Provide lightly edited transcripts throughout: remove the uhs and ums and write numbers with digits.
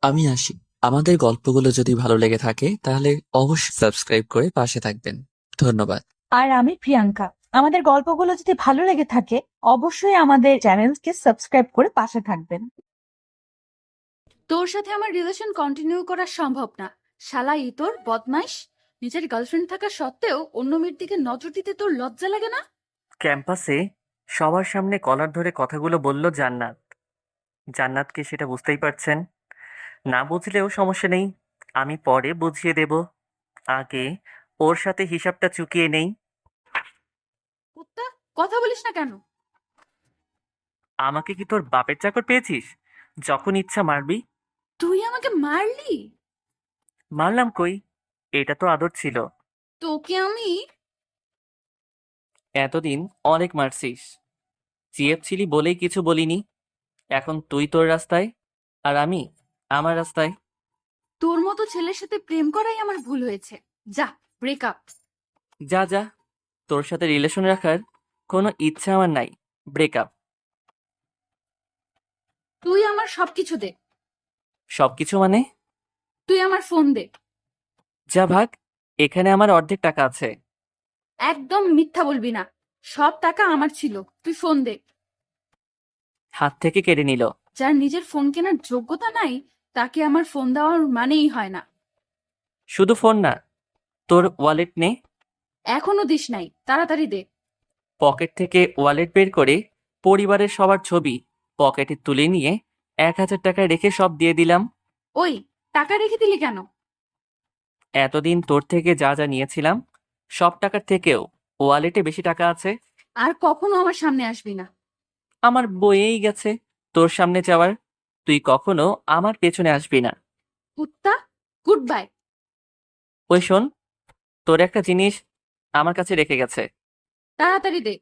আমি আসি। আমাদের গল্পগুলো যদি ভালো লেগে থাকে তাহলে অবশ্যই সাবস্ক্রাইব করে পাশে থাকবেন। ধন্যবাদ। আর আমি প্রিয়াঙ্কা। আমাদের গল্পগুলো যদি ভালো লেগে থাকে অবশ্যই আমাদের চ্যানেলকে সাবস্ক্রাইব করে পাশে থাকবেন। তোর সাথে আমার রিলেশন কন্টিনিউ করা সম্ভব না। শালা তোর বদমাইশ। নিজের গার্লফ্রেন্ড থাকা সত্ত্বেও অন্য মেয়ের দিকে নজর দিতে তোর লজ্জা লাগে না? ক্যাম্পাসে সবার সামনে কলার ধরে কথাগুলো বলল জান্নাত। জান্নাতকে সেটা বুঝতেই পারছেন। না বুঝলেও সমস্যা নেই, আমি পরে বুঝিয়ে দেব। আগে ওর সাথে হিসাবটা চুকিয়ে নেই। কুত্তা, কথা বলিস না কেন? আমাকে কি তোর বাপের চাকর পেয়েছিস? যখন ইচ্ছা মারবি। তুই আমাকে মারলি? মারলাম কই, এটা তো আদর ছিল। তোকে আমি এতদিন অনেক মারছিস, চিয়েপ ছিলি বলেই কিছু বলিনি। এখন তুই তোর রাস্তায় আর আমি আমার রাস্তায়। তোর মতো ছেলের সাথে প্রেম করাই আমার ভুল হয়েছে। যা, ব্রেকআপ। যা যা, তোর সাথে রিলেশন রাখার কোনো ইচ্ছা আমার নাই। ব্রেকআপ। তুই আমার সবকিছু দে। সবকিছু মানে? তুই আমার ফোন দে। যা ভাগ, এখানে আমার অর্ধেক টাকা আছে। একদম মিথ্যা বলবি না। সব টাকা আমার ছিল, তুই ফোন দে। হাত থেকে কেড়ে নিল। যার নিজের ফোন কেনার যোগ্যতা নাই তাকে আমার ফোন দেওয়ার মানেই হয় না। শুধু ফোন না, তোর ওয়ালেট নে। এখনো দিস নাই, তাড়াতাড়ি দে। পকেট থেকে ওয়ালেট বের করে পরিবারের সবার ছবি পকেটে তুলে নিয়ে 1,000 টাকা রেখে সব দিয়ে দিলাম। ওই, টাকা রেখে দিলি কেন? এতদিন তোর থেকে যা যা নিয়েছিলাম সব টাকার থেকেও ওয়ালেটে বেশি টাকা আছে। আর কখনো আমার সামনে আসবি না। আমার বয়েই গেছে তোর সামনে যাওয়ার। তুই কখনো আমার পেছনে আসবি না। কুত্তা, গুড বাই। ওই শোন, তোর একটা জিনিস আমার কাছে রেখে গেছে। তাড়াতাড়ি দে।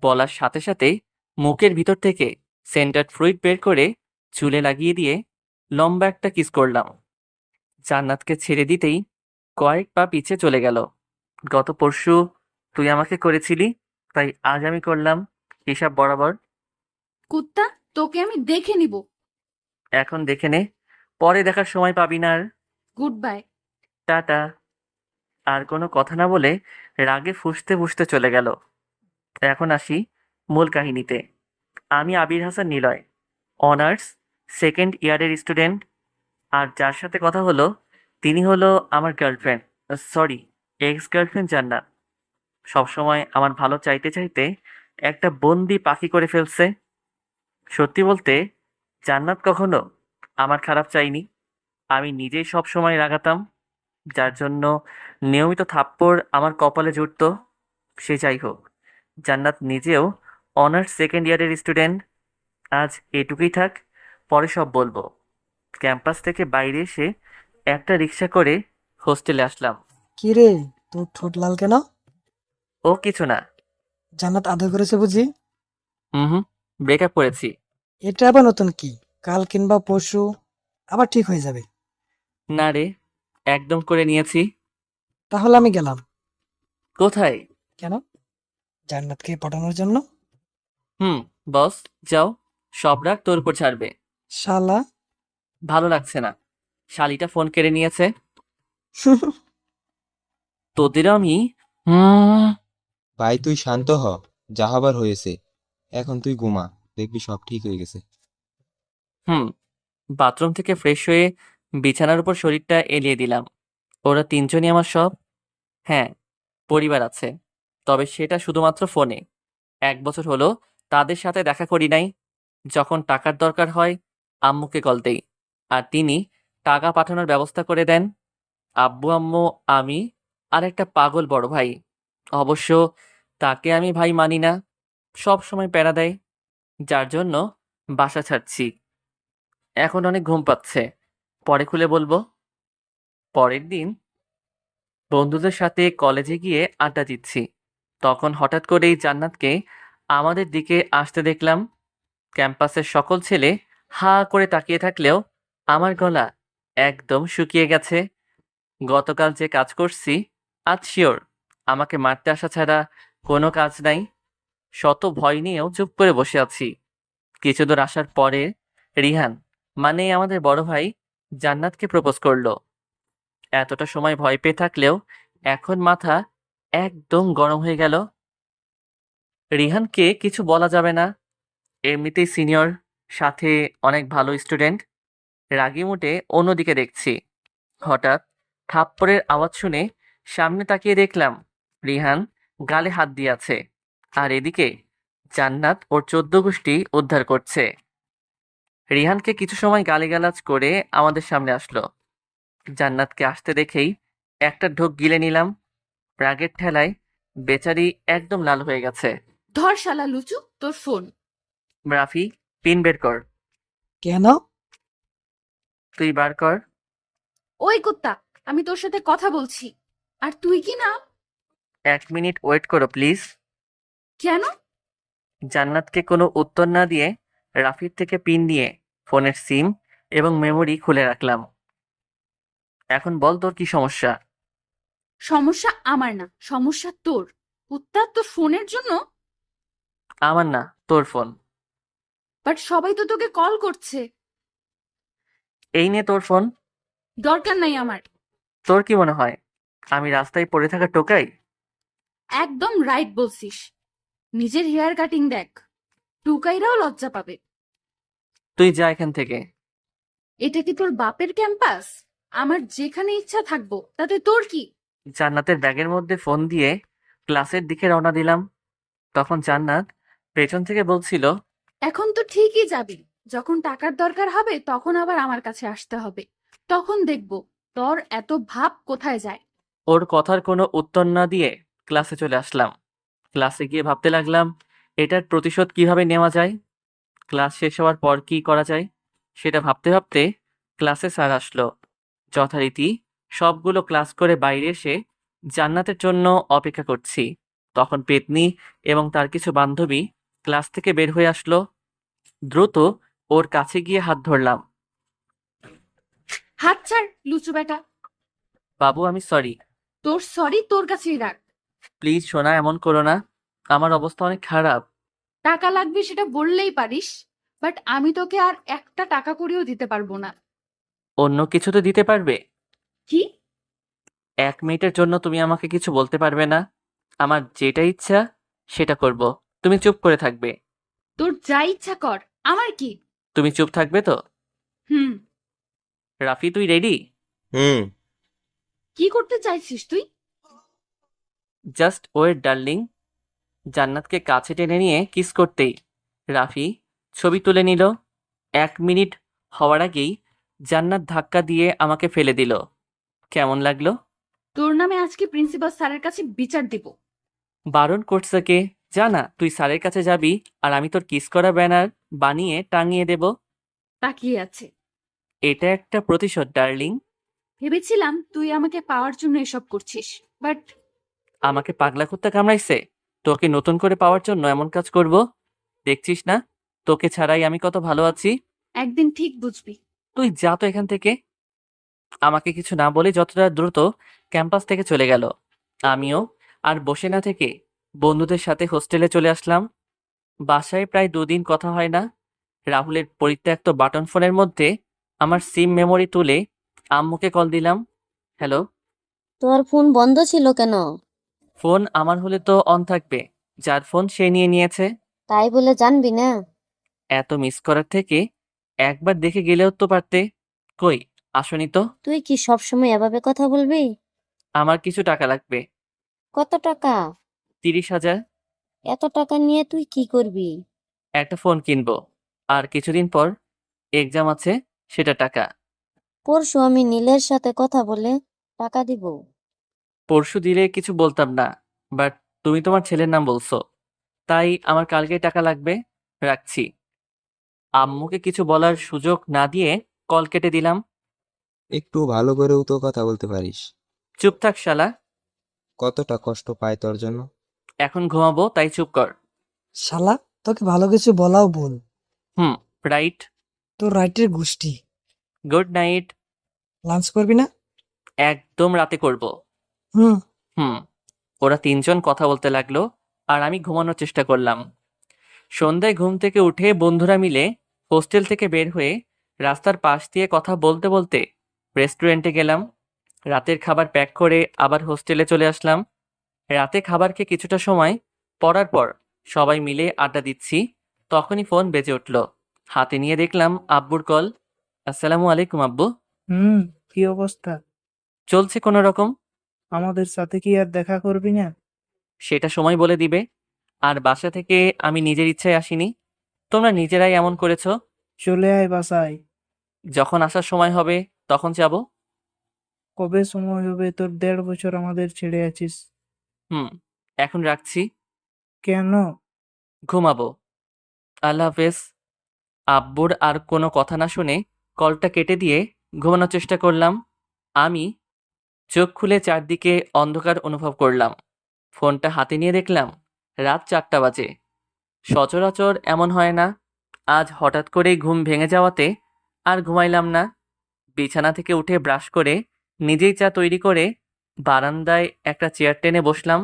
বলার সাথে সাথে মুখের ভিতর থেকে সেন্টার ফ্লুইড বের করে চুলে লাগিয়ে দিয়ে লম্বা একটা কিস করলাম। জান্নাতকে ছেড়ে দিতেই কয়েক পা পিছে চলে গেল। গত পরশু তুই আমাকে করেছিলি, তাই আজ আমি করলাম, হিসাব বরাবর। কুত্তা, তোকে আমি দেখে নিব। এখন দেখে নে, পরে দেখার সময় পাবি না আর। Good bye. টাটা। আর কোনো কথা না বলে রাগে ফুঁসতে ফুঁসতে চলে গেল। এখন আসি মূল কাহিনীতে। আমি আবির হাসান নিলয়, অনার্স সেকেন্ড ইয়ারের স্টুডেন্ট। আর যার সাথে কথা হলো তিনি হলো আমার গার্লফ্রেন্ড, সরি এক্স গার্লফ্রেন্ড জান্নাত। সবসময় আমার ভালো চাইতে চাইতে একটা বন্দি পাখি করে ফেলছে। সত্যি বলতে জান্নাত কখনো আমার খারাপ চাইনি। আমি নিজেই সব সময় রাগাতাম, যার জন্য নিয়মিত থাপ্পড় আমার কপালে জুটতো। সে যাই হোক, জান্নাত নিজেও অনার্স সেকেন্ড ইয়ারের স্টুডেন্ট। আজ এটুকুই থাক, পরে সব বলবো। ক্যাম্পাস থেকে বাইরে এসে একটা রিক্সা করে হোস্টেলে আসলাম। কি রে, তোর ঠোঁট লাল কেন? ও কিছু না। জান্নাত আদর করেছে বুঝি? হুম, ব্রেকআপ করেছি। এটা আবার নতুন কি? কাল কিংবা পরশু আবার ঠিক হয়ে যাবে। না রে, একদম করে নিয়েছি। তাহলে আমি গেলাম। কোথায়? কেন? জান্নাতকে পটানোর জন্য। হুম, বস, যাও, সব রাগ তোর উপর ছাড়বে। শালা। ভালো লাগছে না, শালিটা ফোন কেড়ে নিয়েছে। তোদেরও আমি হুম। ভাই তুই শান্ত হ, যা হবার হয়েছে। এখন তুই ঘুমা, দেখবি সব ঠিক হয়ে গেছে। হুম, বাথরুম থেকে ফ্রেশ হয়ে বিছানার উপর শরীরটা এলিয়ে দিলাম। ওরা তিনজনই আমার সব। হ্যাঁ, পরিবার আছে, তবে সেটা শুধুমাত্র ফোনে। 1 বছর হলো তাদের সাথে দেখা করি নাই। যখন টাকার দরকার হয় আম্মুকে কল দেই, আর তিনি টাকা পাঠানোর ব্যবস্থা করে দেন। আব্বু আম্মু, আমি আর একটা পাগল বড় ভাই। অবশ্য তাকে আমি ভাই মানি না, সব সময় প্যারা দেয়, যার জন্য বাসা ছাড়ছি। এখন অনেক ঘুম পাচ্ছে, পরে খুলে বলবো। পরের দিন বন্ধুদের সাথে কলেজে গিয়ে আড্ডা দিচ্ছি, তখন হঠাৎ করেই জান্নাতকে আমাদের দিকে আসতে দেখলাম। ক্যাম্পাসের সকল ছেলে হা করে তাকিয়ে থাকলেও আমার গলা একদম শুকিয়ে গেছে। গতকাল যে কাজ করছি, আজ শিওর আমাকে মারতে আসা ছাড়া কোনো কাজ নাই। শত ভয় নিয়েও চুপ করে বসে আছি। কিছু দূর আসার পরে রিহান মানে আমাদের বড় ভাই জান্নাতকে প্রপোজ করলো। এতটা সময় ভয় পেয়ে থাকলেও এখন মাথা একদম গরম হয়ে গেল। রিহানকে কিছু বলা যাবে না, এমনিতেই সিনিয়র, সাথে অনেক ভালো স্টুডেন্ট। রাগী মুডে অন্যদিকে দেখছি। হঠাৎ থাপ্পড়ের আওয়াজ শুনে সামনে তাকিয়ে দেখলাম রিহান গালে হাত দিয়ে আছে, আর এদিকে জান্নাত ওর 14 গোষ্ঠী উদ্ধার করছে। রিহানকে কিছু সময় গালিগালাজ করে আমাদের সামনে আসলো। জান্নাতকে আসতে দেখেই একটা ঢোক গিলে নিলাম। রাগের ঠেলায় বেচারি একদম লাল হয়ে গেছে। ধর শালা লুচু, তোর ফোন। রাফি, পিন বের কর। কেন? তুই বার কর। ওই কুত্তা, আমি তোর সাথে কথা বলছি, আর তুই কি না? 1 মিনিট ওয়েট করো প্লিজ। কেন? জান্নাতকে কোনো উত্তর না দিয়ে রাফির থেকে পিন নিয়ে ফোনের সিম এবং মেমোরি খুলে রাখলাম। এখন বল তোর কি সমস্যা? সমস্যা আমার না, সমস্যা তোর। কুত্তা, তোর ফোনের জন্য। আমার না, তোর ফোন। বাট সবাই তো তোকে কল করছে। এই নে তোর ফোন। দরকার নাই আমার। তোর কি মনে হয় আমি রাস্তায় পড়ে থাকা টোকাই? একদম রাইট বলছিস। নিজের হেয়ার কাটিং দেখ, টুকাইরাও লজ্জা পাবে। তুই যা এখান থেকে। এটা কি তোর বাপের ক্যাম্পাস? আমার যেখানে ইচ্ছা থাকবো, তাতে তোর কি? জান্নাতের ব্যাগের মধ্যে ফোন দিয়ে ক্লাসের দিকে রওনা দিলাম। তখন জান্নাত পেছন থেকে বলছিল, এখন তো ঠিকই যাবি, যখন টাকার দরকার হবে তখন আবার আমার কাছে আসতে হবে। তখন দেখবো তোর এত ভাব কোথায় যায়। ওর কথার কোনো উত্তর না দিয়ে ক্লাসে চলে আসলাম। ক্লাসে গিয়ে ভাবতে লাগলাম এটার প্রতিশোধ কিভাবে নেওয়া যায়। ক্লাস শেষ হওয়ার পর কি করা যায় সেটা ভাবতে ভাবতে ক্লাসে স্যার আসলো। যথারীতি সবগুলো ক্লাস করে বাইরে এসে জান্নাতের জন্য অপেক্ষা করছি। তখন পেতনি এবং তার কিছু বান্ধবী ক্লাস থেকে বের হয়ে আসলো। দ্রুত ওর কাছে গিয়ে হাত ধরলাম। হাত ছাড় লুচু বেটা। বাবু, আমি সরি। তোর সরি তোর কাছেই রাখ। প্লিজ সোনা, এমন করো না, আমার অবস্থা অনেক খারাপ। টাকা লাগবে সেটা বললেই পারিস, বাট আমি তোকে আর একটা টাকা করেও দিতে পারবো না। অন্য কিছু তো দিতে পারবে। কি? 1 মিনিটের জন্য তুমি আমাকে কিছু বলতে পারবে না? আমার যেটা ইচ্ছা সেটা করব, তুমি চুপ করে থাকবে। তোর যা ইচ্ছা কর, আমার কি? তুমি চুপ থাকবে তো? হুম। রাফি, তুই রেডি? হুম। কি করতে চাইছিস তুই? Just wait darling. জান্নাতকে কাছে টেনে নিয়ে কিস করতেই রাফি ছবি তুলে নিল। 1 মিনিট হওয়ার আগেই জান্নাত ধাক্কা দিয়ে আমাকে ফেলে দিল। কেমন লাগলো? তোর নামে আজকে প্রিন্সিপাল স্যারের কাছে বিচার দিব। বারণ করছে কে? জানা তুই স্যারের কাছে যাবি আর আমি তোর কিস করা ব্যানার বানিয়ে টাঙিয়ে দেব। তাকিয়ে আছে। এটা একটা প্রতিশোধ ডার্লিং। ভেবেছিলাম তুই আমাকে পাওয়ার জন্য এসব করছিস, বাট আমাকে পাগলা কুত্তা কামড়াইছে, তোকে নতুন করে পাওয়ার জন্য এমন কাজ করব? দেখছিস না তোকে ছাড়াই আমি কত ভালো আছি। একদিন ঠিক বুঝবি। তুই যা তো এখান থেকে। আমাকে কিছু না বলে যতটা দ্রুত ক্যাম্পাস থেকে চলে গেল। আমিও আর বসে না থেকে বন্ধুদের সাথে হোস্টেলে চলে আসলাম। বাসায় প্রায় 2 দিন কথা হয় না। রাহুলের পরিত্যক্ত বাটন ফোনের মধ্যে আমার সিম মেমোরি তুলে আম্মুকে কল দিলাম। হ্যালো। তোর ফোন বন্ধ ছিল কেন? ফোন আমার হলে তো অন থাকবে, যার ফোন সে নিয়ে নিয়েছে। তাই বলে জানবি না? এত মিস করার থেকে একবার দেখে গেলেও তো পারতে। কই আসনি তো? তুই কি সবসময় এভাবে কথা বলবি? আমার কিছু টাকা লাগবে। কত টাকা? 30,000। এত টাকা নিয়ে তুই কি করবি? একটা ফোন কিনবো, আর কিছুদিন পর এক্সাম আছে, সেটা টাকা। পরশু আমি নীলের সাথে কথা বলে টাকা দিব। পরশু দিলে কিছু বলতাম না, বাট তুমি তোমার ছেলের নাম বলছো, তাই আমার কালকে টাকা লাগবে। রাখছি। আম্মুকে কিছু বলার সুযোগ না দিয়ে কল কেটে দিলাম। একটু ভালো করেও তো কথা বলতে পারিস। চুপ থাক শালা। কতটা কষ্ট পায় তোর জন্য। এখন ঘুমাবো, তাই চুপ কর। শালা, তোকে ভালো কিছু বলাও বল। হুম, রাইট। তোর রাইটের গোষ্ঠী। Good night. লাঞ্চ করবি না? একদম রাতে করব। হুম। হুম। ওরা 3জন কথা বলতে লাগলো আর আমি ঘুমানোর চেষ্টা করলাম। সন্ধ্যায় ঘুম থেকে উঠে বন্ধুরা মিলে হোস্টেল থেকে বের হয়ে রাস্তার পাশ দিয়ে কথা বলতে বলতে রেস্টুরেন্টে গেলাম। রাতের খাবার প্যাক করে আবার হোস্টেলে চলে আসলাম। রাতে খাবার খেয়ে কিছুটা সময় পড়ার পর সবাই মিলে আড্ডা দিচ্ছি, তখনই ফোন বেজে উঠল। হাতে নিয়ে দেখলাম আব্বুর কল। আসসালামু আলাইকুম আব্বু। কি অবস্থা? চলছে কোনো রকম। আমাদের সাথে কি আর দেখা করবি না? সেটা সময় বলে দিবে। আর বাসা থেকে আমি নিজের ইচ্ছায় আসিনি, তোমরা নিজেরাই এমন করেছো। চলে আয় বাসায়। যখন আসার সময় হবে তখন যাব। কবে সময় হবে? তোর 1.5 বছর আমাদের ছেড়ে আছিস। হুম, এখন রাখছি। কেন? ঘুমাবো। আল্লাহ হাফেজ। আব্বুর আর কোনো কথা না শুনে কলটা কেটে দিয়ে ঘুমানোর চেষ্টা করলাম। আমি চোখ খুলে চারদিকে অন্ধকার অনুভব করলাম। ফোনটা হাতে নিয়ে দেখলাম রাত 4টা বাজে। সচরাচর এমন হয় না, আজ হঠাৎ করেই ঘুম ভেঙে যাওয়াতে আর ঘুমাইলাম না। বিছানা থেকে উঠে ব্রাশ করে নিজেই চা তৈরি করে বারান্দায় একটা চেয়ার টেনে বসলাম।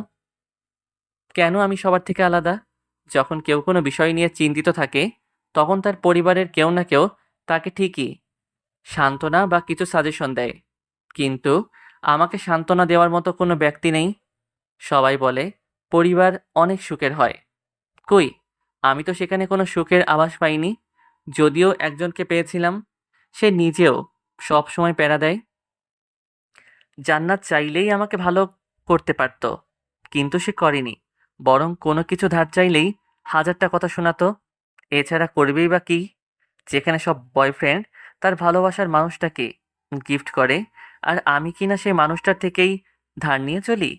কেন আমি সবার থেকে আলাদা? যখন কেউ কোনো বিষয় নিয়ে চিন্তিত থাকে তখন তার পরিবারের কেউ না কেউ তাকে ঠিকই সান্ত্বনা বা কিছু সাজেশন দেয়, কিন্তু আমাকে সান্ত্বনা দেওয়ার মতো কোনো ব্যক্তি নেই। সবাই বলে পরিবার অনেক সুখের হয়, কই আমি তো সেখানে কোনো সুখের আভাস পাইনি। যদিও একজনকে পেয়েছিলাম, সে নিজেও সব সময় প্যারা দেয়। জান্নাত চাইলেই আমাকে ভালো করতে পারত, কিন্তু সে করেনি, বরং কোনো কিছু ধার চাইলেই 1000টা কথা শোনাতো। এছাড়া করবেই বা কি, যেখানে সব বয়ফ্রেন্ড তার ভালোবাসার মানুষটাকে গিফট করে, আর আমি কিনা সেই মানুষটার থেকেই ধার নিয়ে চলি।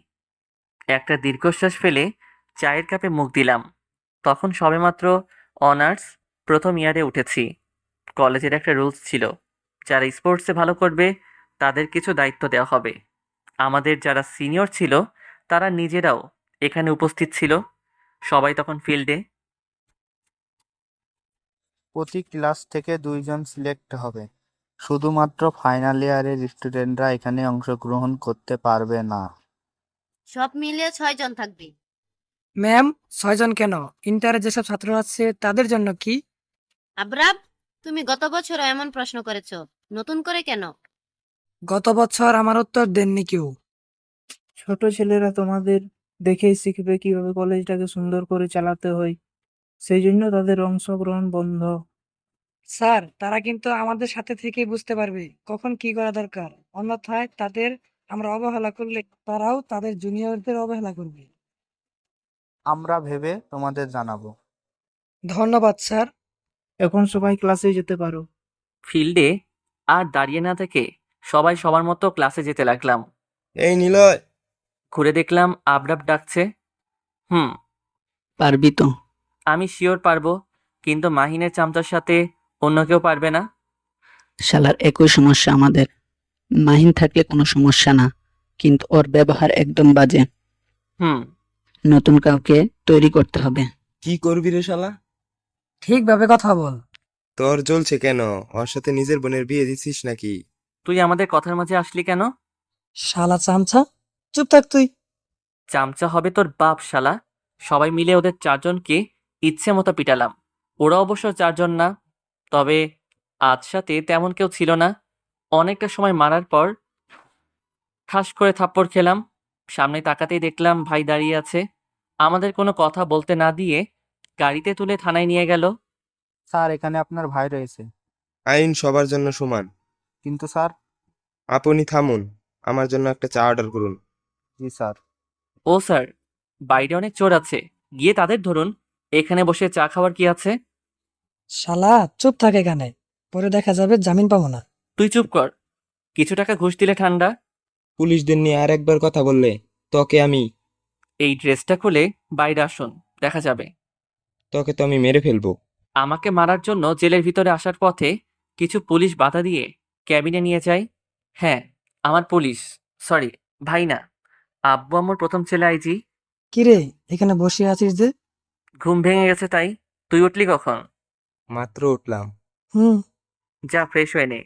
একটা দীর্ঘশ্বাস ফেলে চায়ের কাপে মুখ দিলাম। তখন সবেমাত্র অনার্স প্রথম ইয়ারে উঠেছি। কলেজের একটা রুলস ছিল, যারা স্পোর্টসে ভালো করবে তাদের কিছু দায়িত্ব দেওয়া হবে। আমাদের যারা সিনিয়র ছিল তারা নিজেরাও এখানে উপস্থিত ছিল। সবাই তখন ফিল্ডে। প্রতি ক্লাস থেকে 2 জন সিলেক্ট হবে। শুধুমাত্র ফাইনাল ইয়ারের স্টুডেন্টরা এখানে অংশগ্রহণ করতে পারবে না। সব মিলিয়ে 6 জন থাকবে। ম্যাম, 6 জন কেন? ইন্টারে যেসব ছাত্র আছে তাদের জন্য কি? আবরাব, তুমি গত বছর এমন প্রশ্ন করেছো, নতুন করে কেন? গত বছর আমার উত্তর দেননি কেউ। ছোট ছেলেরা তোমাদের দেখেই শিখবে কিভাবে কলেজটাকে সুন্দর করে চালাতে হয়। সেই জন্য তাদের অংশগ্রহণ বন্ধ। স্যার, তারা কিন্তু আমাদের সাথে থেকেই বুঝতে পারবে কখন কি করা দরকার। অন্যথায় তাদের আমরা অবহেলা করলে তারাও তাদের জুনিয়রদের অবহেলা করবে। আমরা ভেবে তোমাদের জানাবো। ধন্যবাদ স্যার। এখন সবাই ক্লাসে যেতে পারো। ফিল্ডে আর দাঁড়িয়ে না থেকে সবাই সবার মতো ক্লাসে যেতে লাগলাম। এই নিলয়, ঘুরে দেখলাম আবরাব ডাকছে। হুম, পারবি তো? আমি শিওর পারবো, কিন্তু মাহিনের চামচার সাথে অন্য কেউ পারবে না। শালার একই সমস্যা আমাদের। মাহিন থাকলে কোনো সমস্যা না, কিন্তু ওর ব্যবহার একদম বাজে। হুম, নতুন কাউকে তৈরি করতে হবে। কি করবি রে শালা? ঠিকভাবে কথা বল। তোর জ্বলছে কেন? ওর সাথে নিজের বোনের বিয়ে দিছিস নাকি? তুই আমাদের কথার মাঝে আসলি কেন? শালা চামচা, চুপ থাক তুই। চামচা হবে তোর বাপ শালা। সবাই মিলে ওদের 4জনকে ইচ্ছে মতো পিটালাম। ওরা অবশ্য 4জন না, তবে আজ সাথে তেমন কেউ ছিল না। অনেকটা সময় মারার পর ঠাস করে থাপ্পড় খেলাম। সামনে তাকাতেই দেখলাম ভাই দাঁড়িয়ে আছে। আমাদের কোনো কথা বলতে না দিয়ে গাড়িতে তুলে থানায় নিয়ে গেল। স্যার, এখানে আপনার ভাই রয়েছে। আইন সবার জন্য সমান। কিন্তু স্যার। আপনি থামুন, আমার জন্য একটা চা অর্ডার করুন। জি স্যার। ও স্যার, বাইরে অনেক চোর আছে, গিয়ে তাদের ধরুন। এখানে বসে চা খাওয়ার কি আছে? শালা চুপ থাক এখানে, পরে দেখা যাবে জামিন পাবো না। তুই চুপ কর। কিছু টাকা ঘুষ দিলে ঠান্ডা। পুলিশদের নিয়ে আর একবার কথা বললে তোকে আমি এই ড্রেসটা খুলে বাইরে আসুন, দেখা যাবে। তোকে তো আমি মেরে ফেলবো। আমাকে মারার জন্য জেলের ভিতরে আসার পথে কিছু পুলিশ বাধা দিয়ে ক্যাবিনে নিয়ে যায়। হ্যাঁ, আমার পুলিশ, সরি ভাই না, আব্বু আমার প্রথম ছেলে আইজি। কিরে, এখানে বসে আছিস যে? ঘুম ভেঙে গেছে তাই। তুই উঠলি কখন? মাত্র উঠলাম। হুম। যা ফ্রেশ হয়ে নে।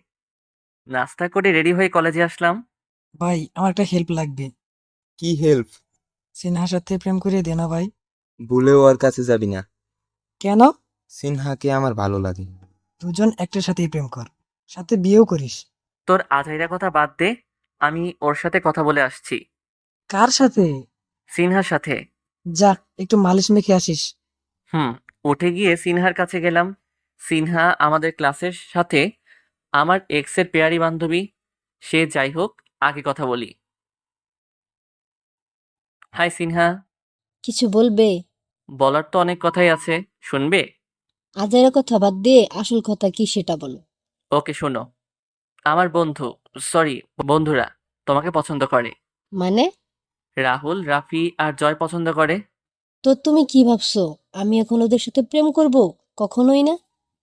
নাস্তা করে রেডি হয়ে কলেজে আসলাম। ভাই, আমার একটা হেল্প লাগবে। কি হেল্প? সিনহার সাথে প্রেম করিয়ে দে না ভাই। ভুলেও ওর কাছে যাবি না। কেন? সিনহাকে আমার ভালো লাগে। 2জন একটার সাথেই প্রেম কর। সাথে বিয়েও করিস। তোর আজাইরা কথা বাদ দে, আমি ওর সাথে কথা বলে আসছি। কার সাথে? সিনহার সাথে। যা, একটু মালিশ মেখে আসিস। উঠে গিয়ে সিনহার কাছে গেলাম। সিনহা আমাদের ক্লাসের সাথে আমার এক্সের পেয়ারি বান্ধবী। সে যাই হোক, আগে কথা বলি। হাই সিনহা। কিছু বলবে? বলার তো অনেক কথাই আছে, শুনবে? আজের কথা বাদ দিয়ে আসল কথা কি সেটা বলো। ওকে শোনো, আমার বন্ধু, সরি বন্ধুরা তোমাকে পছন্দ করে। মানে? রাহুল, রাফি আর জয় পছন্দ করে। তো তুমি কি ভাবছো আমি এখন ওদের সাথে প্রেম করব? কখনোই না।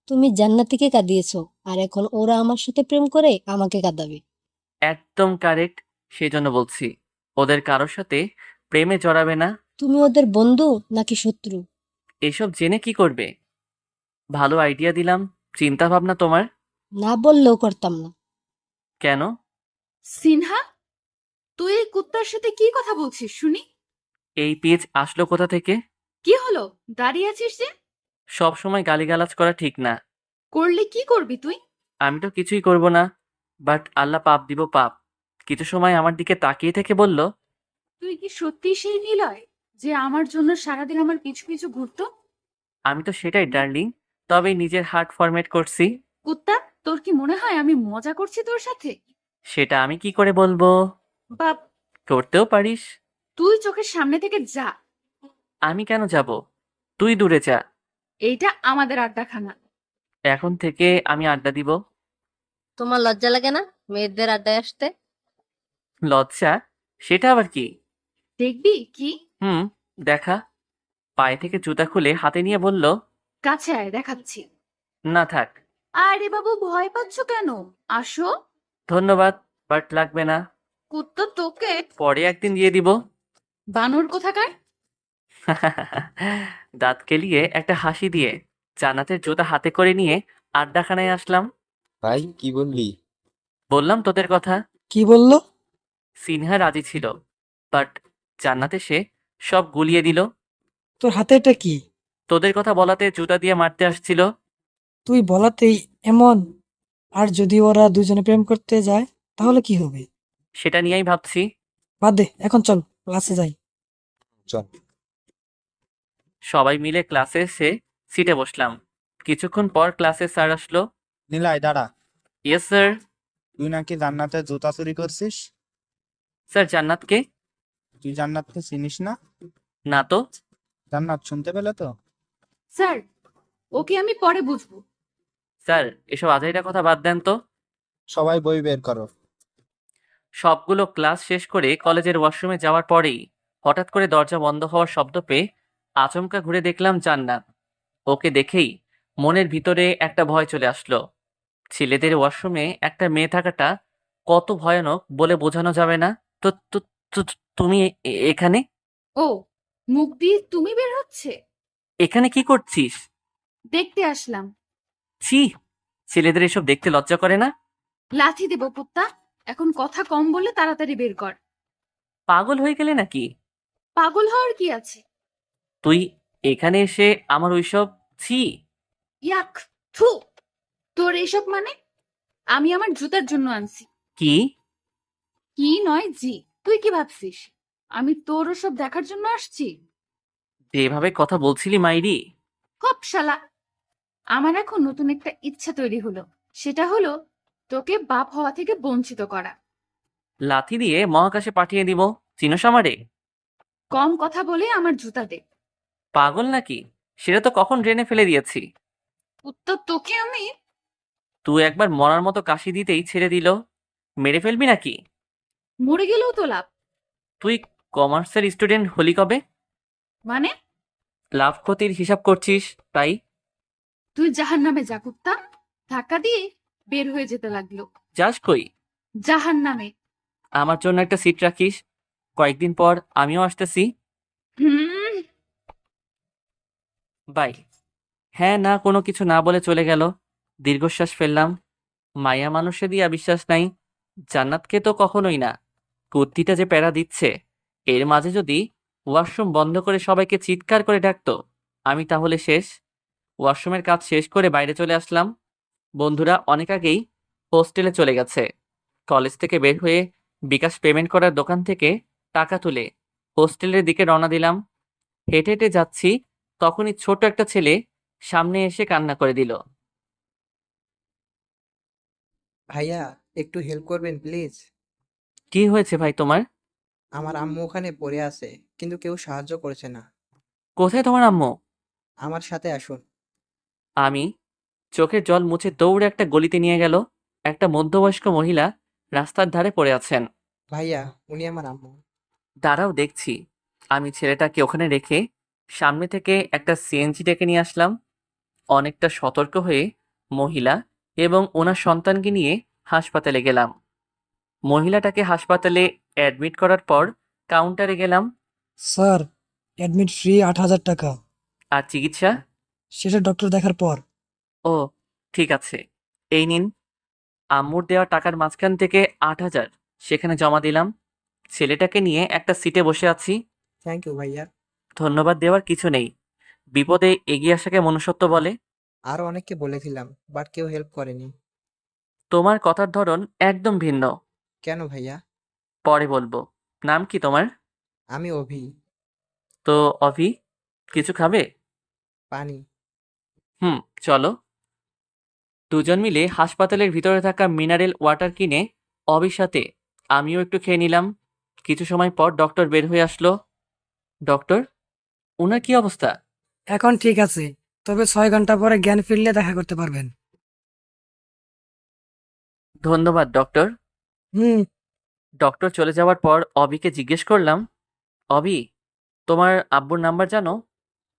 তুমি জান্নাতীকে কাঁদিয়েছো, আর এখন ওরা আমার সাথে প্রেম করে আমাকে কাঁদাবে। একদম কারেক্ট, সেই জন্য বলছি ওদের কারোর সাথে প্রেমে জড়াবে না। তুমি ওদের বন্ধু নাকি শত্রু? এসব জেনে কি করবে? ভালো আইডিয়া দিলাম, চিন্তা ভাবনা তোমার। না বললেও করতাম না। কেন? সিনহা, তুই এই কুত্তার সাথে কি কথা বলছিস শুনি? এই পেজ আসলো কোথা থেকে? কি হলো, দাঁড়িয়ে আছিস যে? সব সময় গালিগালাজ করা ঠিক না। করলে কি করবি তুই? আমি তো কিছুই করব না, বাট আল্লাহ পাপ দিব পাপ। কিছু সময় আমার দিকে তাকিয়ে থেকে বলল, তুই কি সত্যি সেই নিলয় যে আমার জন্য সারাদিন আমার পিছু পিছু ঘুরতো? আমি তো সেটাই ডার্লিং, তবে নিজের হার্ট ফরম্যাট করছি। কুত্তা, তোর কি মনে হয় আমি মজা করছি তোর সাথে? সেটা আমি কি করে বলবো? বাপ, করতেও পারিস। তুই চোখের সামনে থেকে যা। আমি কেন যাব? তুই দূরে যা। এইটা আমাদের আড্ডাখানা। এখন থেকে আমি আড্ডা দিব। তোমার লজ্জা লাগে না মেয়েদের আড্ডায় আসতে? লজ্জা? সেটা আবার কি? দেখবি কি? দেখা। পায়ে থেকে জুতা খুলে হাতে নিয়ে বলল, কাছে আয়, দেখাচ্ছি। না থাক। আরে বাবু, ভয় পাচ্ছ কেন? আসো। ধন্যবাদ, বাট লাগবে না। কুত্তা তোকে। পরে একদিন দিয়ে দিব। বানর কোথাকার। দাঁত কেলিয়ে একটা হাসি দিয়ে জান্নাতের জুতা হাতে করে নিয়ে আড্ডাখানায় আসলাম। ভাই কি বললি? বললাম তোদের কথা। কি বললো? সিনহা রাজি ছিল, বাট জান্নাত এসে সব গুলিয়ে দিল। তোর হাতে এটা কি? তোদের কথা বলাতে জুতা দিয়ে মারতে আসছিল। তুই বলাতেই এমন? আর যদি ওরা দুজনে প্রেম করতে যায় তাহলে কি হবে? সেটা নিয়েই ভাবছি। বাদ দে, এখন চল ক্লাসে যাই। চল। সবাই মিলে ক্লাসে এসে সিটে বসলাম। কিছুক্ষণ পর ক্লাসে স্যার আসলো। নিলয় দাঁড়া, ইয়েস স্যার। তুই নাকি জান্নাতের জুতা চুরি করছিস? স্যার জান্নাতকে? তুই জান্নাতকে চিনিস না? না তো। জান্নাত শুনতে পেলে তো? স্যার, ওকে আমি পরে বুঝবো। স্যার এসব আজাইরা কথা বাদ দেন তো। সবাই বই বের করো। সবগুলো ক্লাস শেষ করে কলেজের ওয়াশরুমে যাওয়ার পরেই হঠাৎ করে দরজা বন্ধ হওয়ার শব্দ পেয়ে আচমকা ঘুরে দেখলাম জান্নাত। ওকে দেখেই মনের ভিতরে একটা ভয় চলে আসলো। ছেলেদের ওয়াশরুমে একটা মেয়ে থাকাটা কত ভয়ানক বলে বোঝানো যাবে না। তো তো তুমি এখানে? ও, মুখ দিয়ে তুমি বের হচ্ছে? এখানে কি করছিস? দেখতে আসলাম। ছি, ছেলেদের এসব দেখতে লজ্জা করে না? লাথি দেব কুত্তা। এখন কথা কম বলে তাড়াতাড়ি বের কর। পাগল হয়ে গেলে নাকি? পাগল হওয়ার কি আছে? তুই এখানে এসে আমার ওইসব, ছি। ইয়াক, থু। তোর এসব মানে? আমি আমার জুতার জন্য আনছি। কি? কি নয় জি। তুই কি ভাবছিস আমি তোর ওসব দেখার জন্য আসছি? যেভাবে কথা বলছিলি মাইরি। হপ শালা। আমার এখন নতুন একটা ইচ্ছা তৈরি হলো। সেটা হলো তোকে বাপ হওয়া থেকে বঞ্চিত করা। লাথি দিয়ে মহাকাশে পাঠিয়ে দিব। চিনোস আমারে? কম কথা বলে আমার জুতা দে। পাগল নাকি? সেটা তো কখন ড্রেনে ফেলে দিয়েছি। উত্তর তোকে আমি। তুই একবার মরার মতো কাশি দিতেই ছেড়ে দিল। মেরে ফেলবি নাকি? মরে গেলেও তো লাভ। তুই কমার্সের স্টুডেন্ট হলি কবে? মানে? লাভ ক্ষতির হিসাব করছিস তাই? তুই জাহান্নামে যা কুত্তা। ধাক্কা দিয়ে বের হয়ে যেতে লাগলো। যাস কই? জাহান্নামে। আমার জন্য একটা সিট রাখিস, কয়েকদিন পর আমিও আসতেছি। হুম। বাই। হ্যাঁ না কোনো কিছু না বলে চলে গেল। দীর্ঘশ্বাস ফেললাম। মায়া মানুষে দিয়া বিশ্বাস নাই, জান্নাতকে তো কখনোই না। কুত্তিটা যে প্যারা দিচ্ছে, এর মাঝে যদি ওয়াশরুম বন্ধ করে সবাইকে চিৎকার করে ডাকতো, আমি তাহলে শেষ। ওয়াশরুমের কাজ শেষ করে বাইরে চলে আসলাম। বন্ধুরা অনেক আগেই হোস্টেলে চলে গেছে। কলেজ থেকে বের হয়ে বিকাশ পেমেন্ট করার দোকান থেকে টাকা তুলে হোস্টেলের দিকে রওনা দিলাম। হেঁটে হেঁটে যাচ্ছি, তখনই ছোট একটা ছেলে সামনে এসে কান্না করে দিল। ভাইয়া, একটু হেল্প করবেন প্লিজ? কি হয়েছে ভাই তোমার? আমার আম্মু ওখানে পড়ে আছে, কিন্তু কেউ সাহায্য করছে না। কোথায় তোমার আম্মু? আমার সাথে আসুন। আমি চোখের জল মুছে দৌড়ে একটা গলিতে নিয়ে গেল। একটা মধ্যবয়স্ক মহিলা রাস্তার ধারে পড়ে আছেন। ভাইয়া, উনি আমার আম্মু। দাঁড়াও দেখছি। আমি ছেলেটাকে ওখানে রেখে সামনে থেকে একটা সিএনজি ডেকে নিয়ে আসলাম। অনেকটা সতর্ক হয়ে মহিলা এবং ওনার সন্তানকে নিয়ে হাসপাতালে গেলাম। মহিলাটাকে হাসপাতালে অ্যাডমিট করার পর কাউন্টারে গেলাম। স্যার, অ্যাডমিট ফ্রি 8,000 টাকা। আর চিকিৎসা? সেটা ডক্টর দেখার পর। ও, ঠিক আছে, এই নিন। আম্মুর দেওয়া টাকার মাঝখান থেকে 8,000 সেখানে জমা দিলাম। ছেলেটাকে নিয়ে একটা সিটে বসে আছি। থ্যাংক ইউ ভাইয়া। ধন্যবাদ দেওয়ার কিছু নেই, বিপদে এগিয়ে আসাকে মনুষ্যত্ব বলে। আরো অনেককে বলেছিলাম, বাট কেউ হেল্প করেনি। তোমার কথার ধরন একদম ভিন্ন। কেন ভাইয়া? পরে বলবো। নাম কি তোমার? আমি অভি। তো অভি, কিছু খাবে? পানি। চলো। দুজন মিলে হাসপাতালের ভিতরে থাকা মিনারেল ওয়াটার কিনে অভির সাথে আমিও একটু খেয়ে নিলাম। কিছু সময় পর ডক্টর বের হয়ে আসলো। ডক্টর, ওনার কি অবস্থা? এখন ঠিক আছে, তবে 6 ঘন্টা পরে জ্ঞান ফিরলে দেখা করতে পারবেন। ধন্যবাদ ডক্টর। হুম। ডক্টর চলে যাওয়ার পর অভিকে জিজ্ঞেস করলাম, অভি, তোমার আব্বুর নাম্বার জানো?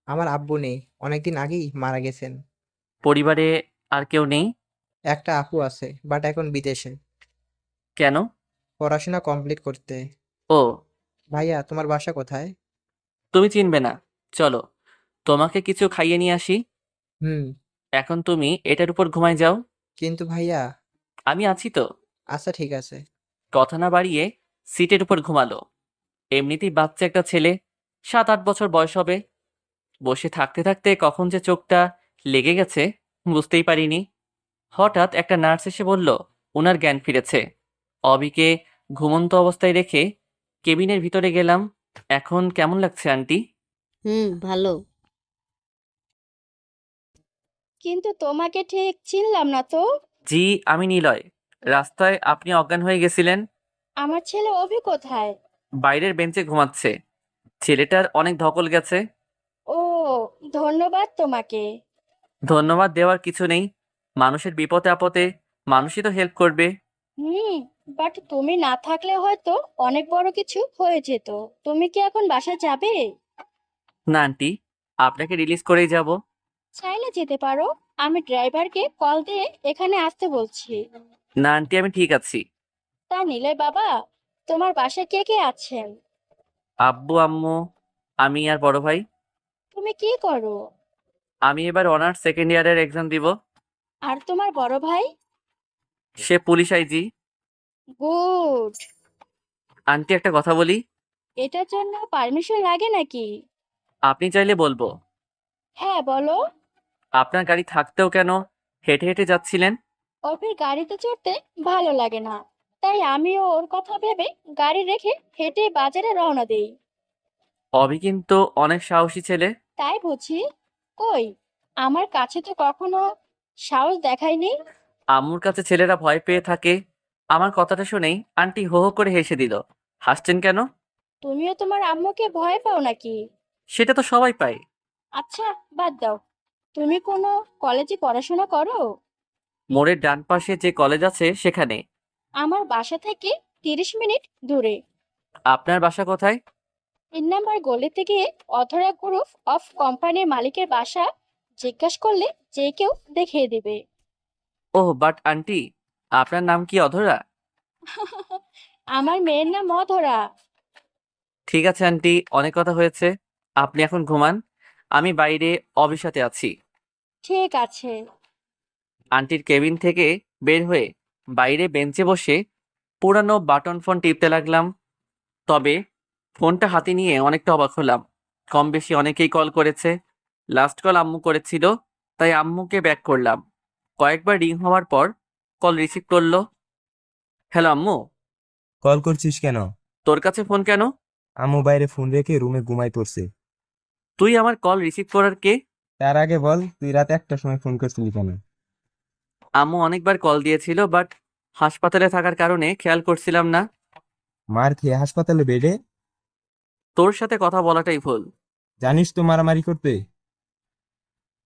আমার আব্বু নেই, অনেকদিন আগেই মারা গেছেন। পরিবারে আর কেউ নেই? একটা আপু আছে, বাট এখন বিদেশে। কেন? পড়াশোনা কমপ্লিট করতে। ও, ভাইয়া, তোমার বাসা কোথায়? তুমি চিনবে না, চলো তোমাকে কিছু খাইয়ে নিয়ে আসি। হুম। এখন তুমি এটার উপর ঘুমাই যাও। কিন্তু ভাইয়া। আমি আছি তো। আচ্ছা, ঠিক আছে। কথা না বাড়িয়ে সিটের উপর ঘুমালো। এমনিতেই বাচ্চা একটা ছেলে, 7-8 বছর বয়স হবে। বসে থাকতে থাকতে কখন যে চোখটা লেগে গেছে বুঝতেই পারিনি। হঠাৎ একটা নার্স এসে বলল ওনার জ্ঞান ফিরেছে। অবিকে ঘুমন্ত অবস্থায় রেখে কেবিনের ভিতরে গেলাম। এখন কেমন লাগছে আন্টি? ভালো। কিন্তু তোমাকে ঠিক চিনলাম না তো। জি, আমি নিলয়। রাস্তায় আপনি অজ্ঞান হয়ে গেছিলেন। আমার ছেলে অভি কোথায়? বাইরের বেঞ্চে ঘুমাচ্ছে। ছেলেটার অনেক ধকল গেছে। ও, ধন্যবাদ তোমাকে। ধন্যবাদ দেওয়ার কিছু নেই, মানুষের বিপদে আপদে মানুষই তো হেল্প করবে। হুম, বাট তুমি না থাকলে হয়তো অনেক বড় কিছু হয়ে যেত। তুমি কি এখন বাসায় যাবে? না আন্টি, আপনাকে রিলিজ করেই যাব। চাইলে যেতে পারো, আমি ড্রাইভারকে কল দিয়ে এখানে আসতে বলছি। না আন্টি, আমি ঠিক আছি। তা নিলে বাবা, তোমার বাসায় কে কে আছেন? আব্বু, আম্মু, আমি আর বড় ভাই। তুমি কি করো? আমি এবার অনার্স সেকেন্ড ইয়ারের এক্সাম দিব। আর তোমার বড় ভাই? সে পুলিশ আইজি। গুড। আন্টি, একটা কথা বলি। এটার জন্য পারমিশন লাগে নাকি? আপনি চাইলে বলবো। হ্যাঁ, বলো। আপনার গাড়ি থাকতেও কেন হেঁটে হেঁটে যাচ্ছিলেন? অফির গাড়িতে চড়তে ভালো লাগে না, তাই আমিও ওর কথা ভেবে গাড়ি রেখে হেঁটে বাজারে রওনা দেই। অভি কিন্তু অনেক সাহসী ছেলে। তাই বুঝি? কই, আমার কাছে তো কখনো সাহস দেখায়নি। আম্মুর কাছে ছেলেরা ভয় পেয়ে থাকে। আমার কথাটা শুনেই আন্টি হো হো করে হেসে দিল। হাসছেন কেন? তুমিও তোমার আম্মুকে ভয় পাও নাকি? সেটা তো সবাই পায়। আচ্ছা, বাদ দাও। তুমি কোনো কলেজে পড়াশোনা করো? মোড়ের ডান পাশে যে কলেজ আছে সেখানে। আমার বাসা থেকে 30 মিনিট দূরে। আপনার বাসা কোথায়? 3 নম্বর গলিতে গিয়ে অধরা গ্রুপ অফ কোম্পানির মালিকের বাসা জিজ্ঞেস করলে যে কেউ দেখিয়ে দিবে। ওহ, বাট আন্টি, আপনার নাম কি অধরা? আমার মেয়ের নাম অধরা। ঠিক আছে আন্টি, অনেক কথা হয়েছে। আপনি এখন ঘুমান, আমি বাইরে অবির সাথে আছি। ঠিক আছে। আন্টির কেবিন থেকে বের হয়ে বাইরে বেঞ্চে বসে পুরানো বাটন ফোন টিপতে লাগলাম। তবে ফোনটা হাতে নিয়ে অনেকটা অবাক হলাম। কম বেশি অনেকেই কল করেছে। লাস্ট কল আম্মু করেছিল, তাই আম্মুকে ব্যাক করলাম। কয়েকবার রিং হওয়ার পর কল রিসিভ করলো। হ্যালো আম্মু। কল করছিস কেন? তোর কাছে ফোন কেন? আম্মু বাইরে ফোন রেখে রুমে ঘুমাই পড়ছে। তুই আমার কল রিসিভ করার কে? তার আগে বল, তুই রাত 1টার সময় ফোন করছিলি কেন? আম্মু অনেকবার কল দিয়েছিল, বাট হাসপাতালে থাকার কারণে খেয়াল করছিলাম না। মার খেয়ে হাসপাতালে বেডে? তোর সাথে কথা বলাটাই ভুল। জানিস তো মারামারি করতে।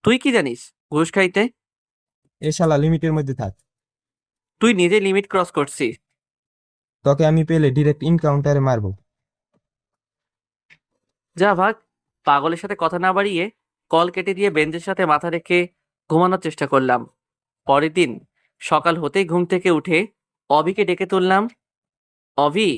তুই কি জানিস ঘুষ খাইতে? এ শালা লিমিটের মধ্যে থাক। তুই নিজে লিমিট ক্রস করছিস। তোকে আমি পেলে ডিরেক্ট ইনকাউন্টারে মারবো। যা ভাগ। পাগলের সাথে কথা না বাড়িয়ে কল কেটে দিয়ে বেঞ্চের সাথে মাথা রেখে ঘুমানোর চেষ্টা করলাম। পরের দিন সকাল হতেই ঘুম থেকে উঠে অভিকে ডেকে তুললাম। অভি।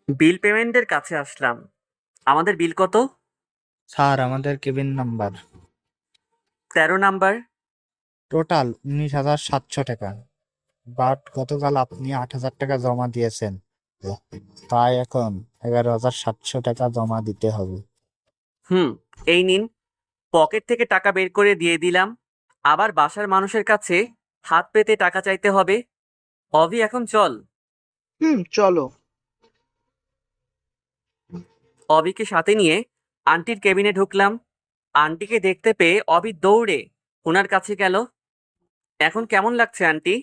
বিল পেমেন্টের কাছে আসলাম। আমাদের বিল কত? স্যার, আমাদের কেবিন নাম্বার 13 নাম্বার। টোটাল 19,700 টাকা। বাট গতকাল আপনি 8,000 টাকা জমা দিয়েছেন, তাই এখন 11,700 টাকা জমা দিতে হবে। এই নিন। পকেট থেকে টাকা বের করে দিয়ে দিলাম। আবার বাসার মানুষের কাছে হাত পেতে টাকা চাইতে হবে? অভি এখন চল। চলো। অভিকে সাথে নিয়ে আন্টির কেবিনে ঢুকলাম। আন্টিকে দেখতে পেয়ে অভি দৌড়ে ওনার কাছে গেল। এখন কেমন লাগছে আন্টি?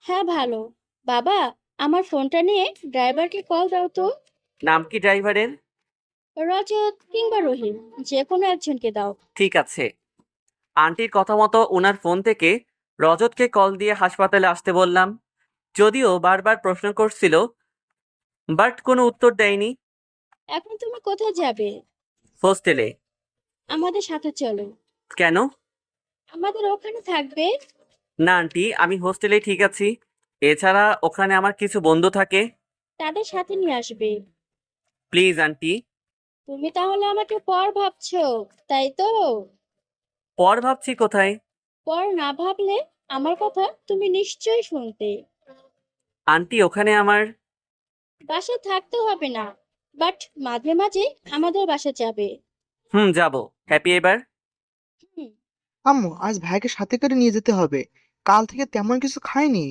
হ্যাঁ ভালো। বাবা, আমার ফোনটা নিয়ে ড্রাইভারকে কল দাও তো। নাম কি ড্রাইভারের? রজত কিংবা রহিম, যে কোনো একজনকে দাও। ঠিক আছে। আন্টির কথা মতো ওনার ফোন থেকে রজতকে কল দিয়ে হাসপাতালে আসতে বললাম। যদিও বারবার প্রশ্ন করছিল, বাট কোনো উত্তর দেয়নি। এখন তুমি কোথায় যাবে? হোস্টেলে। আমাদের সাথে চলো। কেন? আমাদের ওখানে থাকবে। না আন্টি, আমি হোস্টেলেই ঠিক আছি। এছাড়া ওখানে আমার কিছু বন্ধু থাকে। তাদের সাথে নিয়ে আসবে। Please aunty. তুমি তাহলে আমাকে পর ভাবছো, তাই তো? পর ভাবছি কোথায়? পর না ভাবলে আমার কথা তুমি নিশ্চয়ই শুনতে। আন্টি ওখানে আমার বাসা থাকতে হবে না, বাট মাঝে মাঝে আমাদের বাসা যাবে। যাব। হ্যাপি এবার? হুম, আম্মু, আজ ভাইকে সাথে করে নিয়ে যেতে হবে। কাল থেকে তেমন কিছু খাইনি।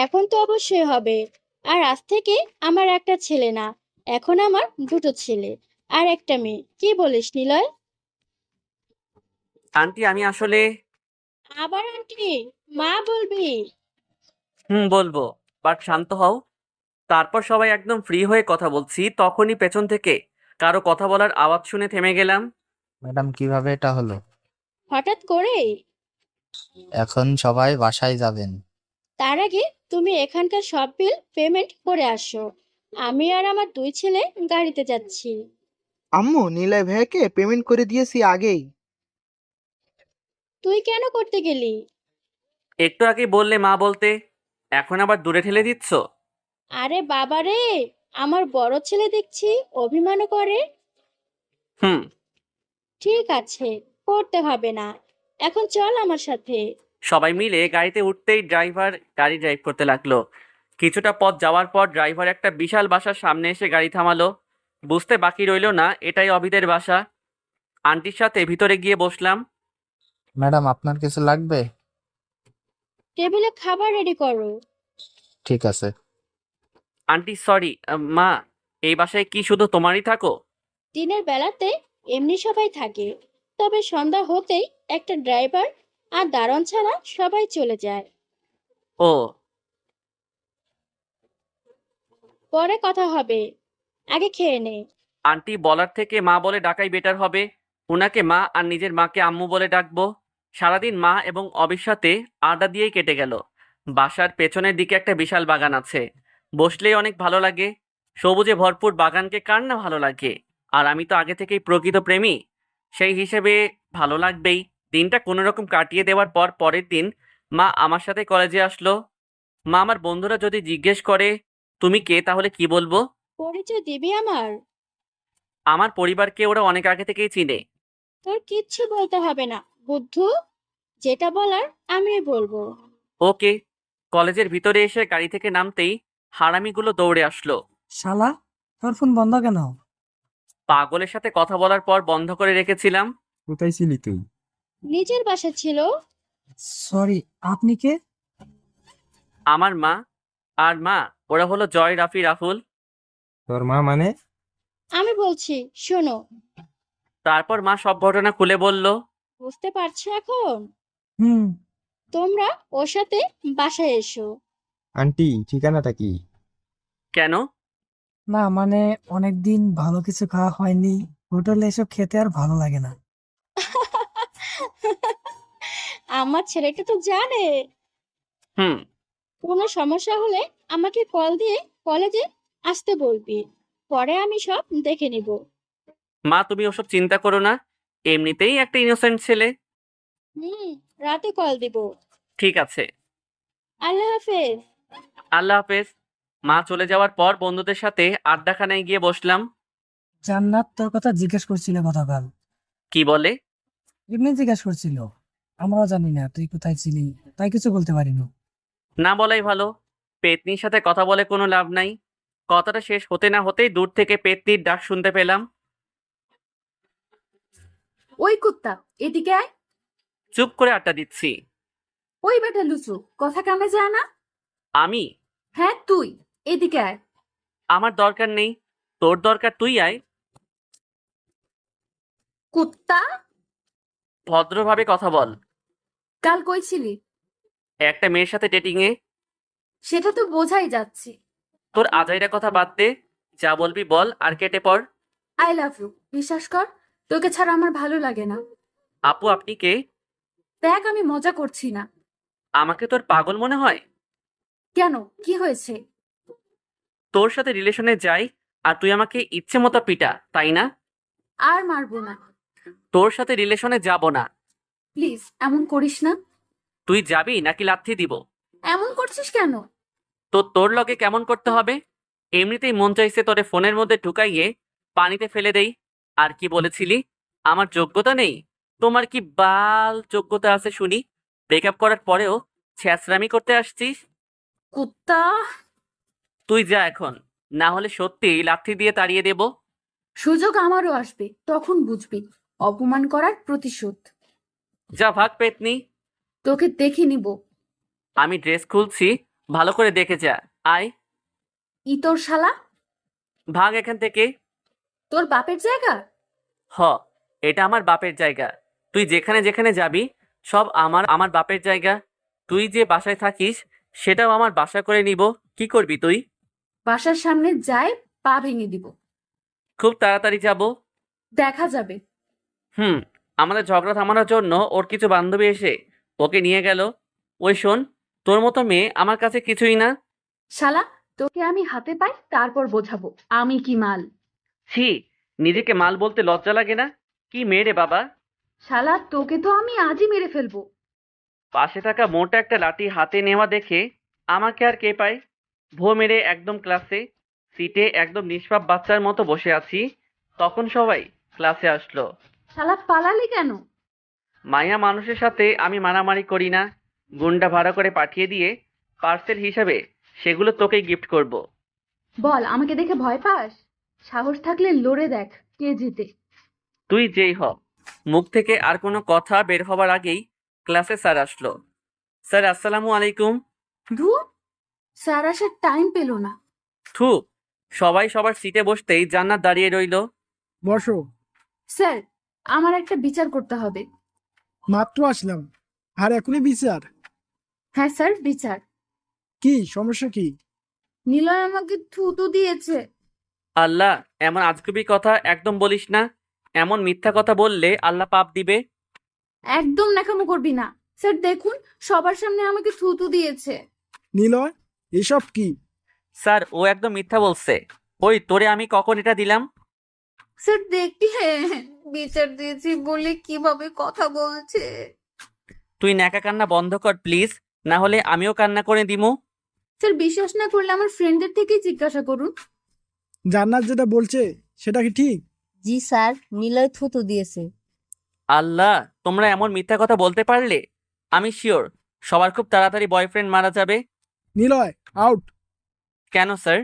এখন তো অবশ্যই হবে। আর আজ থেকে আমার একটা ছেলে না, এখন আমার দুটো ছেলে আর একটা মেয়ে। কি বলিস নিলয়? আন্টি আমি আসলে আবার আন্টি মা বলবি? বলবো, বাট শান্ত হও। তারপর সবাই একদম ফ্রি হয়ে কথা বলছি, তখনই পেছন থেকে কারো কথা বলার আওয়াজ শুনে থেমে গেলাম। ম্যাডাম, কিভাবে এটা হলো? হঠাৎ করে? এখন সবাই বাসায় যাবেন। তার আগে তুমি এখানকার সব বিল পেমেন্ট করে আসো। আমি আর আমার দুই ছেলে গাড়িতে যাচ্ছি। আম্মু, নিলয় ভাইয়াকে পেমেন্ট করে দিয়েছি আগেই। তুই কেন করতে গেলি? একটু আগে বললে মা বলতে, এখন আবার দূরে ঠেলে দিচ্ছ। আরে বাবা রে, আমার বড় ছেলে দেখছি অভিমানও করে। হুম ঠিক আছে, করতে হবে না। এখন চল আমার সাথে। সবাই মিলে গাড়িতে উঠতেই ড্রাইভার গাড়ি ড্রাইভ করতে লাগলো। কিছুটা পথ যাওয়ার পর ড্রাইভার একটা বিশাল বাসার সামনে এসে গাড়ি থামালো। বুঝতে বাকি রইলো না এটাই অভিদের বাসা। আন্টির সাথে ভিতরে গিয়ে বসলাম। ম্যাডাম, আপনার কিছু লাগবে? টেবিলে খাবার রেডি করো। ঠিক আছে। Aunty sorry. মা, এই বাসায় কি শুধু তোমারই থাকো? দিনের বেলাতে এমনি সবাই থাকে, তবে সন্ধ্যা হতেই একটা ড্রাইভার আর দারোয়ান ছাড়া সবাই চলে যায়। ও, পরে কথা হবে, আগে খেয়ে নে। আন্টি বলার থেকে মা বলে ডাকাই বেটার হবে। ওনাকে মা আর নিজের মাকে আম্মু বলে ডাকবো। সারাদিন মা এবং অবির সাথে আড্ডা দিয়েই কেটে গেল। বাসার পেছনের দিকে একটা বিশাল বাগান আছে, বসলেই অনেক ভালো লাগে। সবুজে ভরপুর বাগানকে কার না ভালো লাগে? আর আমি তো আগে থেকেই প্রকৃত প্রেমী, সেই হিসেবে ভালো লাগবেই। দিনটা কোনো রকম কাটিয়ে দেওয়ার পর পরের দিন মা আমার সাথে কলেজে আসলো। মা আমার বন্ধুরা যদি জিজ্ঞেস করে তুমি কে, তাহলে কি বলবো? পরিচয় দিবি আমার? আমার পরিবারকে ওরা অনেক আগে থেকেই চিনে। তোর কিচ্ছু বলতে হবে না বুদ্ধু, যেটা বলার আমি বলবো। ওকে। কলেজের ভিতরে এসে গাড়ি থেকে নামতেই হারামিগুলো দৌড়ে আসলো। শালা, তোর ফোন বন্ধ কেন? পাগলের সাথে কথা বলার পর বন্ধ করে রেখেছিলাম। কোথায় ছিলি তুই? নিজের বাসা ছিল। সরি, আপনি কে? আমার মা। আর মা, ওরা হলো জয়, রাফি, রাহুল। তোর মা মানে? আমি বলছি শোনো। তারপর মা সব ঘটনা খুলে বলল। বুঝতে পারছো এখন? হুম। তোমরা ওর সাথে বাসায় এসো। আন্টি, ঠিকানাটা কি? কেন? না মানে, অনেকদিন ভালো কিছু খাওয়া হয়নি, হোটেলে এসব খেতে আর ভালো লাগে না। আমার ছেলেটা তো জানে। হুম। কোনো সমস্যা হলে আমাকে কল দিয়ে কলেজে আসতে বলবি, পরে আমি সব দেখে নিব। মা, তুমি ওসব চিন্তা করো না, এমনিতেই একটা ইনোসেন্ট ছেলে। রাতে কল দিব। ঠিক আছে। আল্লাহ হাফেজ। আল্লাহ হাফেজ। মা চলে যাওয়ার পর বন্ধুদের সাথে আড্ডাখানায় গিয়ে বসলাম। জান্নাত তোর কথা জিজ্ঞেস করছিল গতকাল। কি বলে? এমনি জিজ্ঞেস করছিল, আমরাও জানি না তুই কোথায় ছিলি, তাই কিছু বলতে পারিনি। না বলাই ভালো। পেতনির সাথে কথা বলে কোনো লাভ নাই। কথাটা শেষ হতে না হতেই দূর থেকে পেতনির ডাক শুনতে পেলাম। ওই কুত্তা, এদিকে আয়। চুপ করে আড্ডা দিচ্ছি। ওই বেটা লুচু, কথা কানে যায় না? আমি? হ্যাঁ তুই, এদিকে আয়। আমার দরকার নেই, তোর দরকার, তুই আয়। কুত্তা, ভদ্রভাবে কথা বল। কাল কই ছিলি? একটা মেয়ের সাথে ডেটিং এ। সেটা তো বোঝাই যাচ্ছে। তোর আজাইরা কথা বাদ দে, যা বলবি বল আর কেটে পড়। আই লাভ ইউ, বিশ্বাস কর, তোকে ছাড়া আমার ভালো লাগে না। আপু, আপনি কে? দেখ, আমি মজা করছি না। আমাকে তোর পাগল মনে হয়? কেন, কি হয়েছে? তোর সাথে রিলেশনে যাই আর তুই আমাকে ইচ্ছে মতো পিটা, তাই না? আর মারবো না। তোর সাথে রিলেশনে যাব না। প্লিজ এমন করিস না। তুই যাবি নাকি লাথি দিব? এমন করছিস কেন? তো তোর লগে কেমন করতে হবে? এমনিতেই মন চাইছে তোরে ফোনের মধ্যে ঢুকাইয়ে পানিতে ফেলে দেই। আর কি বলেছিলি, আমার যোগ্যতা নেই? তোমার কি বাল যোগ্যতা আছে শুনি? ব্রেকআপ করার পরেও ছ্যাঁচড়ামি করতে আসছিস। কুত্তা, তুই যা এখন, না হলে সত্যি লাথি দিয়ে তাড়িয়ে দেব। সুযোগ আমারও আসবে, তখন বুঝবি অপমান করার প্রতিশোধ। যা ভাগ পেতনি। তোকে দেখে নিব। আমি ড্রেস খুলছি, ভালো করে দেখে যা। আয়। ইতর শালা, ভাগ এখান থেকে। তোর বাপের জায়গা? হ, এটা আমার বাপের জায়গা। তুই যেখানে যেখানে যাবি সব আমার আমার বাপের জায়গা। তুই যে বাসায় থাকিস সেটাও আমার বাসা করে নিব। কি করবি তুই? বাসার সামনে যায় পা ভেঙে দিব। খুব তাড়াতাড়ি যাব। দেখা যাবে। আমাদের ঝগড়া থামানোর জন্য ওর কিছু বান্ধবী এসে ওকে নিয়ে গেল। ওই শোন, তোর মতো মেয়ে আমার কাছে কিছুই না। শালা, তোকে আমি হাতে পাই, তারপর বোঝাবো আমি কি মাল। ছি, নিজেকে মাল বলতে লজ্জা লাগে না? কি মেয়ে রে বাবা! শালা, তোকে তো আমি আজই মেরে ফেলবো। পাশে থাকা মোটা একটা লাঠি হাতে নেওয়া দেখে আমাকে আর কে পায়। ভো মেরে একদম ক্লাসে সিটে একদম নিষ্পাপ বাচ্চার মতো বসে আছি, তখন সবাই ক্লাসে আসলো। শালা, পালালি কেন? মায়া মানুষের সাথে আমি মারামারি করি না। গুন্ডা ভাড়া করে পাঠিয়ে দিয়ে পার্সেল হিসাবে সেগুলো তোকেই গিফট করব। বল, আমাকে দেখে ভয় পাস? সাহস থাকলে লড়ে দেখ, কে জিতে। তুই যেই হ। মুখ থেকে আর কোনো কথা বের হবার আগেই ক্লাসে স্যার আসলো। স্যার, আসসালামু আলাইকুম। ধুর, স্যার আসার টাইম পেল না। থু, সবাই সবার সিটে বসতেই জান্নাত দাঁড়িয়ে রইল। বসো। স্যার, আমার একটা বিচার করতে হবে। মাত্র আসলাম আর এখনই বিচার? হ্যাঁ স্যার, বিচার। কি সমস্যা কি? নিলয় আমাকে থুতু দিয়েছে। আল্লাহ, এমন আজগুবি কথা একদম বলিস না। এমন মিথ্যা কথা বললে আল্লাহ পাপ দিবে। একদম ন্যাকামো করবি না। স্যার দেখুন, সবার সামনে আমাকে থুতু দিয়েছে। নিলয়, এসব কি? স্যার, ও একদম মিথ্যা বলছে। ওই তোরে আমি কখন এটা দিলাম? স্যার দেখি, বিচার দিয়েছি বলে কিভাবে কথা বলছে। তুই ন্যাকা কান্না বন্ধ কর প্লিজ, না হলে আমিও কান্না করে দিমু। স্যার বিশ্বাস না করলে আমার ফ্রেন্ডদের থেকেই জিজ্ঞাসা করুন। জান্নাত যেটা বলছে সেটা কি ঠিক? জি স্যার, নিলয় থুতু দিয়েছে। আল্লাহ, তোমরা এমন মিথ্যা কথা বলতে পারলে? আমি শিওর সবার খুব তাড়াতাড়ি বয়ফ্রেন্ড মারা যাবে। নিলয়, আউট। কেন sir?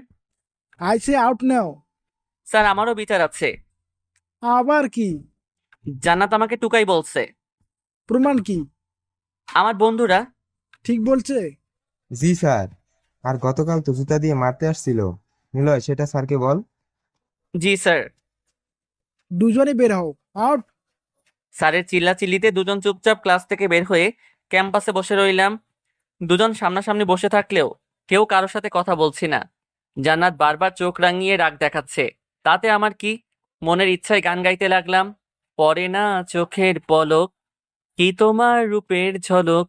I say out now. Sir, আমারও বিচার আছে। আবার কি? জান্নাত আমাকে টুকাই বলছে। প্রমাণ কি? আমার বন্ধুরা। ঠিক বলছে? জি স্যার, আর গতকাল তো জুতা দিয়ে মারতে আসছিল। নিলয়, সেটা স্যারকে বল। জি স্যার। দুজনে বের হও, আউট। স্যারের চিল্লাচিল্লিতে দুজন চুপচাপ ক্লাস থেকে বের হয়ে ক্যাম্পাসে বসে রইলাম। দুজন সামনাসামনি বসে থাকলেও কেউ কারোর সাথে কথা বলছি না। জান্নাত বারবার চোখ রাঙিয়ে রাগ দেখাচ্ছে, তাতে আমার কি? মনের ইচ্ছায় গান গাইতে লাগলাম। পড়ে না চোখের পলক, কি তোমার রূপের ঝলক,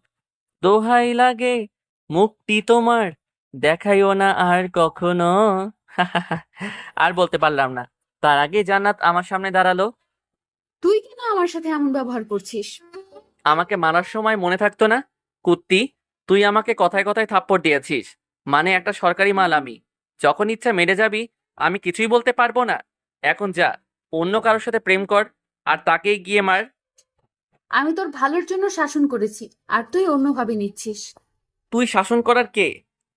দোহাই লাগে মুক্তি তোমার, দেখাইও না আর কখনো। আর বলতে পারলাম না। তার আগে জান্নাত আমার সামনে দাঁড়ালো। তুই কেন আমার সাথে এমন ব্যবহার করছিস? আমাকে মারার সময় মনে থাকতো না? কুত্তি, তুই আমাকে কথায় কথায় থাপ্পড় দিয়েছিস, মানে একটা সরকারি মাল আমি। যখন ইচ্ছা মেরে যাবি, আমি কিছুই বলতে পারবো না? এখন যা, অন্য কারোর সাথে প্রেম কর, আর তাকেই গিয়ে মার। আমি তোর ভালোর জন্য শাসন করেছি, আর তুই অন্যভাবে নিচ্ছিস। তুই শাসন করার কে?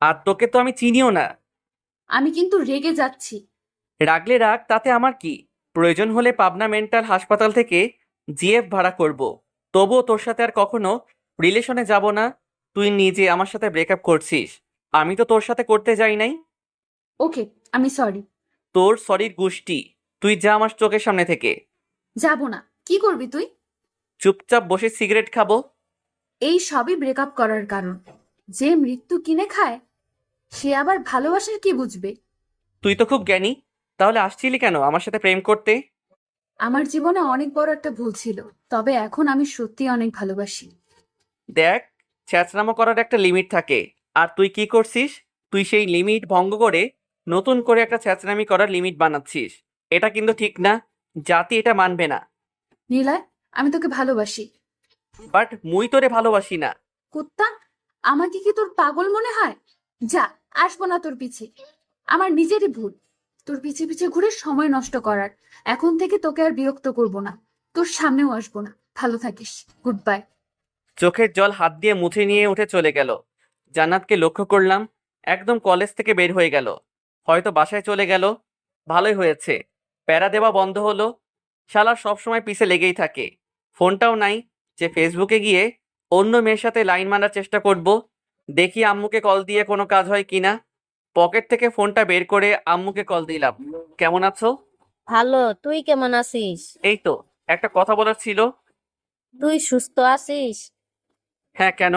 আর তোকে তো আমি চিনিও না। আমি কিন্তু রেগে যাচ্ছি। রাগলে রাগ, তাতে আমার কি? প্রয়োজন হলে পাবনা মেন্টাল হাসপাতাল থেকে জিএফ ভাড়া করব। তবুও তোর সাথে আর কখনো রিলেশনে যাব না। তুই নিজে আমার সাথে ব্রেকআপ করছিস, আমি তো তোর সাথে করতে যাই নাই। ওকে, আমি সরি। তোর সরির গোষ্ঠী। তুই যা আমার চোখের সামনে থেকে। যাব না। কি করবি তুই? চুপচাপ বসে সিগারেট খাবো। এই সবই ব্রেকআপ করার কারণ। যে মৃত্যু কিনে খায়, সে আবার ভালোবাসার কি বুঝবে? তুই তো খুব জ্ঞানী, তাহলে আসছিলি কেন আমার সাথে প্রেম করতে? আমার জীবনে অনেক বড় একটা ভুল ছিল, তবে এখন আমি সত্যি অনেক ভালোবাসি। দেখ, ছ্যাঁচড়ামো করার একটা লিমিট থাকে, আর তুই কি করছিস? তুই সেই লিমিট ভঙ্গ করে নতুন করে একটা ছ্যাঁচড়ামি করার লিমিট বানাচ্ছিস। এটা কিন্তু ঠিক না, জাতি এটা মানবে না। নীলয়, আমি তোকে ভালোবাসি। বাট মুই তোরে ভালোবাসি না। কুত্তা, আমাকে কি তোর পাগল মনে হয়? যা, আসবো না তোর পিছে। আমার নিজেরই ভুল তোর পিছে পিছে ঘুরে সময় নষ্ট করার। এখন থেকে তোকে আর বিরক্ত করব না, তোর সামনেও আসবো না। ভালো থাকিস, গুড বাই। চোখের জল হাত দিয়ে মুছে নিয়ে উঠে চলে গেল। জান্নাতকে লক্ষ্য করলাম, একদম কলেজ থেকে বের হয়ে গেল। হয়তো বাসায় চলে গেল। ভালোই হয়েছে, প্যারা দেওয়া বন্ধ হলো। শালা সবসময় পিছে লেগেই থাকে। ফোনটাও নাই যে ফেসবুকে গিয়ে অন্য মেয়ের সাথে লাইন মারার চেষ্টা করব। দেখি আম্মুকে কল দিয়ে কোনো কাজ হয় কিনা। পকেট থেকে ফোনটা বের করে আম্মুকে কল দিলাম। কেমন আছো? ভালো, তুই কেমন আছিস? এই তো, একটা কথা বলার ছিল। তুই সুস্থ আছিস? হ্যাঁ, কেন?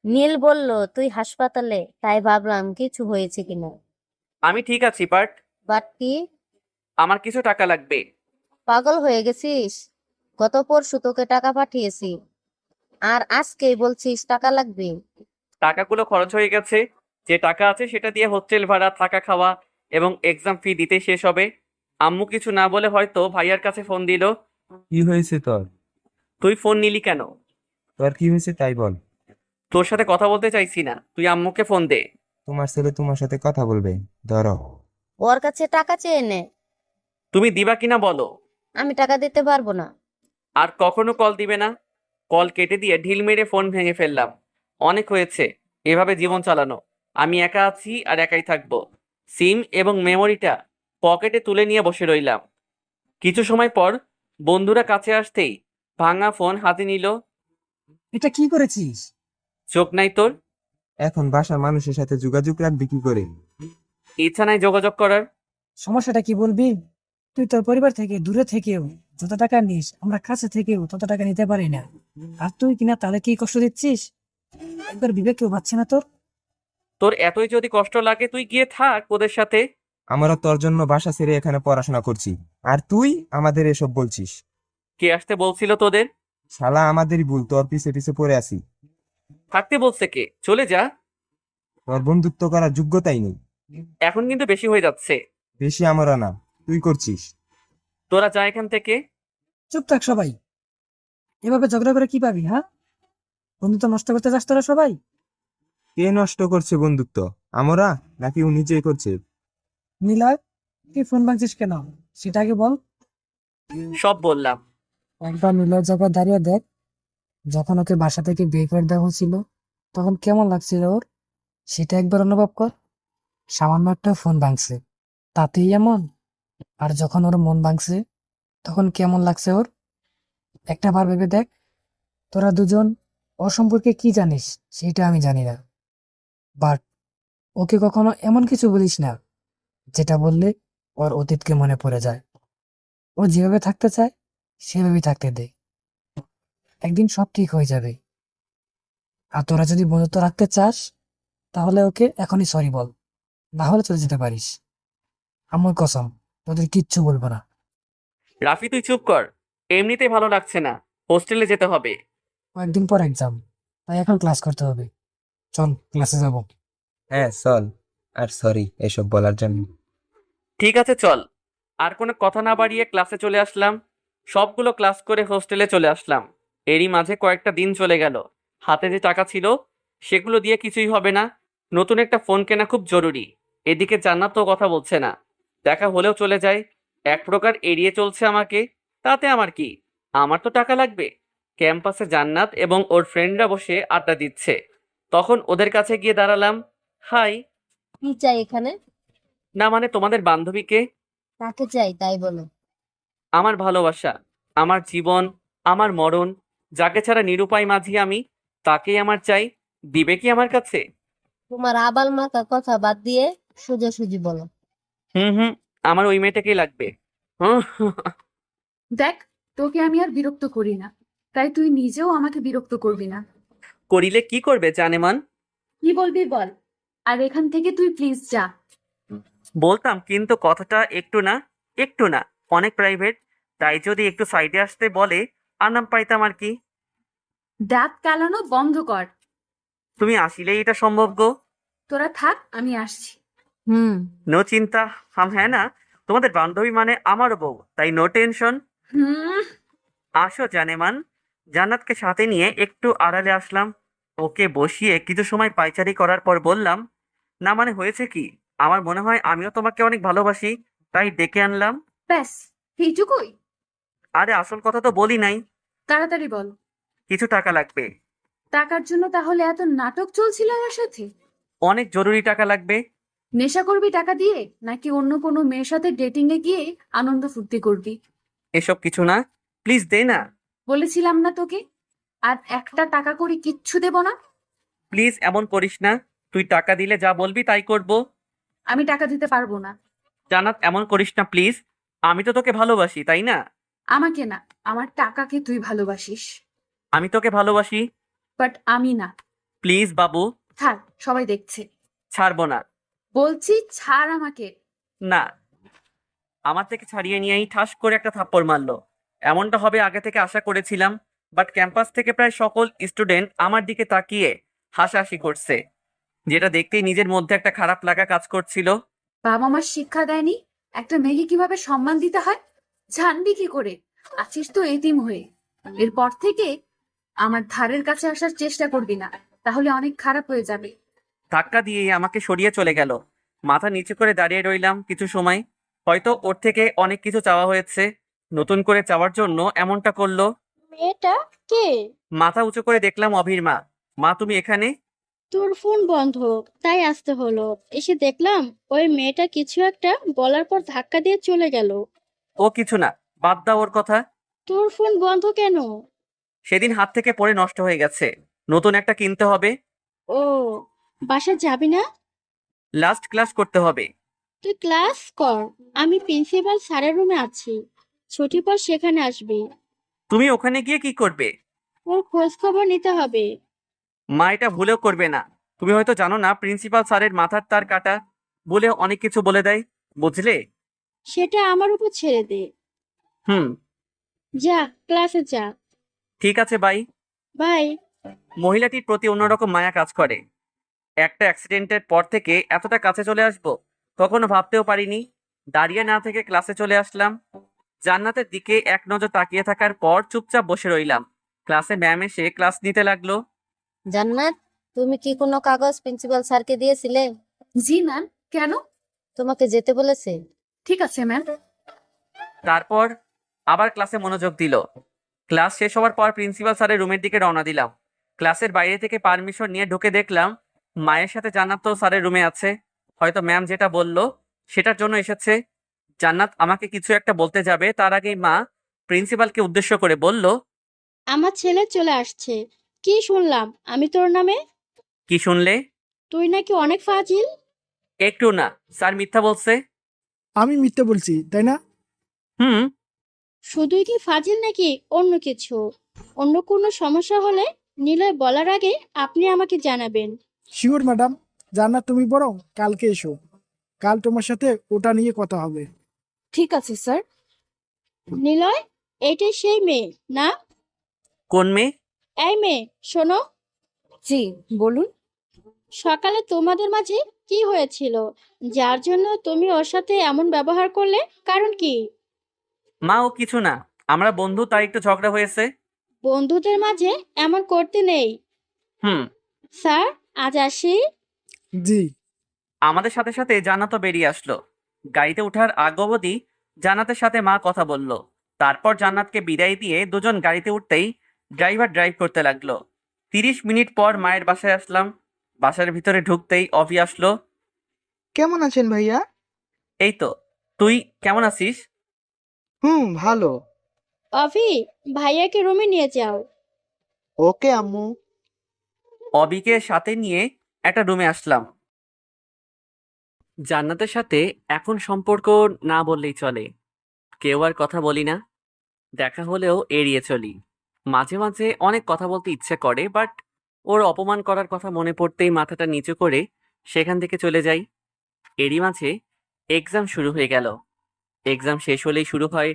নীল বলল তুই হাসপাতালে, তাই ভাবলাম কিছু হয়েছে কিনা। আমি ঠিক আছি, বাট বাট কি? আমার কিছু টাকা লাগবে। পাগল হয়ে গেছিস? গত পরশু তোকে টাকা পাঠিয়েছি, আর আজকেই বলছিস টাকা লাগবে? টাকাগুলো খরচ হয়ে গেছে। যে টাকা আছে সেটা দিয়ে হোস্টেল ভাড়া, থাকা খাওয়া এবং এক্সাম ফি দিতে শেষ হবে। আম্মু কিছু না বলে হয়তো ভাইয়ার কাছে ফোন দিল। কি হয়েছে তোর? তুই ফোন নিলি কেন? তোর কি হয়েছে তাই বল। তোর সাথে কথা বলতে চাইছি না, তুই আম্মুকে ফোন দে। তোমার ছেলে তোমার সাথে কথা বলবে, ধরো। ওর কাছে টাকা চেয়ে নে। তুমি দিবা কিনা বলো। আমি টাকা দিতে পারবো না। আর কখনো কল দিবে না। কল কেটে দিয়ে ঢিল মেরে ফোন ভেঙে ফেললাম। অনেক হয়েছে এভাবে জীবন চালানো। আমি একা আছি আর একাই থাকবো। সিম এবং মেমোরিটা পকেটে তুলে নিয়ে বসে রইলাম। কিছু সময় পর বন্ধুরা কাছে আসতেই ভাঙা ফোন হাতে নিল। এটা কি করেছিস? চোখ নাই তোর? এখন বাসার মানুষের সাথে যোগাযোগ রাখবি কি করে? ইচ্ছা নাই যোগাযোগ করার। সমস্যাটা কি বলবি? তুই তোর পরিবার থেকে দূরে থেকেও যত টাকা নিস, আমরা কাছে থেকেও তত টাকা নিতে পারি না। আর তুই কিনা তাহলে কি কষ্ট দিচ্ছিস? একবার বিবেক কেউ পাচ্ছে না তোর? তোর এতই যদি কষ্ট লাগে তুই গিয়ে থাক ওদের সাথে। আমরা তোর জন্য বাসা ছেড়ে এখানে পড়াশোনা করছি, আর তুই আমাদের এসব বলছিস? কে আসতে বলছিল তোদের? শালা আমাদেরই ভুল, তোর পিছে পিছে পড়ে আছি। থাকতে বলছে কে? চলে যা। তোর বন্ধুত্ব করার যোগ্যতাই নেই। এখন কিন্তু বেশি হয়ে যাচ্ছে। বেশি আমরা না, তুই করছিস। তোরা যা এখান থেকে। চুপ থাক সবাই। এভাবে ঝগড়া করে কি পাবি? হ্যাঁ, বন্ধুত্ব নষ্ট করতে চাস তোরা সবাই? কে নষ্ট করছে বন্ধুত্ব, আমরা নাকি ও নিজেই করছে? নিলয়, তুই ফোন ভাঙছিস কেন সেটা আগে বল। সব বললাম। একবার নিলয়ের জায়গায় দাঁড়িয়ে দেখ, যখন ওকে বাসা থেকে বের করে দেওয়া হয়েছিল তখন কেমন লাগছিল ওর, সেটা একবার অনুভব কর। সামান্য একটা ফোন ভাঙছে, তাতেই এমন। আর যখন ওর মন ভাঙছে তখন কেমন লাগছে ওর, একটা বার ভেবে দেখ। তোরা দুজন ওর সম্পর্কে কি জানিস সেটা আমি জানি না, বাট ওকে কখনো এমন কিছু বলিস না যেটা বললে ওর অতীতকে মনে পড়ে যায়। ও যেভাবে থাকতে চায় সেভাবেই থাকতে দে, একদিন সব ঠিক হয়ে যাবে। আর তোরা যদি বন্ধুত্ব রাখতে চাস তাহলে ওকে এখনই সরি বল, না হলে চলে যেতে পারিস। আমার কসম, তোদের কিচ্ছু বলবো না। রাফি তুই চুপ কর, এমনিতেই ভালো লাগছে না, হোস্টেলে যেতে হবে। কয়েকদিন পর এক্সাম, তাই এখন ক্লাস করতে হবে। চল ক্লাসে যাব। হ্যাঁ চল, আর সরি এসব বলার জন্য। ঠিক আছে চল। আর কোনো কথা না বাড়িয়ে ক্লাসে চলে আসলাম। সবগুলো ক্লাস করে হোস্টেলে চলে আসলাম। এরই মাঝে কয়েকটা দিন চলে গেল। হাতে যে টাকা ছিল সেগুলো দিয়ে কিছুই হবে না। নতুন একটা ফোন কেনা খুব জরুরি। এদিকে জান্নাত তো কথা বলছে না, দেখা হলেও চলে যায়। এক প্রকার এড়িয়ে চলছে আমাকে। তাতে আমার কি, আমার তো টাকা লাগবে। ক্যাম্পাসে জান্নাত এবং ওর ফ্রেন্ডরা বসে আড্ডা দিচ্ছে, তখন ওদের কাছে গিয়ে দাঁড়ালাম। হাই। কি চাই এখানে? না মানে তোমাদের বান্ধবীকে। কাকে চাই তাই বলো। আমার ভালোবাসা, আমার জীবন, আমার মরণ, যাকে ছাড়া নিরুপায় মাঝি আমি, তাকেই আমার চাই। দিবে কি আমার কাছে? তোমার আবাল মার্কা কথা বাদ দিয়ে সোজাসুজি বলো। হুম, আমার ওই মেয়েটাকেই লাগবে। হুম, দেখ, তোকে আমি আর বিরক্ত করি না, তাই তুই নিজেও আমাকে বিরক্ত করবি না। করিলে কি করবে জানেমান? কি বলবি বল, আর এখান থেকে তুই প্লিজ যা। বলতাম কিন্তু কথাটা একটু না, অনেক প্রাইভেট। তাই যদি একটু সাইডে আসতে বলে আরাম পাইতাম আর কি। দাঁত কালানো বন্ধ কর। তুমি আসলেই এটা সম্ভব গো। তোরা থাক, আমি আসছি। নো চিন্তা, হাম হ্যাঁ না, তোমাদের বান্ধবী মানে আমারও বউ, তাই নো টেনশন। হুম। আসো জানেমান। জান্নাতকে সাথে নিয়ে একটু আড়ালে আসলাম। ওকে বসিয়ে কিছু সময় পায়চারি করার পর বললাম, না মানে হয়েছে কি, আমার মনে হয় আমিও তোমাকে অনেক ভালোবাসি, তাই ডেকে আনলাম। ব্যাস, এইটুকুই? আরে আসল কথা তো বলি নাই। তাড়াতাড়ি বল। কিছু টাকা লাগবে। টাকার জন্য তাহলে এত নাটক চলছিল আমার সাথে? অনেক জরুরি টাকা লাগবে। নেশা করবি টাকা দিয়ে, নাকি অন্য কোনো মেয়ের সাথে ডেটিং এ গিয়ে আনন্দ ফুর্তি করবি? এসব কিছু না, প্লিজ দে না। বলেছিলাম না তোকে, আর একটা টাকা করে কিচ্ছু দেব না। প্লিজ এমন করিস না, তুই টাকা দিলে যা বলবি তাই করব। আমি টাকা দিতে পারবো না। জান্নাত এমন করিস না প্লিজ, আমি তো তোকে ভালোবাসি তাই না? আমাকে না, আমার টাকাকে তুই ভালোবাসিস। আমি তোকে ভালোবাসি। বাট আমি না। প্লিজ বাবু। ছাড়, সবাই দেখছে। ছাড়বো না। বলছি ছাড় আমাকে। না। আমার থেকে ছাড়িয়ে নিয়েই ঠাস করে একটা থাপ্পড় মারলো। এমনটা হবে আগে থেকে আশা করেছিলাম, বাট ক্যাম্পাস থেকে প্রায় সকল স্টুডেন্ট আমার দিকে তাকিয়ে হাসাহাসি করছে, যেটা দেখতেই নিজের মধ্যে একটা খারাপ লাগা কাজ করছিল। বাবা মা শিক্ষা দেয়নি একটা মেয়েকে কিভাবে সম্মান দিতে হয়? জানবি কি করে? আছিস তো এতিম হয়ে। এরপর থেকে আমার ধারের কাছে আসার চেষ্টা করবি না, তাহলে অনেক খারাপ হয়ে যাবে। ধাক্কা দিয়ে আমাকে সরিয়ে চলে গেল। মাথা নিচু করে দাঁড়িয়ে রইলাম কিছু সময়। হয়তো ওর থেকে অনেক কিছু চাওয়া হয়েছে, নতুন করে চাওয়ার জন্য এমনটা করলো। মেয়েটা কে? মাথা উঁচু করে দেখলাম অভির মা। মা তুমি এখানে? তোর ফোন বন্ধ, তাই আসতে হলো। এসে দেখলাম ওই মেয়েটা কিছু একটা বলার পর ধাক্কা দিয়ে চলে গেল। ও কিছু না, বাদ দাও ওর কথা। তোর ফোন বন্ধ কেন? সেদিন হাত থেকে পড়ে নষ্ট হয়ে গেছে, নতুন একটা কিনতে হবে। ও, বাসা যাবি না? লাস্ট ক্লাস করতে হবে। তুই ক্লাস কর, আমি প্রিন্সিপাল স্যারের রুমে আছি, ছুটির পর সেখানে আসবি। তুমি ওখানে গিয়ে কি করবে? ওর খোঁজ খবর নিতে হবে। মা এটা ভুলেও করবে না। তুমি হয়তো জানো না, প্রিন্সিপাল স্যারের মাথার তার কাটা বলে অনেক কিছু বলে দেয়, বুঝলে? সেটা আমার উপর ছেড়ে দে। হুম, যা, ক্লাসে যা। ঠিক আছে, বাই। বাই। মহিলাটির প্রতি অন্যরকম মায়া কাজ করে। একটা অ্যাক্সিডেন্টের পর থেকে এতটা কাছে চলে আসবো কখনো ভাবতেও পারিনি। দাঁড়িয়ে না থেকে ক্লাসে চলে আসলাম। জান্নাতের দিকে এক নজর তাকিয়ে থাকার পর চুপচাপ বসে রইলাম। ক্লাসে ম্যাম এসে ক্লাস নিতে লাগলো। জান্নাত, তুমি কি কোনো কাগজ প্রিন্সিপাল স্যারকে দিয়েছিলে? জি ম্যাম। কেন? তোমাকে যেতে বলেছে? ঠিক আছে ম্যাম। তারপর আবার ক্লাসে মনোযোগ দিল। ক্লাস শেষ হওয়ার পর প্রিন্সিপাল স্যারের রুমের দিকে রওনা দিলাম। ক্লাসের বাইরে থেকে পারমিশন নিয়ে ঢুকে দেখলাম মায়ের সাথে জান্নাত তো স্যারের রুমে আছে। হয়তো ম্যাম যেটা বলল সেটার জন্য এসেছে। জান্নাত আমাকে কিছু একটা বলতে যাবে, তার আগেই মা প্রিন্সিপালকে উদ্দেশ্য করে বলল, আমার ছেলে চলে আসছে। কি শুনলাম আমি তোর নামে? কি শুনলে? তুই নাকি অনেক ফাজিল। একটু না, স্যার মিথ্যা বলছে। আমি মিথ্যে বলছি তাই না? হুম। শুধুই কি ফাজিল নাকি অন্য কিছু? অন্য কোনো সমস্যা হলে নিলয় বলার আগে আপনি আমাকে জানাবেন। Sure madam. জান্নাত, তুমি বরং কালকে এসো, কাল তোমার সাথে ওটা নিয়ে কথা হবে। ঠিক আছে স্যার। নিলয়, এইটাই সেই মেয়ে না? কোন মেয়ে? এই মেয়ে, শোনো। জি বলুন। সকালে তোমাদের মাঝে কি হয়েছিল যার জন্য তুমি ওর সাথে এমন ব্যবহার করলে? কারণ কি? মা, ও কিছু না, আমরা বন্ধু, তাই একটু ঝগড়া হয়েছে। বন্ধুদের মাঝে এমন করতে নেই। হুম। স্যার, আজ আসি। জি। আমাদের সাথে সাথে জান্নাতও বেরিয়ে আসলো। গাড়িতে ওঠার আগ অবধি জান্নাতের সাথে মা কথা বলল। তারপর জান্নাতকে বিদায় দিয়ে দুজন গাড়িতে উঠতেই ড্রাইভার ড্রাইভ করতে লাগলো। 30 মিনিট পর মায়ের বাসায় আসলাম। বাসার ভিতরে ঢুকতেই অভি আসলো। কেমন আছেন ভাইয়া? এই তো, তুই কেমন আছিস? ভালো। অভি, ভাইয়াকে রুমে নিয়ে যাও। ওকে আম্মু। অবিকে সাথে নিয়ে একটা রুমে আসলাম। জান্নাতের সাথে এখন সম্পর্ক না বললেই চলে। কেউ আর কথা বলি না, দেখা হলেও এড়িয়ে চলি। মাঝে মাঝে অনেক কথা বলতে ইচ্ছে করে, বাট ওর অপমান করার কথা মনে পড়তেই মাথাটা নিচু করে সেখান থেকে চলে যাই। এরই মাঝে এক্সাম শুরু হয়ে গেল। এক্সাম শেষ হলেই শুরু হয়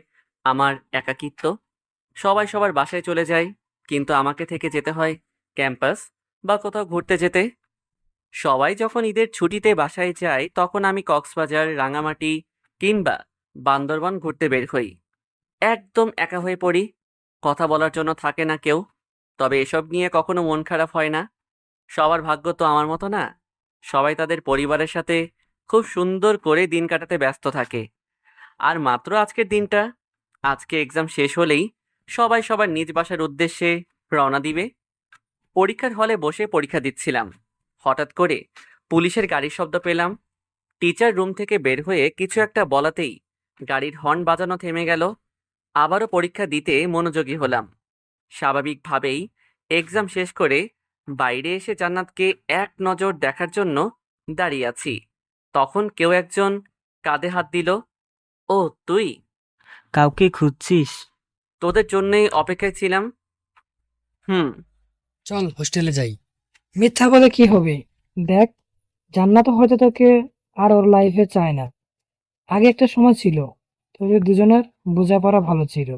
আমার একাকিত্ব। সবাই সবার বাসায় চলে যায়, কিন্তু আমাকে থেকে যেতে হয় ক্যাম্পাস বা কোথাও ঘুরতে যেতে। সবাই যখন ঈদের ছুটিতে বাসায় যায়, তখন আমি কক্সবাজার, রাঙামাটি কিংবা বান্দরবান ঘুরতে বের হই। একদম একা হয়ে পড়ি, কথা বলার জন্য থাকে না কেউ। তবে এসব নিয়ে কখনো মন খারাপ হয় না। সবার ভাগ্য তো আমার মতো না। সবাই তাদের পরিবারের সাথে খুব সুন্দর করে দিন কাটাতে ব্যস্ত থাকে। আর মাত্র আজকের দিনটা, আজকে এক্সাম শেষ হলেই সবাই সবার নিজ বাসার উদ্দেশ্যে রওনা দিবে। পরীক্ষার হলে বসে পরীক্ষা দিচ্ছিলাম, হঠাৎ করে পুলিশের গাড়ির শব্দ পেলাম। টিচার রুম থেকে বের হয়ে কিছু একটা বলাতেই গাড়ির হর্ন বাজানো থেমে গেল। আবারও পরীক্ষা দিতে মনোযোগী হলাম। স্বাভাবিকভাবেই এক্সাম শেষ করে বাইরে এসে জান্নাতকে এক নজর দেখার জন্য দাঁড়িয়ে আছি। তখন কেউ একজন কাঁধে হাত দিল। ও তুই? কাউকে খুঁজছিস? তোদের জন্যই অপেক্ষায় ছিলাম। হুম। চল হোস্টেলে যাই। মিথ্যা বলে কি হবে? দেখ, জান্নাত হয়তো তোকে আর ওর লাইফে চায় না। আগে একটা সময় ছিল তোদের দুজনের বোঝাপড়া ভালো ছিল,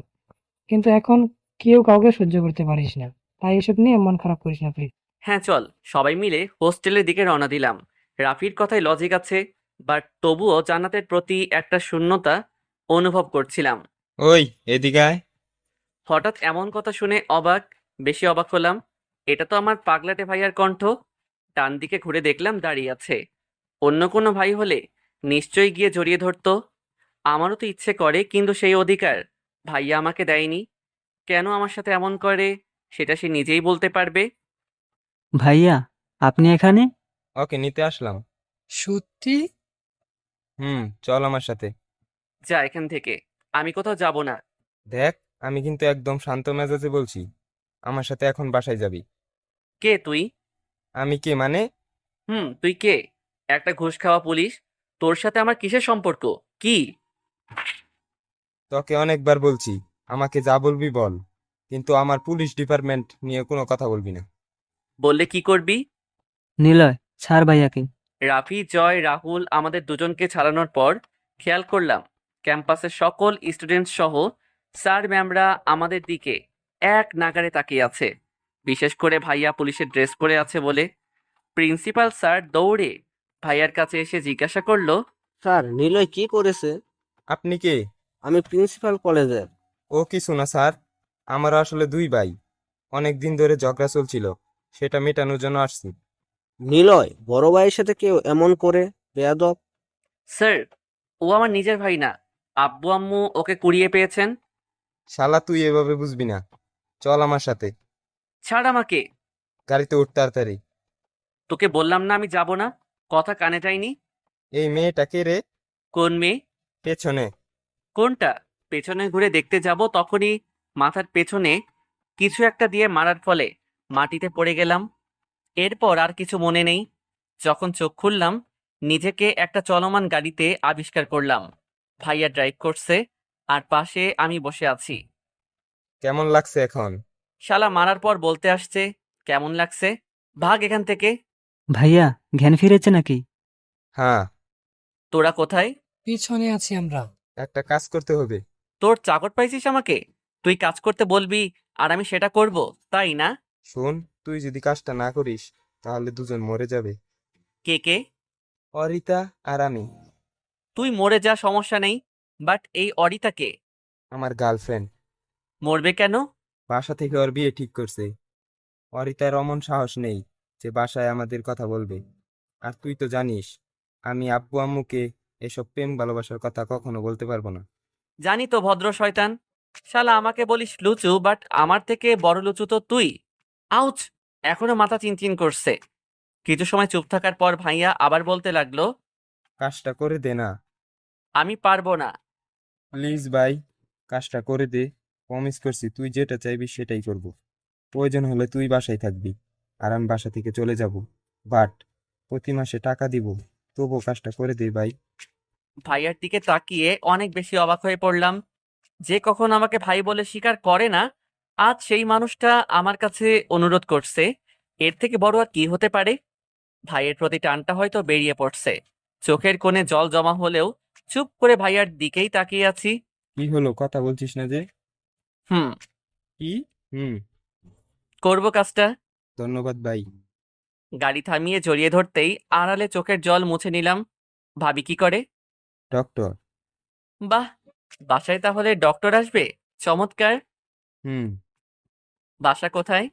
কিন্তু এখন কেউ কাউকে সহ্য করতে পারিস না। তাই এসব নিয়ে মন খারাপ করিস না প্লিজ। হ্যাঁ চল, সবাই মিলে হোস্টেলের দিকে রওনা দিলাম। রাফির কথায় লজিক আছে, বাট তবুও জান্নাতের প্রতি একটা শূন্যতা অনুভব করছিলাম। ওই, এদিকে আয়। হঠাৎ এমন কথা শুনে বেশি অবাক হলাম। এটা তো আমার পাগলাটে ভাইয়ার কণ্ঠ। ডান দিকে ঘুরে দেখলাম দাঁড়িয়ে আছে। অন্য কোনো ভাই হলে নিশ্চয়ই গিয়ে জড়িয়ে ধরতো। আমারও তো ইচ্ছে করে, কিন্তু সেই অধিকার ভাইয়া আমাকে দেয়নি। কেন আমার সাথে এমন করে সেটা সে নিজেই বলতে পারবে। ভাইয়া, আপনি এখানে? ওকে নিতে আসলাম। সত্যি? চল আমার সাথে। যা এখান থেকে, আমি কোথাও যাব না। দেখ, আমি কিন্তু একদম শান্ত মেজাজে বলছি। আমার সাথে এখন বাসায় যাবি। কে তুই? আমি কে মানে? তুই কে? একটা ঘুষ খাওয়া পুলিশ। তোর সাথে আমার কিসের সম্পর্ক? কি? তোকে অনেকবার বলছি আমাকে যা বলবি বল, কিন্তু আমার পুলিশ ডিপার্টমেন্ট নিয়ে কোনো কথা বলবি না। বললে কি করবি? নিলয়, ছাড় ভাইয়াকে। রাফি, জয়, রাহুল আমাদের দুজনকে ছাড়ানোর পর খেয়াল করলাম ক্যাম্পাসের সকল স্টুডেন্ট সহ স্যার ম্যামরা আমাদের দিকে এক নাগাড়ে তাকিয়ে আছে। বিশেষ করে ভাইয়া পুলিশের ড্রেস পরে আছে বলে প্রিন্সিপাল স্যার দৌড়ে ভাইয়ার কাছে এসে জিজ্ঞাসা করলো, স্যার, নিলয় কি করেছে? আপনি কে? আমি প্রিন্সিপাল কলেজের। ও কিছু না স্যার, আমার আসলে দুই ভাই, অনেক দিন ধরে ঝগড়া চলছিল, সেটা মেটানোর জন্য আসছি। নিলয়, বড় ভাইয়ের সাথে কেউ এমন করে? বেয়াদব। স্যার, ও আমার নিজের ভাই না, আব্বু আম্মু ওকে কুড়িয়ে পেয়েছেন। শালা তুই এভাবে বুঝবি না, চল আমার সাথে। ছাড় আমাকে। গাড়িতে উঠ তাড়াতাড়ি। তোকে বললাম না আমি যাব না, কথা কানে যায়নি। এই মেয়েটা কে রে? কোন মেয়ে? পেছনে। কোনটা? পেছনে ঘুরে দেখতে যাব তখনই মাথার পেছনে কিছু একটা দিয়ে মারার ফলে মাটিতে পড়ে গেলাম। এরপর আর কিছু মনে নেই। যখন চোখ খুললাম নিজেকে একটা চলমান গাড়িতে আবিষ্কার করলাম। ভাইয়া ড্রাইভ করছে আর পাশে আমি বসে আছি। কেমন লাগছে এখন? শালা মারার পর বলতে আসছে কেমন লাগছে? ভাগ এখান থেকে। ভাইয়া, জ্ঞান ফিরেছে নাকি? হ্যাঁ। তোরা কোথায়? পিছনে আছি আমরা। একটা কাজ করতে হবে। তোর চাকর পাইছিস আমাকে? তুই কাজ করতে বলবি আর আমি সেটা করব, তাই না? শোন, তুই যদি কাজটা না করিস তাহলে দুজন মরে যাবে। কে কে? অরিতা আর আমি। তুই মরে যা, সমস্যা নেই, বাট এই অরিতা কে? আমার গার্লফ্রেন্ড। মরবে কেন? বাসা থেকে ওর বিয়ে ঠিক করছে। অরিতার অমন সাহস নেই যে বাসায় আমাদের কথা বলবে। আর তুই তো জানিস আমি আব্বু আম্মুকে এসব প্রেম ভালোবাসার কথা কখনো বলতে পারবো না। জানি তো ভদ্র শয়তান। শালা আমাকে বলিস লুচু, বাট আমার থেকে বড় লুচু তো তুই। আউচ! এখনো মাথা চিনচিন করছে। কিছু সময় চুপ থাকার পর ভাইয়া আবার বলতে লাগলো, কাজটা করে দে না। আমি পারবো না। প্লিজ ভাই, কাজটা করে দে। প্রমিস করছি তুই যেটা চাইবি সেটাই করব। প্রয়োজন হলে তুই বাসায় থাকবি আর আমি বাসা থেকে চলে যাব, বাট প্রতি মাসে টাকা দিব। তবুও কাজটা করে দে ভাই। ভাইয়ার দিকে তাকিয়ে অনেক বেশি অবাক হয়ে পড়লাম। যে কখন আমাকে ভাই বলে স্বীকার করে না, আজ সেই মানুষটা আমার কাছে অনুরোধ করছে। এর থেকে বড় আর কি হতে পারে? ভাইয়ের প্রতি টানটা হয়তো বেরিয়ে পড়ছে। চোখের কোণে জল জমা হলেও চুপ করে ভাইয়ার দিকেই তাকিয়ে আছি। কি হলো, কথা বলছিস না যে? হুম, কি? হুম। করবো কাজটা। ধন্যবাদ ভাই। গাড়ি থামিয়ে জড়িয়ে ধরতেই আড়ালে চোখের জল মুছে নিলাম। ভাবি কি করে? ডক্টর। বাহ, বাসায় তাহলে ডক্টর আসবে? চমৎকার। হুম। বাসা কোথায়?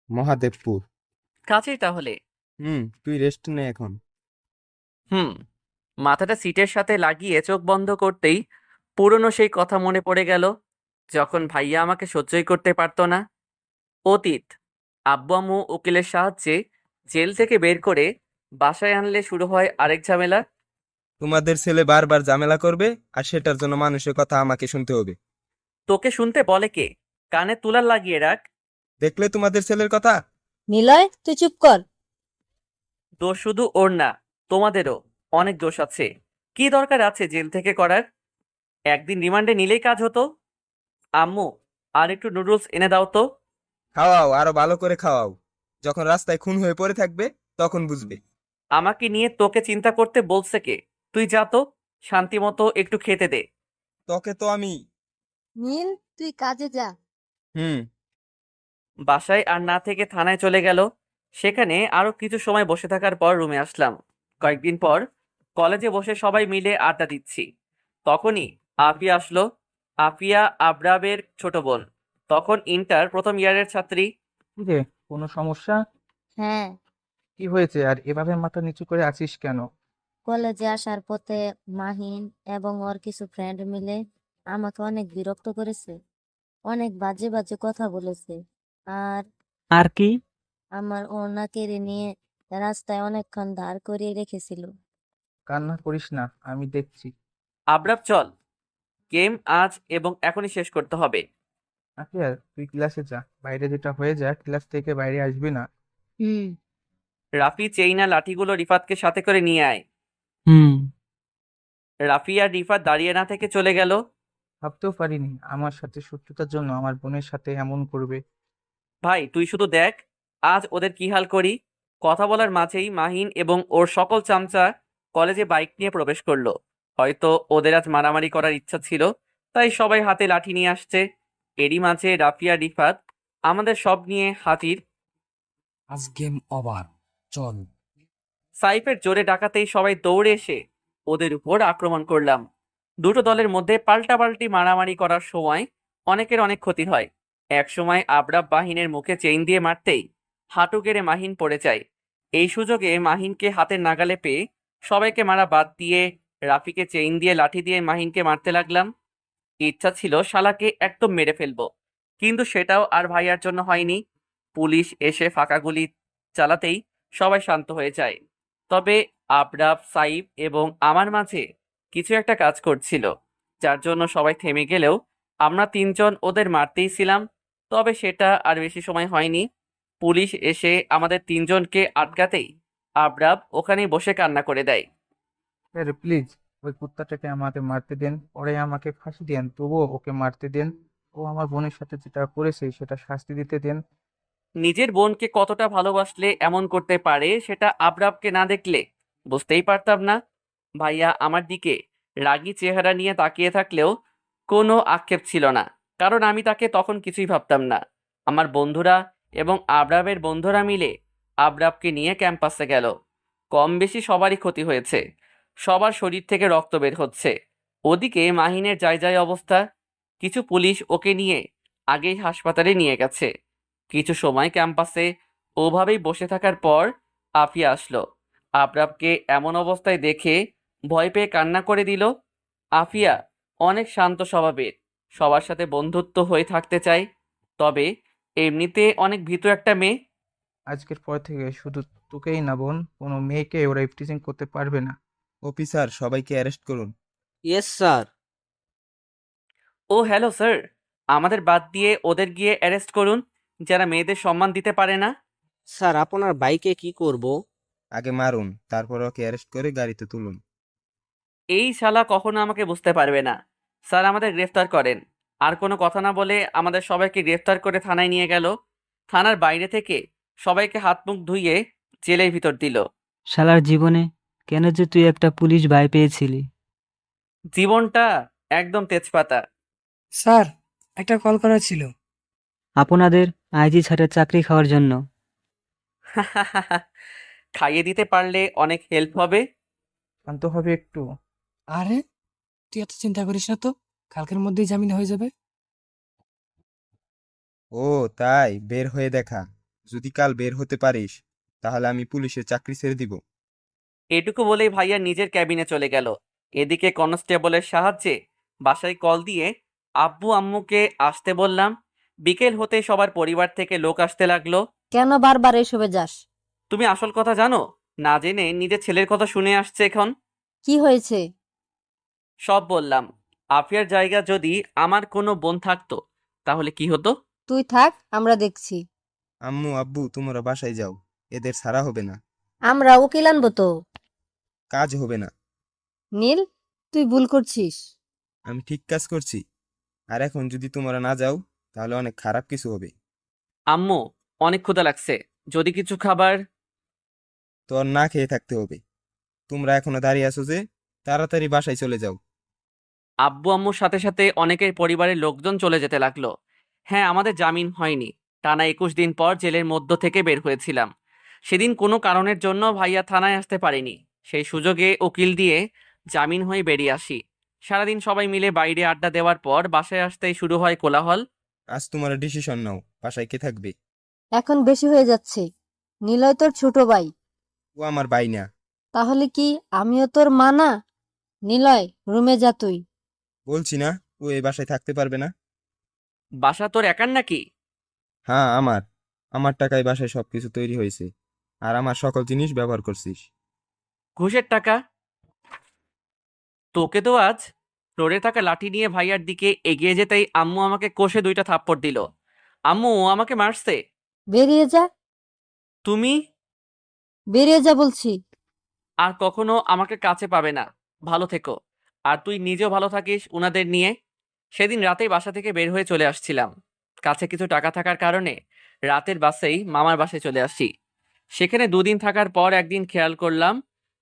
মহাদেবপুর। কাছেই তাহলে। তুই রেস্ট নে এখন। হুম। মাথাটা সিটের সাথে লাগিয়ে চোখ বন্ধ করতেই পুরনো সেই কথা মনে পড়ে গেল, যখন ভাইয়া আমাকে সহ্যই করতে পারতো না। অতীত। আব্বু আম্মু উকিলের সাহায্যে জেল থেকে বের করে বাসায় আনলে শুরু হয় আরেক ঝামেলা। তোমাদের ছেলে বারবার ঝামেলা করবে আর সেটার জন্য মানুষের কথা আমাকে শুনতে হবে। তোকে শুনতে বলে কে? কানে তুলার লাগিয়ে রাখ। দেখলে তোমাদের ছেলের কথা। নিলয়, তুই চুপ কর। দোষ শুধু ওর না, তোমাদেরও অনেক দোষ আছে। কি দরকার আছে জেল থেকে করার? একদিন রিমান্ডে নিলেই কাজ হতো। আম্মু, আর একটু নুডলস এনে দাও তো। খাওয়াও, আরো ভালো করে খাওয়াও। যখন রাস্তায় খুন হয়ে পড়ে থাকবে তখন বুঝবে। আমাকে নিয়ে তোকে চিন্তা করতে বলছে কে? তুই যা তো, শান্তি মতো একটু খেতে দে। তোকে তো আমি। নীল, তুই কাজে যা। হুম। বাসায় আর না থেকে থানায় চলে গেল। সেখানে আরো কিছু সময় বসে থাকার পর রুমে আসলাম। কয়েকদিন পর কলেজে বসে সবাই মিলে আড্ডা দিচ্ছি। তখনই আফিয়া আসলো। আফিয়া আবরাবের ছোট বোন, তখন ইন্টার প্রথম ইয়ারের ছাত্রী। কি রে, কোনো সমস্যা? হ্যাঁ, কি হয়েছে আর এভাবে মাথা নিচু করে আছিস কেন? কলেজে আসার পথে মাহিন এবং ওর কিছু ফ্রেন্ড মিলে আমাকে অনেক বিরক্ত করেছে, অনেক বাজে বাজে কথা বলেছে, আর আর কি? আমার ওড়না কেড়ে নিয়ে রাস্তায় অনেকক্ষণ দাঁড় করিয়ে রেখেছিল। কান্না করিস না, আমি দেখছি। আবরাব চল, গেম আজ এবং এখনই শেষ করতে হবে। আফিয়া, তুই ক্লাসে যা, বাইরে যেটা হয়ে যায় ক্লাস থেকে বাইরে আসবি না। হুম। রাফি, চেইনা লাঠিগুলো রিফাতকে সাথে করে নিয়ে আয়। হুম। রাফি আর রিফাত দাঁড়িয়ে না থেকে চলে গেল। ভাবতেও পারিনি আমার সাথে শত্রুতার জন্য আমার বোনের সাথে এমন করবে। ভাই তুই শুধু দেখ আজ ওদের কি হাল করি। কথা বলার মাঝেই মাহিন এবং ওর সকল চামচা কলেজে বাইক নিয়ে প্রবেশ করলো। হয়তো ওদের আজ মারামারি করার ইচ্ছা ছিল, তাই সবাই হাতে লাঠি নিয়ে আসছে। এরই মাঝে রাফিয়া রিফাত আমাদের সব নিয়ে হাজির। আজ গেম ওভার, চল। সাইফের জোরে ডাকাতেই সবাই দৌড়ে এসে ওদের উপর আক্রমণ করলাম। দুটো দলের মধ্যে পাল্টাপাল্টি মারামারি করার সময় অনেকের অনেক ক্ষতি হয়। এক সময় আবরাব মাহিনের মুখে চেইন দিয়ে মারতেই হাঁটু গেড়ে মাহিন পড়ে যায়। এই সুযোগে মাহিনকে হাতের নাগালে পেয়ে সবাইকে মারা বাদ দিয়ে রাফিকে চেইন দিয়ে লাঠি দিয়ে মাহিনকে মারতে লাগলাম। ইচ্ছা ছিল শালাকে একদম মেরে ফেলবো, কিন্তু সেটাও আর ভাইয়ার জন্য হয়নি। পুলিশ এসে ফাঁকা গুলি চালাতেই সবাই শান্ত হয়ে যায়। তবে আবরাব, সাইফ এবং আমার মাঝে কিছু একটা কাজ করছিল, যার জন্য সবাই থেমে গেলেও আমরা তিনজন ওদের মারতেই ছিলাম। তবে সেটা আর বেশি সময় হয়নি। পুলিশ এসে আমাদের তিনজনকে আটকাতেই আবরাব ওখানেই বসে কান্না করে দেয়। স্যার প্লিজ ওই কুত্তাটাকে আমাকে মারতে দেন, পরে আমাকে ফাঁসি দেন, তবুও ওকে মারতে দেন। ও আমার বোনের সাথে যেটা করেছে সেটা শাস্তি দিতে দেন। নিজের বোনকে কতটা ভালোবাসলে এমন করতে পারে সেটা আবরাবকে না দেখলে বুঝতেই পারতাম না। ভাইয়া আমার দিকে রাগী চেহারা নিয়ে তাকিয়ে থাকলেও কোনো আক্ষেপ ছিল না, কারণ আমি তাকে তখন কিছুই ভাবতাম না। আমার বন্ধুরা এবং আবরাবের বন্ধুরা মিলে আবরাবকে নিয়ে ক্যাম্পাসে গেল। কম বেশি সবারই ক্ষতি হয়েছে, সবার শরীর থেকে রক্ত বের হচ্ছে। ওদিকে মাহিনের যায় অবস্থা। কিছু পুলিশ ওকে নিয়ে আগেই হাসপাতালে নিয়ে গেছে। কিছু সময় ক্যাম্পাসে ওভাবেই বসে থাকার পর আফিয়া আসলো। আবরাবকে এমন অবস্থায় দেখে ভয় পেয়ে কান্না করে দিল। আফিয়া অনেক শান্ত স্বভাবের, সবার সাথে বন্ধুত্ব হয়ে থাকতে চায়, তবে এমনিতে অনেক ভীতু একটা মেয়ে। আজকের পর থেকে শুধু তোকেই না বোন, কোনো মেয়েকে ওরা ইফটিজিং করতে পারবে না। অফিসার, সবাইকে অ্যারেস্ট করুন। Yes sir. ও হ্যালো স্যার, আমাদের বাদ দিয়ে ওদের গিয়ে অ্যারেস্ট করুন, যারা মেয়েদের সম্মান দিতে পারে না। স্যার আপনার বাইকে কি করব? আগে মারুন, তারপর ওকে অ্যারেস্ট করে গাড়িতে তুলুন। এই শালা কখনো আমাকে বুঝতে পারবে না। স্যার আমাদের গ্রেফতার করেন। আর কোনো কথা না বলে আমাদের সবাইকে গ্রেফতার করে থানায় নিয়ে গেল। থানার বাইরে থেকে সবাইকে হাত মুখ ধুইয়ে জেলের ভিতর দিল। শালার জীবনে কেন যে তুই একটা পুলিশ ভাই পেয়েছিলি। জীবনটা একদম তেজপাতা। স্যার, একটা কল করা ছিল। আপনাদের আইজি ছাড়ের চাকরি খাওয়ার জন্য। খাইয়ে দিতে পারলে অনেক হেল্প হবে। শান্ত হবে একটু। আরে, তুই এত চিন্তা করিস না তো, কালকের মধ্যেই জামিন হয়ে যাবে। ও তাই, বের হয়ে দেখা। যদি কাল বের হতে পারিস তাহলে আমি পুলিশের চাকরি ছেড়ে দিব। এটুকু বলেই ভাইয়া নিজের ক্যাবিনে চলে গেল। এদিকে কনস্টেবলের সাহায্যে বাসায় কল দিয়ে আব্বু আম্মুকে আসতে বললাম। বিকেল হতে সবার পরিবার থেকে লোক আসতে লাগলো। কেন বারবার এসবে যাস? তুমি আসল কথা জানো না জেনে নিজের ছেলের কথা শুনে আসছে এখন। কি হয়েছে? সব বললাম। আফিয়ার জায়গা যদি আমার কোনো বোন থাকতো তাহলে কি হতো? তুই থাক, আমরা দেখছি। আম্মু আব্বু, তোমরা বাসায় যাও, এদের ছাড়া হবে না। আমরা উকিল আনবো তো। কাজ হবে না। নীল, তুই ভুল করছিস। আমি ঠিক কাজ করছি। আর এখন যদি তোমরা না যাও তাহলে অনেক খারাপ কিছু হবে। আম্মু, অনেক ক্ষুধা লাগছে, যদি কিছু খাবার। তোর না খেয়ে থাকতে হবে। তোমরা এখনো দাঁড়িয়ে আছো যে, তাড়াতাড়ি বাসায় চলে যাও। আব্বু আম্মুর সাথে সাথে অনেকের পরিবারের লোকজন চলে যেতে লাগলো। হ্যাঁ, আমাদের জামিন হয়নি। টানা 21 দিন পর জেলের মধ্য থেকে বের হয়েছিলাম। সেদিন কোনো কারণের জন্য ভাইয়া থানায় আসতে পারেনি। সেই সুযোগে উকিল দিয়ে জামিন হয়ে বেরিয়ে আসি। সারাদিন সবাই মিলে বাইরে আড্ডা দেওয়ার পর বাসায় আসতেই শুরু হয় কোলাহল। আজ তোমরা ডিসিশন নাও, বাসায় কে থাকবে। এখন বেশি হয়ে যাচ্ছে। নিলয় তোর ছোট ভাই। ও আমার ভাই না। তাহলে কি আমিও তোর মা না? নিলয়, রুমে যা তুই। বলছি না ও এই বাসায় থাকতে পারবে না। বাসা তোর একার নাকি? হ্যাঁ আমার। আমার টাকায় বাসায় সবকিছু তৈরি হয়েছে, আর আমার সকল জিনিস ব্যবহার করছিস। ঘুষের টাকা? তোকে তো আজ। ফ্লোরে থাকা লাঠি নিয়ে ভাইয়ার দিকে এগিয়ে যেতেই আম্মু আমাকে কষে 2টা থাপ্পড় দিল। আম্মু, ও আমাকে মারছে। বেরিয়ে যা, তুমি বেরিয়ে যা বলছি। আর কখনো আমাকে কাছে পাবে না। ভালো থেকো। আর তুই নিজেও ভালো থাকিস উনাদের নিয়ে। সেদিন রাতেই বাসা থেকে বের হয়ে চলে আসছিলাম। কাছে কিছু টাকা থাকার কারণে রাতের বাসেই মামার বাসায় চলে আসি। সেখানে 2 দিন থাকার পর একদিন খেয়াল করলাম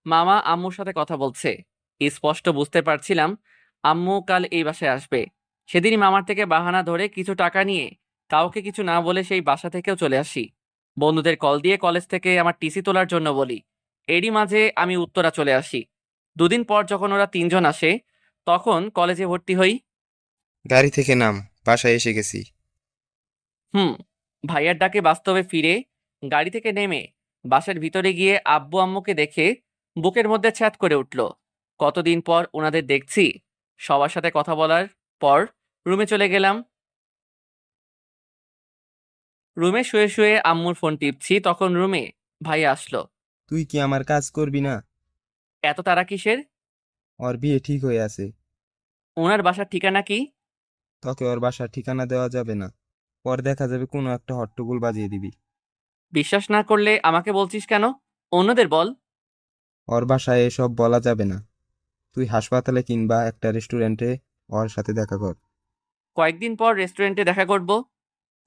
মামা আম্মুর সাথে কথা বলছে। স্পষ্ট বুঝতে পারছিলাম আম্মু কাল এই বাসায় আসবে। সেদিনই মামার থেকে বাহানা ধরে কিছু টাকা নিয়ে কাউকে কিছু না বলে সেই বাসা থেকেও চলে আসি। বন্ধুদের কল দিয়ে কলেজ থেকে আমার টিসি তোলার জন্য বলি। এরই মাঝে আমি উত্তরা চলে আসি। 2 দিন পর যখন ওরা 3জন আসে তখন কলেজে ভর্তি হই। গাড়ি থেকে নাম, বাসায় এসে গেছি। ভাইয়ার ডাকে বাস্তবে ফিরে গাড়ি থেকে নেমে বাসার ভিতরে গিয়ে আব্বু আম্মুকে দেখে বুকের মধ্যে ছ্যাদ করে উঠল। কতদিন পর ওনাদের দেখছি। সবার সাথে কথা বলার পর রুমে চলে গেলাম। রুমে শুয়ে শুয়ে আম্মুর ফোন টিপছি, তখন রুমে ভাইয়া আসলো। তুই কি আমার কাজ করবি না? এত তারা কিসের? ওর বিয়ে ঠিক হয়ে আছে। ওনার বাসার ঠিকানা কি? তোকে ওর বাসার ঠিকানা দেওয়া যাবে না। পর দেখা যাবে কোনো একটা হট্টগোল বাজিয়ে দিবি। বিশ্বাস না করলে আমাকে বলছিস কেন? অন্যদের বল। ওর বাসায় এসব বলা যাবে না। তুই হাসপাতালে কিংবা একটা রেস্টুরেন্টে ওর সাথে দেখা কর। কয়েকদিন পর রেস্টুরেন্টে দেখা করব।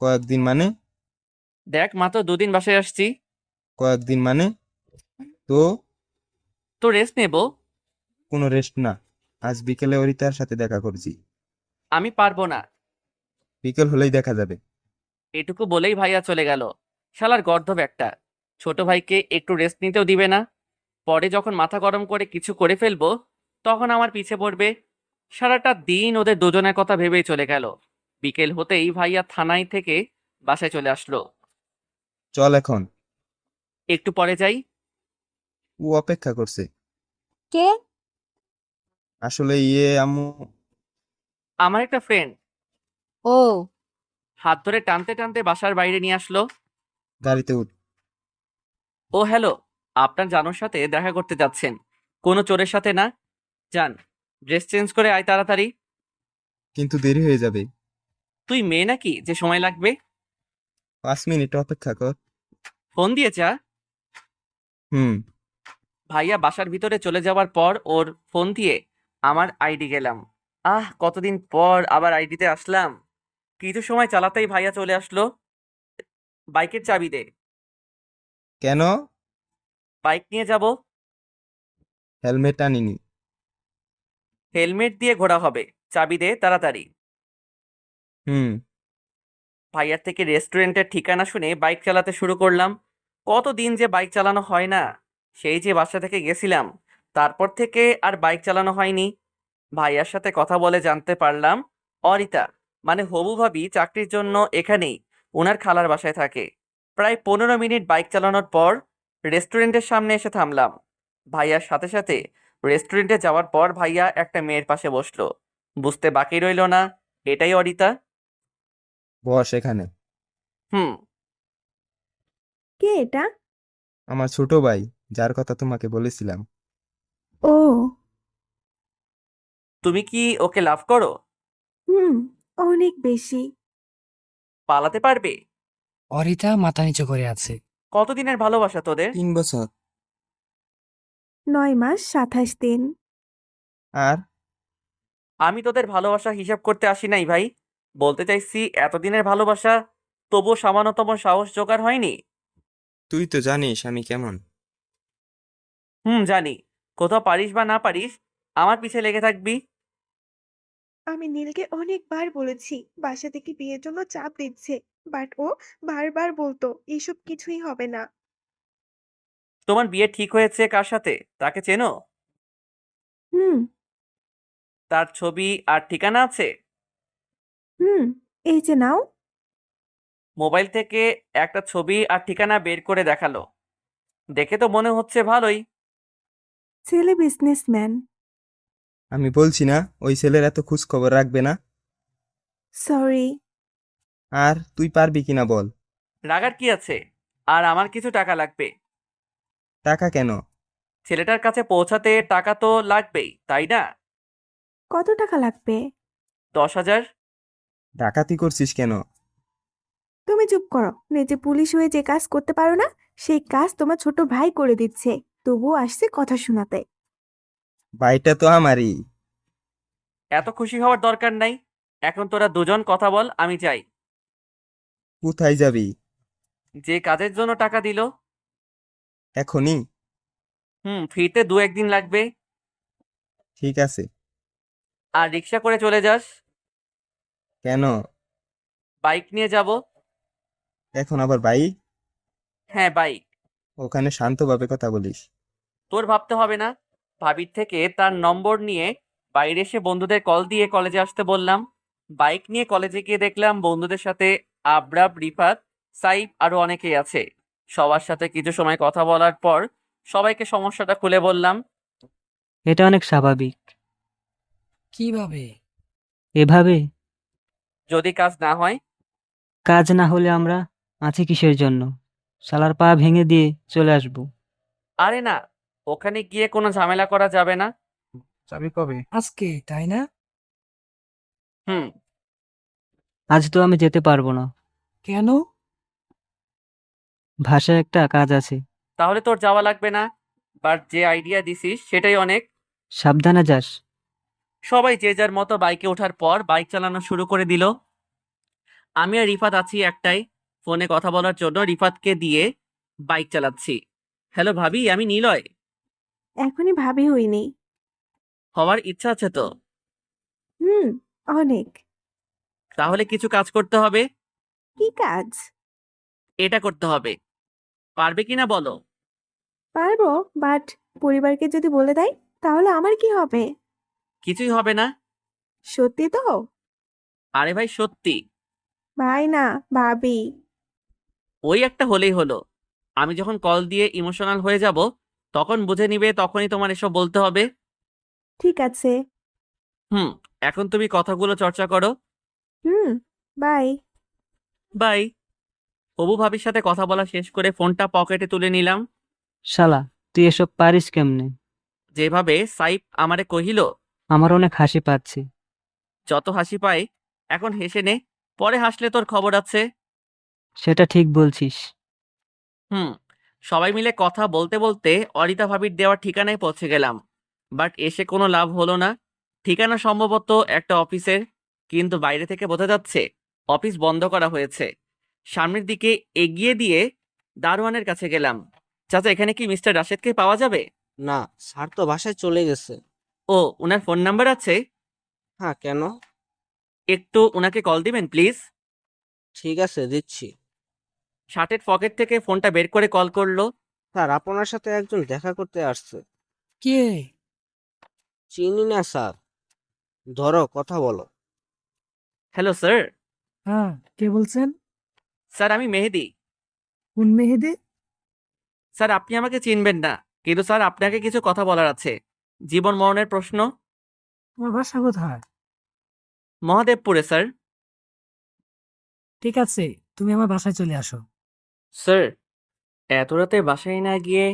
কয়েকদিন মানে? দেখ, মাত্র 2 দিন বাসায় আসছি। কয়েকদিন মানে? তো তো রেস্ট নেব। কোনো রেস্ট না। আজ বিকেলে অরিতার সাথে দেখা করছি। আমি পারবো না। বিকেল হলেই দেখা যাবে। এটুকু বলেই ভাইয়া চলে গেল। শালার গর্দভ একটা। ছোট ভাইকে একটু রেস্ট নিতেও দিবে না। পরে যখন মাথা গরম করে কিছু করে ফেলবো তখন আমার পিছে পড়বে। সারাটা দিন ওদের দুজনের কথা ভেবেই চলে গেল। বিকেল হতেই ভাইয়া থানায় থেকে বাসায় চলে আসলো। চল এখন। একটু পরে যাই। ও অপেক্ষা করছে। কে? আসলে আম্মু। আমার একটা ফ্রেন্ড ও হাত ধরে টানতে টানতে বাসার বাইরে নিয়ে আসলো। গাড়িতে উঠ। ও হ্যালো, আপনার জানোর সাথে দেখা করতে যাচ্ছেন? কোনো চোরের সাথে না। যান, ড্রেস চেঞ্জ করে আয় তাড়াতাড়ি। কিন্তু দেরি হয়ে যাবে। তুই মেয়ে নাকি যে সময় লাগবে? 5 মিনিট অপেক্ষা কর। ফোন দিয়ে যা। হুম। ভাইয়া বাসার ভিতরে চলে যাওয়ার পর ওর ফোন দিয়ে আমার আইডি গেলাম। কতদিন পর আবার আইডিতে আসলাম। কিছু সময় চালাতেই ভাইয়া চলে আসলো। বাইকের চাবি দে। কেন? বাইক নিয়ে যাব। হেলমেট আনিনি। হেলমেট দিয়ে ঘোরা হবে। চাবি দে তাড়াতাড়ি। হুম। ভাইয়ার থেকে রেস্টুরেন্টের ঠিকানা শুনে বাইক চালাতে শুরু করলাম। কতদিন যে বাইক চালানো হয় না। সেই যে বাসা থেকে গেছিলাম তারপর থেকে আর বাইক চালানো হয়নি। ভাইয়ার সাথে কথা বলে জানতে পারলাম অরিতা মানে হবু ভাবি চাকরির জন্য এখানেই ওনার খালার বাসায় থাকে। প্রায় 15 মিনিট বাইক চালানোর পর রেস্টুরেন্টের সামনে এসে থামলাম। ভাইয়ার সাথে সাথে রেস্টুরেন্টে যাওয়ার পর ভাইয়া একটা মেয়ের পাশে বসলো। বুঝতে বাকি রইল না এটাই অরিতা। বস এখানে। হুম। কে এটা? আমার ছোট ভাই, যার কথা তোমাকে বলেছিলাম। ও। তুমি কি ওকে লাভ করো? অনেক বেশি। পালাতে পারবে? অরিতা মাথা নিচু করে আছে। কতদিনের ভালোবাসা তোদের? 3 বছর। 9 মাস 27 দিন। আর আমি তোদের ভালোবাসা হিসাব করতে আসি নাই ভাই। বলতে চাইছি এতদিনের ভালোবাসা তবুও সামান্যতম সাহস জোগাড় হয়নি। তুই তো জানিস আমি কেমন। জানি। কোথাও পারিস বা না পারিস আমার পিছে লেগে থাকবি। আমি নীলকে অনেকবার বলেছি বাসা থেকে বিয়ের জন্য চাপ দিচ্ছে, বাট ও বারবার বলতো এসব কিছুই হবে না। তোমার বিয়ে ঠিক হয়েছে কার সাথে তাকে চেনো? হুম তার ছবি আর ঠিকানা আছে? হুম এই যে নাও। মোবাইল থেকে একটা ছবি আর ঠিকানা বের করে দেখালো। দেখে তো মনে হচ্ছে ভালোই। ছেলে বিজনেসম্যান। আমি বলছি না ওই ছেলের এত খোঁজ খবর রাখবে না। সরি। আর তুই পারবি কিনা বল। রাগার কি আছে? আর আমার কিছু টাকা লাগবে। টাকা কেন? ছেলেটার কাছে পৌঁছাতে টাকা তো লাগবেই, তাই না? কত টাকা লাগবে? 10,000। ডাকাতি করছিস কেন? তুমি চুপ করো। নিজে পুলিশ হয়ে যে কাজ করতে পারো না সেই কাজ তোমার ছোট ভাই করে দিচ্ছে, তবুও আসছে কথা শোনাতে। ভাইটা তো আমারই। এত খুশি হওয়ার দরকার নাই। এখন তোরা দুজন কথা বল, আমি যাই। কোথায় যাবি? যে কাজের জন্য টাকা দিল। এখনই? ফিরতে 2-1 দিন লাগবে। ঠিক আছে। আর রিক্সা করে চলে যাস। কেন? বাইক নিয়ে যাব। এখন আবার বাইক? হ্যাঁ, বাইক। ওখানে শান্তভাবে কথা বলিস। তোর ভাবতে হবে না। ভাবির থেকে তার নম্বর নিয়ে বাইরে এসে বন্ধুদের কল দিয়ে কলেজে আসতে বললাম। বাইক নিয়ে কলেজে গিয়ে দেখলাম বন্ধুদের সাথে আবরাব, রিফাত, সাইব আরো অনেকেই আছে। সবার সাথে কিছু সময় কথা বলার পর সবাইকে সমস্যাটা খুলে বললাম। এটা অনেক স্বাভাবিক। কিভাবে? এভাবে যদি কাজ না হয়? কাজ না হলে আমরা আছি কিসের জন্য? শালার পা ভেঙে দিয়ে চলে আসবো। আরে না, ওখানে গিয়ে কোনো ঝামেলা করা যাবে না। যাবি কবে? আজকে, তাই না? হুম। আজ তো আমি যেতে পারবো না। কেন? ভাষায় একটা কাজ আছে। তাহলে তোর যাওয়া লাগবে না। বাট যে আইডিয়া দিছিস সেটাই অনেক। সাবধানে যাস। সবাই যে যার মতো বাইকে ওঠার পর বাইক চালানো শুরু করে দিল। আমি আর রিফাত আছি একটাই ফোনে কথা বলার জন্য রিফাতকে দিয়ে বাইক চালাচ্ছি। হ্যালো ভাবি, আমি নিলয়। এখনই ভাবি হইনি। হওয়ার ইচ্ছা আছে তো? হুম, অনেক। তাহলে কিছু কাজ করতে হবে। কি কাজ? এটা করতে হবে। পারবে কিনা বলো? পারবো, বাট পরিবারকে যদি বলে দেয় তাহলে আমার কি হবে? কিছুই হবে না। সত্যি তো? আরে ভাই, সত্যি। ভাই না, ভাবি। ওই একটা হলেই হলো। আমি যখন কল দিয়ে ইমোশনাল হয়ে যাব তখন বুঝে নিবে, তখনই তোমার এসব বলতে হবে। ঠিক আছে। হুম। এখন তুমি কথাগুলো চর্চা করো। হুম, বাই। বাই। হবু ভাবির সাথে কথা বলা শেষ করে ফোনটা পকেটে তুলে নিলাম। শালা, তুই এসব পারিস কেমনে? যেভাবে সাইফ আমারে কহিল। আমার অনেক হাসি পাচ্ছে। যত হাসি পায় এখন হেসে নে, পরে হাসলে তোর খবর আছে। সেটা ঠিক বলছিস। হুম। সবাই মিলে কথা বলতে বলতে অরিতা ভাবির দেওয়া ঠিকানায় পৌঁছে গেলাম। বাট এসে কোনো লাভ হলো না। ঠিকানা সম্ভবত একটা অফিসের, কিন্তু বাইরে থেকে বোঝা যাচ্ছে অফিস বন্ধ করা হয়েছে। সামনের দিকে এগিয়ে দিয়ে দারোয়ানের কাছে গেলাম। চাচা, এখানে কি মিস্টার রাশেদকে পাওয়া যাবে? না, স্যার তো বাসায় চলে গেছে। ও, উনার ফোন নাম্বার আছে? হ্যাঁ, কেন? একটু উনাকে কল দিবেন প্লিজ। ঠিক আছে, দিচ্ছি। শার্টের পকেট থেকে ফোনটা বের করে কল করলো। স্যার, আপনার সাথে একজন দেখা করতে আসছে। কে? চিনি না স্যার। ধরো, কথা বলো। Hello sir. হ্যাঁ, কে বলছেন? স্যার, আমি মেহেদি। কোন মেহেদি? স্যার, আপনি আমাকে চিনবেন না, কিন্তু স্যার আপনাকে কিছু কথা বলার আছে। জীবন মরণের প্রশ্ন। তোমার বাসা কোথায়? মহাদেবপুরে স্যার। ঠিক আছে, তুমি আমার বাসায় চলে আসো। স্যার, এত রাতে বাসায় না গিয়ে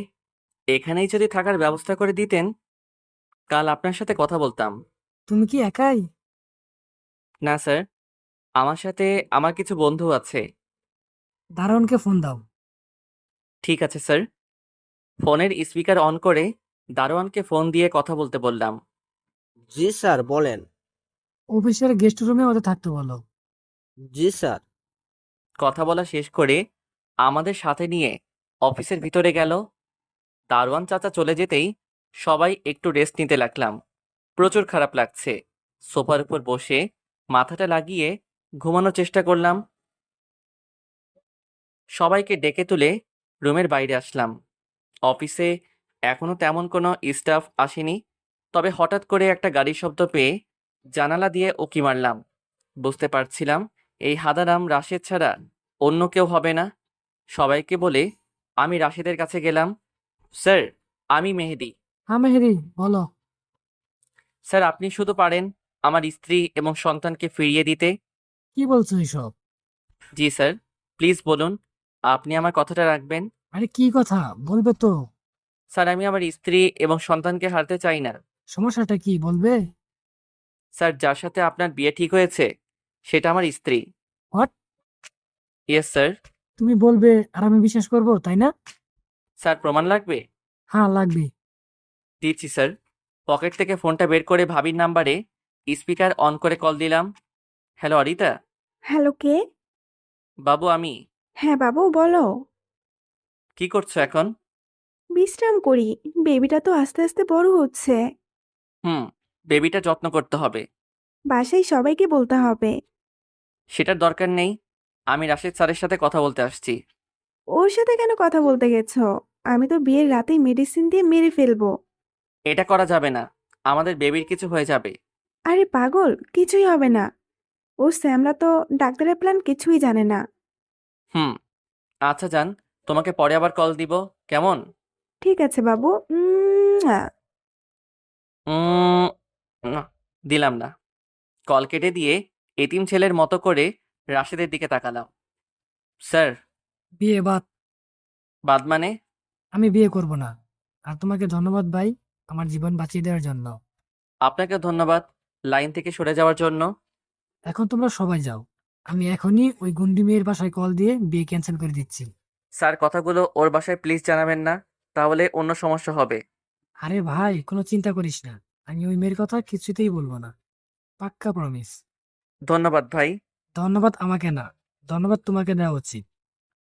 এখানেই যদি থাকার ব্যবস্থা করে দিতেন, কাল আপনার সাথে কথা বলতাম। তুমি কি একাই? না স্যার, আমার সাথে আমার কিছু বন্ধু আছে। দারোয়ানকে ফোন দাও। ঠিক আছে স্যার। ফোনের স্পিকার অন করে দারোয়ানকে ফোন দিয়ে কথা বলতে বললাম। জি স্যার, বলেন। অফিসের গেস্ট রুমে ওদের থাকতে বলো। জি স্যার। কথা বলা শেষ করে আমাদের সাথে নিয়ে অফিসের ভিতরে গেল। দারোয়ান চাচা চলে যেতেই সবাই একটু রেস্ট নিতে লাগলাম। প্রচুর খারাপ লাগছে। সোফার উপর বসে মাথাটা লাগিয়ে ঘুমানোর চেষ্টা করলাম। সবাইকে ডেকে তুলে রুমের বাইরে আসলাম। অফিসে এখনো তেমন কোনো স্টাফ আসেনি, তবে হঠাৎ করে একটা গাড়ির শব্দ পেয়ে জানালা দিয়ে উঁকি মারলাম। বুঝতে পারছিলাম এই হাদারাম রাশেদ ছাড়া অন্য কেউ হবে না। সবাইকে বলে আমি রাশেদের কাছে গেলাম। স্যার, আমি মেহেদি। হ্যাঁ মেহেদি, বলো। স্যার, আপনি শুধু পারেন আমার স্ত্রী এবং সন্তানকে ফিরিয়ে দিতে। কি বলছো এসব? জি স্যার, প্লিজ বলুন, আপনি আমার কথাটা রাখবেন। আরে কি কথা, বলবে তো। স্যার, আমি আমার স্ত্রী এবং সন্তানকে হারাতে চাই না। সমস্যাটা কি, বলবে? স্যার, যার সাথে আপনার বিয়ে ঠিক হয়েছে সেটা আমার স্ত্রী। হোয়াট? Yes sir. তুমি বলবে আর আমি বিশ্বাস করব, তাই না? স্যার, প্রমাণ লাগবে? হ্যাঁ লাগবে। দিচ্ছি স্যার। পকেট থেকে ফোনটা বের করে ভাবির নাম্বারে স্পিকার অন করে কল দিলাম। হ্যালো অরিতা। হ্যালো, কে? বাবু আমি। হ্যাঁ বাবু, বলো। কি করছো এখন? বিশ্রাম করি। বেবিটা তো আস্তে আস্তে বড় হচ্ছে। হুম, বেবিটা যত্ন করতে হবে। বাসায় সবাইকে বলতে হবে। সেটার দরকার নেই। আমি রাশেদ স্যারের সাথে কথা বলতে আসছি। ওর সাথে কেন কথা বলতে গেছো? আমি তো বিয়ের রাতেই মেডিসিন দিয়ে মেরে ফেলবো। এটা করা যাবে না। আমাদের বেবির কিছু হয়ে যাবে। আরে পাগল, কিছুই হবে না। ও স্যামরা তো ডাক্তারের প্ল্যান কিছুই জানে না। হুম, আচ্ছা যান, তোমাকে পরে আবার কল দিব, কেমন? ঠিক আছে বাবু। উম, না, দিলাম না। কল কেটে দিয়ে এতিম ছেলের মতো করে রাশেদের দিকে তাকালাম। স্যার। বিয়ে বাদ। বাদ মানে? আমি বিয়ে করব না। আর তোমাকে ধন্যবাদ ভাই, আমার জীবন বাঁচিয়ে দেওয়ার জন্য। আপনাকে ধন্যবাদ লাইন থেকে সরে যাওয়ার জন্য। এখন তোমরা সবাই যাও। আমি এখনই ওই গুন্ডি মেয়ের বাসায় কল দিয়ে বিয়ে ক্যান্সেল করে দিচ্ছি। স্যার, কথাগুলো ওর বাসায় প্লিজ জানাবেন না, তাহলে অন্য সমস্যা হবে। আরে ভাই, কোনো চিন্তা করিস না। আমি ওই মেয়ের কথা কিছুতেই বলবো না। পাক্কা প্রমিস। ধন্যবাদ ভাই। ধন্যবাদ আমাকে না, ধন্যবাদ তোমাকে দেওয়া উচিত।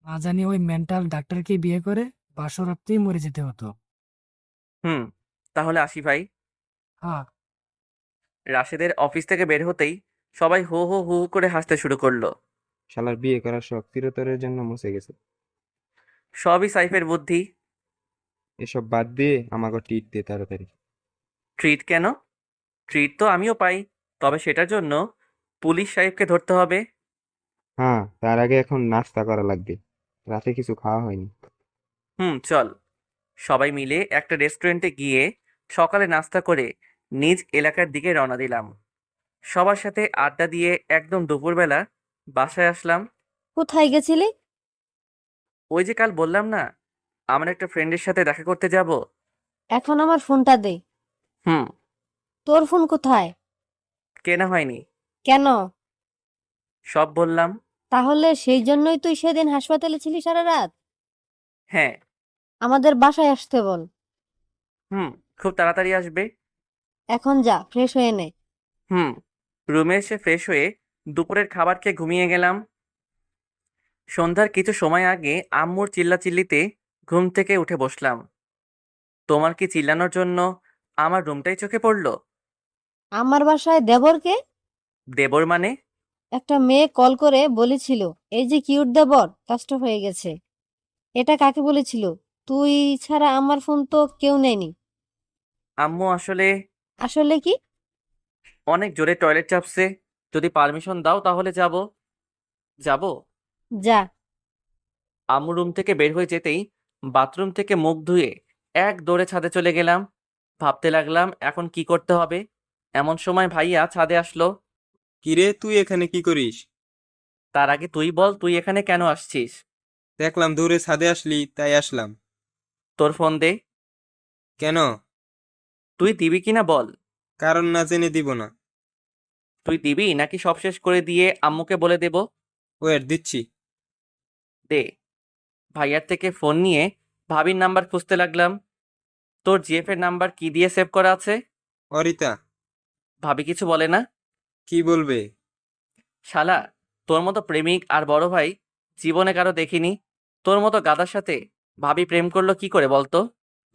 না জানি ওই মেন্টাল ডাক্তারকে বিয়ে করে বাসরাতেই মরে যেতে হতো। হুম, তাহলে আসি ভাই। হ্যাঁ। রাশেদের অফিস থেকে বের হতেই সবাই হো হো হু হু করে হাসতে শুরু করলো। শালার বিয়ে করার শখ চিরতরের জন্য মুছে গেছে। সবই সাইফের বুদ্ধি। এসব বাদ দিয়ে আমাকে ট্রিট দে তাড়াতাড়ি। ট্রিট কেন? ট্রিট তো আমিও পাই, তবে সেটার জন্য পুলিশ সাহেবকে ধরতে হবে। হ্যাঁ, তার আগে এখন নাস্তা করা লাগবে। রাতে কিছু খাওয়া হয়নি। হুম, চল। সবাই মিলে একটা রেস্টুরেন্টে গিয়ে সকালে নাস্তা করে নিজ এলাকার দিকে রওনা দিলাম। সবার সাথে আড্ডা দিয়ে একদম দুপুরবেলা বাসায় আসলাম। কোথায় গেছিলি? ওই যে কাল বললাম না, আমার একটা ফ্রেন্ডের সাথে দেখা করতে যাব। এখন আমার ফোনটা দে। হুম। তোর ফোন কোথায়? কেনা হয়নি। কেন? সব বললাম। তাহলে সেই জন্যই তুই সেদিন হাসপাতালে ছিলি সারা রাত? হ্যাঁ। আমাদের বাসায় আসতে বল। হুম, খুব তাড়াতাড়ি আসবে। এখন যা, ফ্রেশ হয়ে নে। হুম। রুমে এসে ফ্রেশ হয়ে দুপুরের খাবার খেয়ে ঘুমিয়ে গেলাম। সন্ধ্যার কিছু সময় আগে আম্মুর চিল্লাচিল্লিতে ঘুম থেকে উঠে বসলাম। তোমার কি চিল্লানোর জন্য আমার রুমটাই চোখে পড়ল? আমার বাসায় দেবরকে? দেবর মানে? একটা মেয়ে কল করে বলেছিল, এই যে কিউট দেবর, কাজটা হয়ে গেছে। এটা কাকে বলেছিল? তুই ছাড়া আমার ফোন তো কেউ নেয়নি। আম্মু আসলে আসলে কি? অনেক জোরে টয়লেট চাপছে। যদি পারমিশন দাও তাহলে যাব। যাব? যা। আম্মু রুম থেকে বের হয়ে যেতেই বাথরুম থেকে মুখ ধুয়ে এক দৌড়ে ছাদে চলে গেলাম। ভাবতে লাগলাম এখন কি করতে হবে। এমন সময় ভাইয়া ছাদে আসলো। কিরে, তুই এখানে কি করিস? তার আগে তুই বল, তুই এখানে কেন আসছিস? দেখলাম দূরে ছাদে আসলি, তাই আসলাম। তোর ফোন দে। কেন? তুই দিবি কিনা বল। কারণ না জেনে দিব না। তুই দিবি নাকি সব শেষ করে দিয়ে আম্মুকে বলে দেব? ওয়েট, দিচ্ছি। দে। ভাইয়ার থেকে ফোন নিয়ে ভাবির নাম্বার খুঁজতে লাগলাম। তোর জিএফ এর নাম্বার কি দিয়ে সেভ করা আছে? অরিতা। ভাবি কিছু বলে না? কি বলবে? শালা, তোর মতো প্রেমিক আর বড় ভাই জীবনে কারো দেখিনি। তোর মতো গাদার সাথে ভাবি প্রেম করলো কি করে বলতো?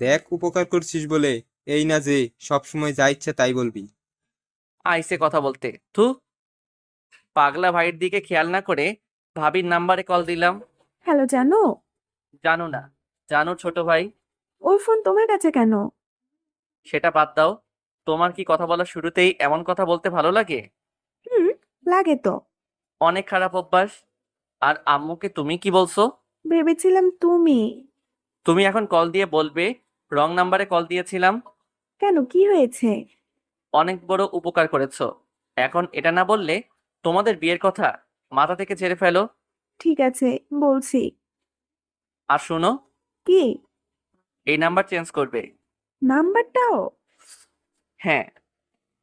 দেখ, উপকার করছিস বলে এই না যে সবসময় যা ইচ্ছে তাই বলবি। আইসে কথা বলতে, থু। পাগলা ভাইয়ের দিকে খেয়াল না করে ভাবির নাম্বারে কল দিলাম। হ্যালো, জানো? জানো না? জানো ছোট ভাই। ওর ফোন তোমার কাছে কেন? সেটা বাদ দাও। তোমার কি কথা বলার শুরুতেই এমন কথা বলতে ভালো লাগে? হুম, লাগে তো। অনেক খারাপ অভ্যাস। আর আম্মুকে তুমি কি বলছো? ভেবেছিলাম তুমি। তুমি এখন কল দিয়ে বলবে রং নাম্বারে কল দিয়েছিলাম। কেন, কি হয়েছে? অনেক বড় উপকার করেছো। এখন এটা না বললে তোমাদের বিয়ের কথা মাথা থেকে ঝেড়ে ফেলো। ঠিক আছে, বলছি। আর শোনো, কি? এই নাম্বার চেঞ্জ করবে। নাম্বারটাও? হ্যাঁ।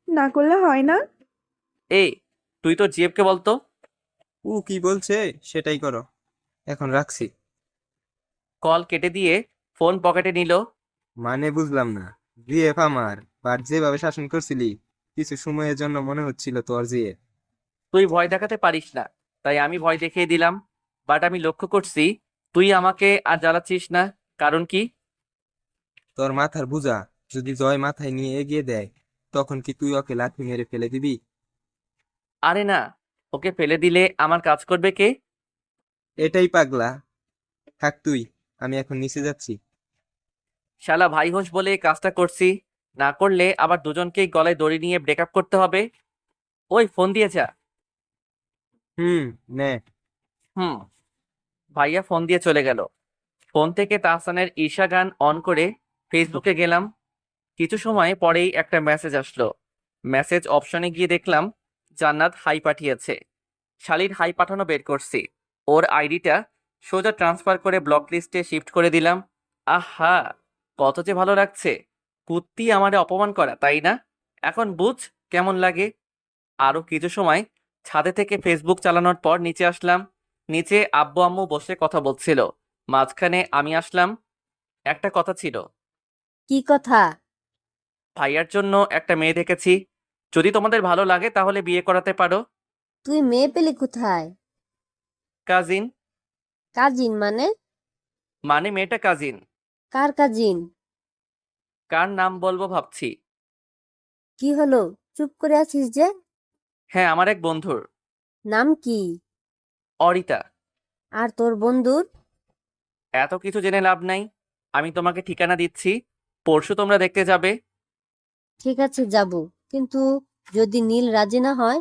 না করলে হয় না? এই, তুই তো জিএফকে বলতো। ও কি বলছে সেটাই করো। এখন রাখছি। কল কেটে দিয়ে ফোন পকেটে নিল। মানে বুঝলাম না। জিএফ আমার বাট যেভাবে শাসন করছিলি, কিছু সময়ের জন্য মনে হচ্ছিল তোর যে তুই ভয় দেখাতে পারিস না, তাই আমি ভয় দেখিয়ে দিলাম। বাট আমি লক্ষ্য করছি তুই আমাকে আর জ্বালাচ্ছিস না। কারণ কি? তোর মাথার বোঝা যদি জয় মাথায় নিয়ে এগিয়ে দেয়, তখন কি তুই ওকে লাথি মেরে ফেলে দিবি? আরে না, ওকে ফেলে দিলে আমার কাজ করবে কে? এটাই পাগলা। থাক তুই, আমি এখন নিচে যাচ্ছি। শালা ভাই হোস বলে এই কাজটা করছি, না করলে আবার দুজনকেই গলায় দড়ি নিয়ে ব্রেকআপ করতে হবে। ওই ফোন দিয়েছা? নে। হুম। ভাইয়া ফোন দিয়ে চলে গেল। ফোন থেকে তাহসানের ঈশা গান অন করে ফেসবুকে গেলাম। কিছু সময় পরেই একটা মেসেজ আসলো। মেসেজ অপশনে গিয়ে দেখলাম জান্নাত হাই পাঠিয়েছে। শালির হাই পাঠানো বের করছি, ওর আইডিটা সোজা ট্রান্সফার করে ব্লক লিস্টে শিফট করে দিলাম। আহা, কত যে ভালো লাগছে। কুত্তি আমারে অপমান করা, তাই না? এখন বুঝ কেমন লাগে। আরো কিছু সময় ছাদে থেকে ফেসবুক চালানোর পর নিচে আসলাম। নিচে আব্বু আম্মু বসে কথা বলছিল, মাঝখানে আমি আসলাম। একটা কথা ছিল। কি কথা? ভাইয়ার জন্য একটা মেয়ে দেখেছি, যদি তোমাদের ভালো লাগে তাহলে বিয়ে করাতে পারো। তুই মেয়ে পেলি কোথায়? কাজিন। কাজিন মানে? মানে মেয়েটা কাজিন। কার কাজিন? কার নাম বলবো ভাবছি। কি হলো, চুপ করে আছিস যে? হ্যাঁ, আমার এক বন্ধুর। নাম কি? অরিতা। আর তোর বন্ধুর? এত কিছু জেনে লাভ নাই, আমি তোমাকে ঠিকানা দিচ্ছি, পরশু তোমরা দেখতে যাবে। ঠিক আছে, যাব, কিন্তু যদি নীল রাজি না হয়?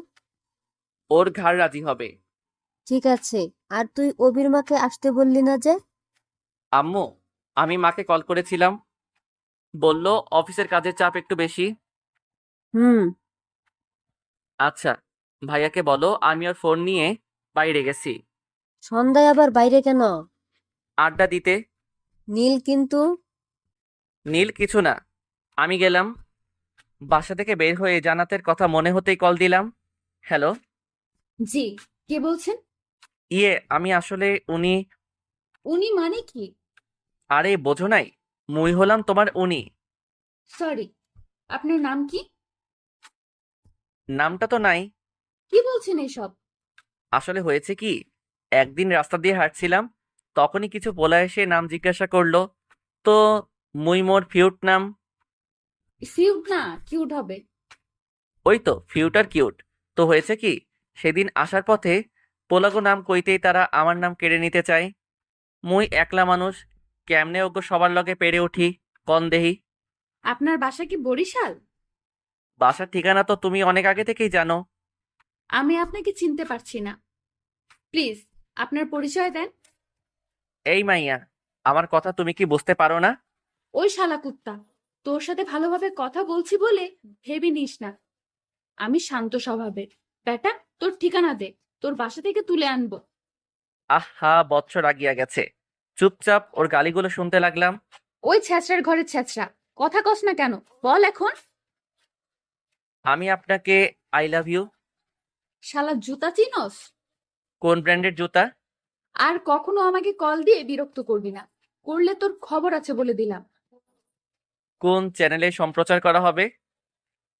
ওর ঘাড় রাজি হবে। ঠিক আছে। আর তুই অভির মাকে আসতে বললি না যে? আম্মু, আমি মাকে কল করেছিলাম, বলল অফিসের কাজের চাপ একটু বেশি। হুম। আচ্ছা, ভাইয়াকে বলো আমি ওর ফোন নিয়ে বাইরে গেছি সন্ধ্যায় আবার বাইরে কেন? আড্ডা দিতে। নীল কিন্তু? নীল কিছু না, আমি গেলাম। বাসা থেকে বের হয়ে জান্নাতের কথা মনে হতেই কল দিলাম। হ্যালো। জি, কে বলছেন? আমি আসলে উনি। উনি মানে কি? আরে বোঝো নাই, মুই হলাম তোমার উনি। সরি, আপনার নাম কি? নামটা তো নাই। কি বলছেন এসব? আসলে হয়েছে কি, একদিন রাস্তা দিয়ে হাঁটছিলাম, তখনই কিছু পোলা এসে নাম জিজ্ঞাসা করলো, তো মুই মোর ফিউট নাম। কিউট না, কিউট হবে। ওই তো ফিউটার কিউট। তো হয়েছে কি, সেদিন আসার পথে পোলাগো নাম কইতেই তারা আমার নাম কেড়ে নিতে চায়। মুই একলা মানুষ, কেমনে ওগো সবার লগে পেরে উঠি কন দেহি। আপনার বাসা কি বরিশাল? বাসার ঠিকানা তো তুমি অনেক আগে থেকেই জানো। আমি আপনাকে চিনতে পারছি না, প্লিজ আপনার পরিচয় দেন। এই মাইয়া, আমার কথা তুমি কি বুঝতে পারো না? ওই শালা কুত্তা, তোর সাথে ভালোভাবে কথা বলছি বলে ভেবে নিস না। আমি শান্ত স্বভাবের। বেটা, তোর ঠিকানা দে, তোর বাসা থেকে তুলে আনবো। আহা, বৎসর আগিয়া গেছে। চুপচাপ ওর গালিগুলো শুনতে লাগলাম। ওই ছ্যাঁচড়ার ঘরে ছ্যাঁচড়া, কথা কস না কেন, বল এখন। আমি আপনাকে আই লাভ ইউ। শালা জুতা চিনস? কোন ব্র্যান্ডের জুতা? আর কখনো আমাকে কল দিয়ে বিরক্ত করবি না, করলে তোর খবর আছে বলে দিলাম। কোন চ্যানেলে সম্প্রচার করা হবে?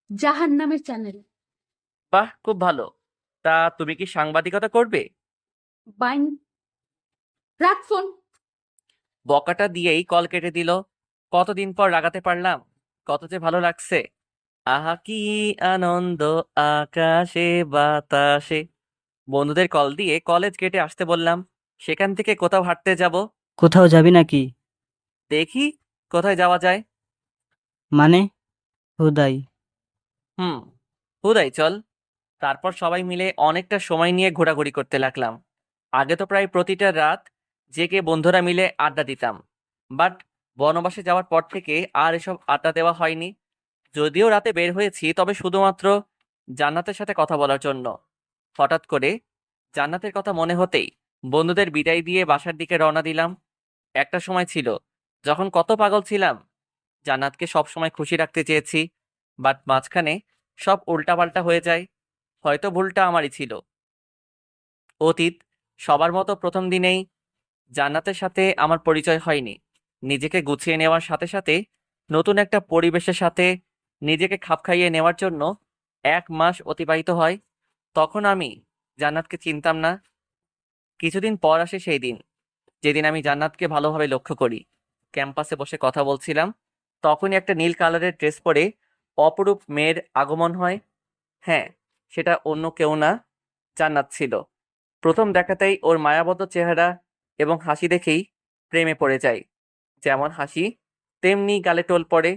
জাহান্নামের চ্যানেল। বাহ, খুব ভালো। তা তুমি কি সাংবাদিকতা করবে? বাইন, রাখ ফোন। বকাটা দিয়েই কল কেটে দিল। কতদিন পর রাগাতে পারলাম, কত যে ভালো লাগছে। আহা কি আনন্দ আকাশে বাতাসে। বন্ধুদের কল দিয়ে কলেজ গেটে আসতে বললাম, সেখান থেকে কোথাও হাঁটতে যাব। কোথাও যাবি নাকি? দেখি কোথায় যাওয়া যায়। মানে? হুদাই। হুদাই চল। তারপর সবাই মিলে অনেকটা সময় নিয়ে ঘোরাঘুরি করতে লাগলাম। আগে তো প্রায় প্রতিটা রাত জেগে বন্ধুরা মিলে আড্ডা দিতাম, বাট বনবাসে যাওয়ার পর থেকে আর এসব আড্ডা দেওয়া হয়নি। যদিও রাতে বের হয়েছি, তবে শুধুমাত্র জান্নাতের সাথে কথা বলার জন্য। হঠাৎ করে জান্নাতের কথা মনে হতেই বন্ধুদের বিদায় দিয়ে বাসার দিকে রওনা দিলাম। একটা সময় ছিল যখন কত পাগল ছিলাম, জান্নাতকে সব সময় খুশি রাখতে চেয়েছি, বাট মাঝখানে সব উল্টাপাল্টা হয়ে যায়। হয়তো ভুলটা আমারই ছিল। অতীত। সবার মতো প্রথম দিনেই জান্নাতের সাথে আমার পরিচয় হয়নি। নিজেকে গুছিয়ে নেওয়ার সাথে সাথে নতুন একটা পরিবেশের সাথে নিজেকে খাপ খাইয়ে নেওয়ার জন্য 1 মাস অতিবাহিত হয়। তখন আমি জান্নাতকে চিনতাম না। কিছুদিন পর আসে সেই দিন, যেদিন আমি জান্নাতকে ভালোভাবে লক্ষ্য করি। ক্যাম্পাসে বসে কথা বলছিলাম, তখনই একটা নীল কালারের ড্রেস পরে অপরূপ মেয়ের আগমন হয়। হ্যাঁ, সেটা অন্য কেউ না, জান্নাত ছিল। প্রথম দেখাতেই ওর মায়াবত চেহারা এবং হাসি দেখেই প্রেমে পড়ে যাই। যেমন হাসি তেমনি গালে টোল পড়ে।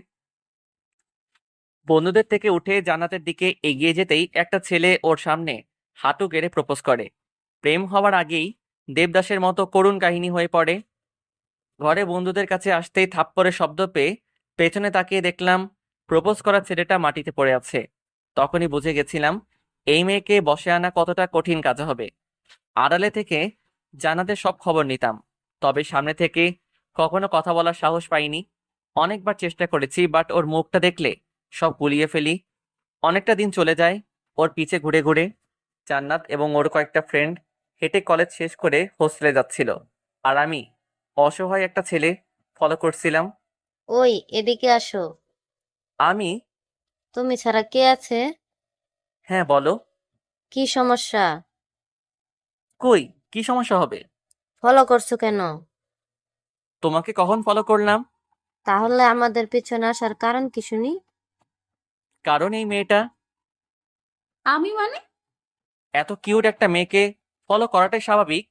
বন্ধুদের থেকে উঠে জান্নাতের দিকে এগিয়ে যেতেই একটা ছেলে ওর সামনে হাঁটু গেড়ে প্রপোজ করে। প্রেম হওয়ার আগেই দেবদাসের মতো করুণ কাহিনী হয়ে পড়ে। ঘরে বন্ধুদের কাছে আসতেই থাপ্পড়ের শব্দ পেয়ে পেছনে তাকিয়ে দেখলাম প্রপোজ করা ছেলেটা মাটিতে পড়ে আছে। তখনই বুঝে গেছিলাম এই মেয়েকে বশে আনা কতটা কঠিন কাজ হবে। আড়ালে থেকে জান্নাতের সব খবর নিতাম, তবে সামনে থেকে কখনো কথা বলার সাহস পাইনি। অনেকবার চেষ্টা করেছি, বাট ওর মুখটা দেখলে সব গুলিয়ে ফেলি। অনেকটা দিন চলে যায় ওর পিছে ঘুরে ঘুরে। জান্নাত এবং ওর কয়েকটা ফ্রেন্ড হেঁটে কলেজ শেষ করে হোস্টেলে যাচ্ছিল, আর আমি অসহায় একটা ছেলে ফলো করছিলাম। ওই এদিকে আসো। আমি তুমি ছাড়া কে আছে? হ্যাঁ বলো। কি সমস্যা? কই, কি সমস্যা হবে? ফলো করছো কেন? তোমাকে কখন ফলো করলাম? তাহলে আমাদের পিছনে আসার কারণ কি শুনি? কারণ এই মেয়েটা। আমি মানে? এত কিউট একটা মেয়েকে ফলো করাটাই স্বাভাবিক।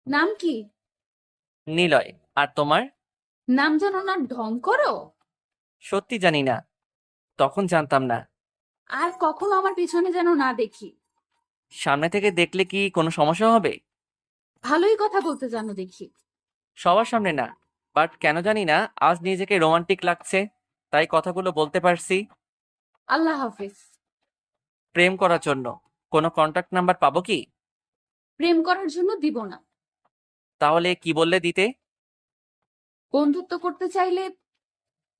নাম কি? নিলয়। আর তোমার? নাম জানো না, ঢং করো। সত্যি জানি না, তখন জানতাম না। আর কখনো আমার পিছনে যেন না দেখি। সামনে থেকে দেখলে কি কোনো সমস্যা হবে? ভালোই কথা বলতে জানো দেখি। সবার সামনে না, বাট কেন জানি না আজ নিজেকে রোমান্টিক লাগছে, তাই কথাগুলো বলতে পারছি। আল্লাহ হাফিজ। প্রেম করার জন্য কোনো কন্টাক্ট নাম্বার পাবো কি? প্রেম করার জন্য দিব না। তাহলে কি বললে দিতে? বন্ধুত্ব করতে চাইলে।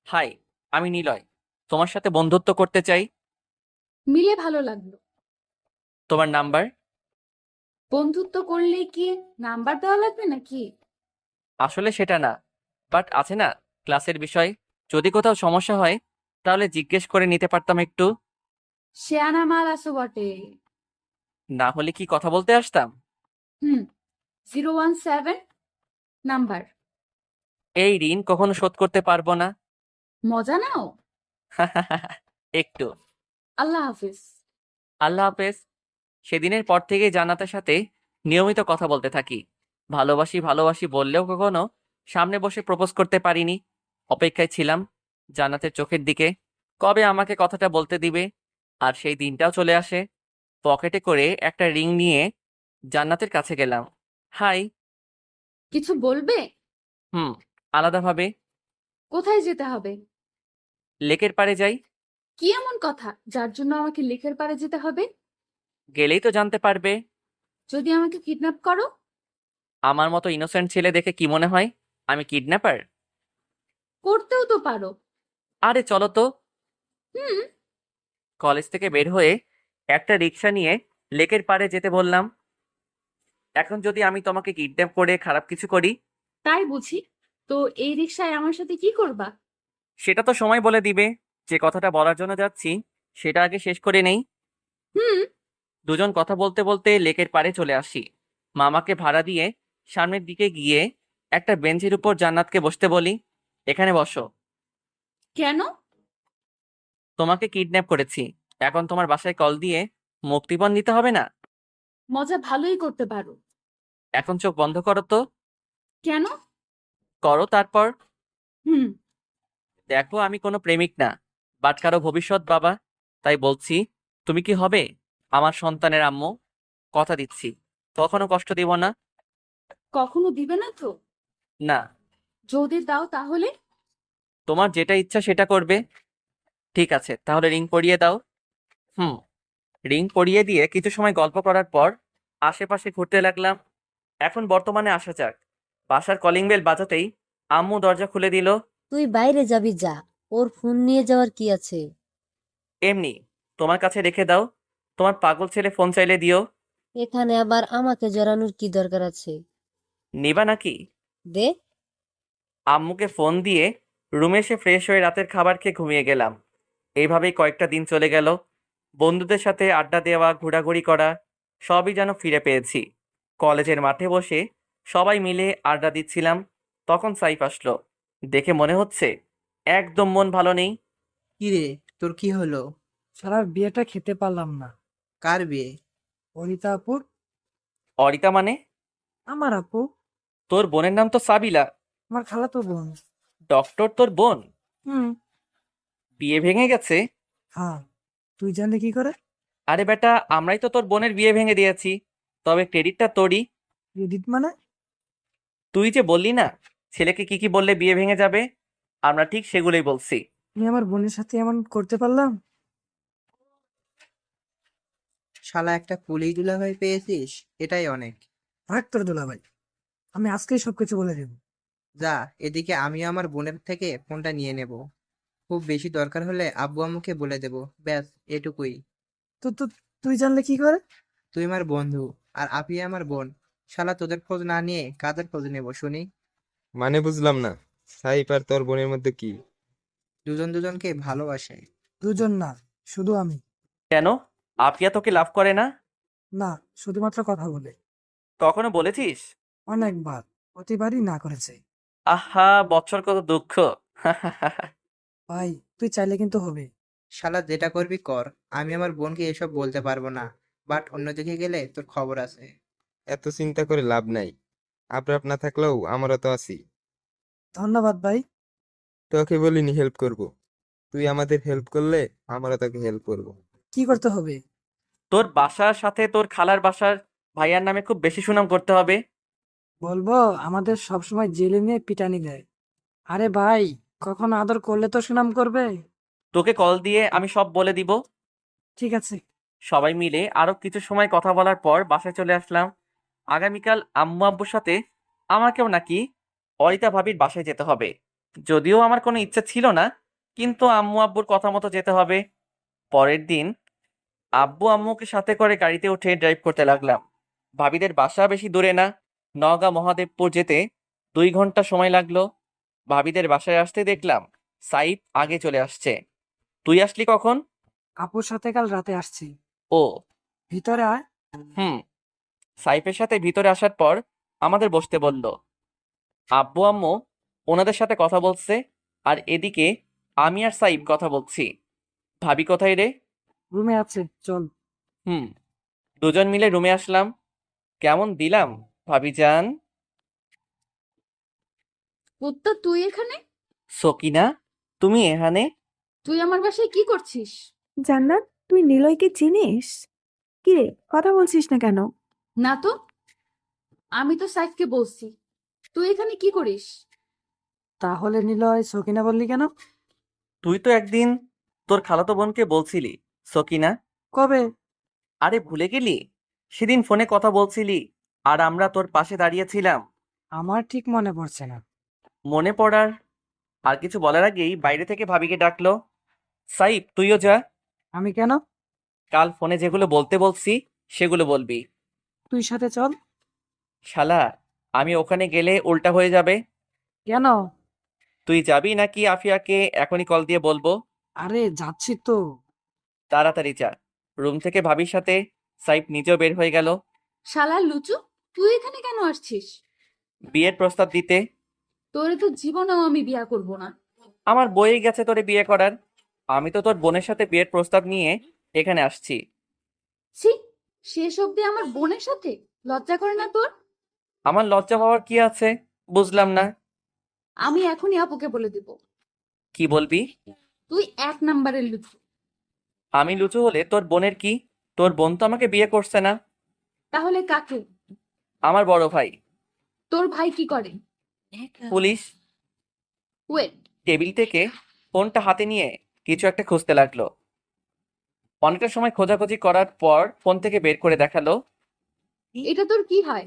হাই, আমি নিলয়, তোমার সাথে বন্ধুত্ব করতে চাই। মিলে ভালো লাগলো। তোমার নাম্বার? বন্ধুত্ব করলে কি নাম্বার দেওয়া লাগবে নাকি? আসলে সেটা না, বাট আছে না ক্লাসের বিষয়, যদি কোথাও সমস্যা হয় তাহলে জিজ্ঞেস করে নিতে পারতাম একটু। শেয়ানা মাল আসো বটে। না হলে কি কথা বলতে আসতাম? 017 নাম্বার। এই ঋণ কখনো শোধ করতে পারবো না। মজা নাও। একটু। আল্লাহ হাফিজ। আল্লাহ হাফেজ। সেদিনের পর থেকে জান্নাতের সাথে নিয়মিত কথা বলতে থাকি। ভালোবাসি ভালোবাসি বললেও কখনো সামনে বসে প্রপোজ করতে পারিনি। অপেক্ষায় ছিলাম জান্নাতের চোখের দিকে, কবে আমাকে কথাটা বলতে দিবে। আর সেই দিনটাও চলে আসে। পকেটে করে একটা রিং নিয়ে জান্নাতের কাছে গেলাম। হাই। কিছু বলবে? আলাদাভাবে। কোথায় যেতে হবে? লেকের পাড়ে যাই। কি এমন কথা যার জন্য আমাকে লেকের পাড়ে যেতে হবে? গেলেই তো জানতে পারবে। যদি আমাকে কিডন্যাপ করো? আমার মতো ইনোসেন্ট ছেলে দেখে কি মনে হয় আমি কিডন্যাপার? করতেও তো পারো। আরে চলো তো। হুম। কলেজ থেকে বের হয়ে একটা রিক্সা নিয়ে লেকের পাড়ে যেতে বললাম। এখন যদি আমি তোমাকে কিডন্যাপ করে খারাপ কিছু করি? তাই বুঝি। তো এই রিকশায় আমার সাথে কি করবা? সেটা তো সময় বলে দিবে। যে কথাটা বলার জন্য যাচ্ছি সেটা আগে শেষ করে নেই। হুম। দুজন কথা বলতে বলতে লেকের পাড়ে চলে আসি। মামাকে ভাড়া দিয়ে সামনের দিকে গিয়ে একটা বেঞ্চের উপর জান্নাতকে বসতে বলি। এখানে বসো। কেন? তোমাকে কিডন্যাপ করেছি, এখন তোমার বাসায় কল দিয়ে মুক্তিপণ দিতে হবে না? মজা ভালোই করতে পারো। এখন চোখ বন্ধ করো তো। কেন? করো তারপর। হুম। দেখো আমি কোনো প্রেমিক না, বাট কারো ভবিষ্যৎ বাবা, তাই বলছি তুমি কি হবে আমার সন্তানের আম্মু? কথা দিচ্ছি কখনো কষ্ট দিব না। কখনো দিবে না তো? না। যদি দাও তাহলে? তোমার যেটা ইচ্ছা সেটা করবে। ঠিক আছে, তাহলে রিং পরিয়ে দাও। রিং পরিয়ে দিয়ে কিছু সময় গল্প করার পর আশেপাশে ঘুরতে লাগলাম। এখন বর্তমানে আসা যাক। বাসার কলিং বেল বাজাতেই আম্মু দরজা খুলে দিল। তুই বাইরে যাবি যা, ওর ফোন নিয়ে যাওয়ার কি আছে? এমনি, তোমার কাছে রেখে দাও, তোমার পাগল ছেলে ফোন চাইলে দিও। এখানে আবার আমাকে জড়ানোর কি দরকার আছে? নিবা নাকি? দে। আম্মুকে ফোন দিয়ে রুমে এসে ফ্রেশ হয়ে রাতের খাবার খেয়ে ঘুমিয়ে গেলাম। এইভাবেই কয়েকটা দিন চলে গেল। বন্ধুদের সাথে আড্ডা দেওয়া, ঘোরাঘুরি করা সবই যেন ফিরে পেয়েছি। কলেজের মাঠে বসে সবাই মিলে আড্ডা দিচ্ছিলাম, তখন সাইফ আসলো। দেখে মনে হচ্ছে একদম মন ভালো নেই। কিরে, তোর কি হলো? শালার বিয়েটা খেতে পারলাম না। কার বিয়ে? অনিতা আপুর। অরিতা মানে? আমার আপু। তোর বোনের নাম তো সাবিলা। আমার খালাতো বোন। ডক্টর তোর বোন? হুম। বিয়ে ভেঙে গেছে? হ্যাঁ, তুই জানলি কি করে? আরে বেটা, আমরাই তো তোর বোনের বিয়ে ভেঙে দিয়েছি, তবে ক্রেডিটটা তোরই। ক্রেডিট মানে? তুই যে বললি না ছেলেকে কি কি বললে বিয়ে ভেঙে যাবে, আমরা ঠিক সেগুলোই বলছি। আমি আমার বোনের সাথে এমন করতে পারলাম? শালা একটা পুলিশ দুলাভাই পেয়েছিস, এটাই অনেক। রাখ তোর দুলাভাই, আমি আজকেই সবকিছু বলে দেব। যা, এদিকে আমি আমার বোনের থেকে ফোনটা নিয়ে নেব। খুব বেশি দরকার হলে আব্বু আম্মুকে বলে দেব, ব্যাস এটুকুই। তো তো তুই জানলে কি করে? তুই আমার বন্ধু আর আপিয়া আমার বোন। শালা তোদের খোঁজ না নিয়ে কাদের খোঁজ নেব শুনি? মানে বুঝলাম না, সাইফ আর তোর বোনের মধ্যে কি? দুজন দুজনকে ভালোবাসে। দুজন না, শুধু আমি। কেন, আপিয়া তোকে লাভ করে না? না, শুধুমাত্র কথা বলে। কখনো বলেছিস? অনেকবার, প্রতিবারই না করেছে। আহা, বছর কত দুঃখ। ভাই, তুই চাইলে কিন্তু হবে। শালা যেটা করবি কর, আমি আমার বোনকে এসব বলতে পারবো না। বাট অন্যদিকে গেলে তোর খবর আছে। এত চিন্তা করে লাভ নাই, আপনার না থাকলেও আমারও তো আছি। ধন্যবাদ ভাই। তোকে বলিনি হেল্প করব, তুই আমাদের হেল্প করলে আমারও তোকে হেল্প করব। কি করতে হবে? তোর বাসার সাথে তোর খালার বাসার ভাইয়ার নামে খুব বেশি সুনাম করতে হবে। বলবো আমাদের সবসময় জেলে নিয়ে পিটানি দেয়। আরে ভাই, কখনো আদর করলে তো সুনাম করবে। তোকে কল দিয়ে আমি সব বলে দিব। ঠিক আছে। সবাই মিলে আরো কিছু সময় কথা বলার পর বাসায় চলে আসলাম। আগামীকাল আম্মু আব্বুর সাথে আমাকেও নাকি অরিতা ভাবির বাসায় যেতে হবে। যদিও আমার কোনো ইচ্ছা ছিল না, কিন্তু আম্মু আব্বুর কথা মতো যেতে হবে। পরের দিন আব্বু আম্মুকে সাথে করে গাড়িতে উঠে ড্রাইভ করতে লাগলাম। ভাবিদের বাসা বেশি দূরে না, নওগাঁ মহাদেবপুর যেতে 2 ঘন্টা সময় লাগলো। ভাবিদের বাসায় আসতে দেখলাম সাইফ আগে চলে আসছে। তুই আসলি কখন? আপুর সাথে কাল রাতে আসছি। ও, ভিতরে আয়। হুম। সাইফের সাথে ভিতরে আসার পর আমাদের বসতে বলল। আব্বু আম্মু ওনাদের সাথে কথা বলছে, আর এদিকে আমি আর সাইফ কথা বলছি। ভাবি কোথায় রে? রুমে আছে, চল। হুম। দুজন মিলে রুমে আসলাম। কেমন দিলাম ভাবি যান? কুত্তা, তুই এখানে? সকিনা, তুমি এখানে? তুই আমার বাসায় কি করছিস? জান্নাত, তুই নিলয়কে চিনিস? কিরে, কথা বলছিস না কেন? না তো, আমি তো সাইফকে বলছি। তুই এখানে কি করিস? তাহলে নিলয় সকিনা বললি কেন? তুই তো একদিন তোর খালাতো বোনকে বলছিলি সকিনা। কবে? আরে ভুলে গেলি? সেদিন ফোনে কথা বলছিলি আর আমরা তোর পাশে দাঁড়িয়েছিলাম। আমার ঠিক মনে পড়ছে না। মনে পড়ার আর কিছু বলার আগেই বাইরে থেকে ভাবিকে ডাকলো। সাইফ, তুইও যা। আমি কেন? কাল ফোনে যেগুলো বলতে বলছি সেগুলো বলবি। তুই সাথে চল। শালা, আমি ওখানে গেলে উল্টা হয়ে যাবে। কেন? তুই যাবি নাকি আফিয়াকে এখনই কল দিয়ে বলবো? আরে যাচ্ছি তো। তাড়াতাড়ি যা। রুম থেকে ভাবির সাথে সাইফ নিজেও বের হয়ে গেল শালা লুচু, তুই এখানে কেন আসছিস? বিয়ের প্রস্তাব দিতে। তোরে তো জীবনেও আমি বিয়া করব না। আমার বই গেছে তোরে বিয়ে করার। আমি তো তোর বোনের সাথে বিয়ের প্রস্তাব নিয়ে এখানে আসছি। ছি, শেষ অবধি আমার বোনের সাথে? লজ্জা করে না তোর? আমার লজ্জা পাওয়ার কি আছে বুঝলাম না। আমি এখনই আপুকে বলে দিব। কি বলবি? তুই 1 নাম্বারের লুচু। আমি লুচু হলে তোর বোনের কি? তোর বোন তো আমাকে বিয়ে করছে না। তাহলে কাকে? আমার বড় ভাই। তোর ভাই কি করে? পুলিশ। ওয়েট। টেবিল থেকে ফোনটা হাতে নিয়ে কিছু একটা খুঁজতে লাগলো। অনেকটা সময় খোঁজাখুঁজি করার পর ফোন থেকে বের করে দেখালো। এটা তোর কি হয়?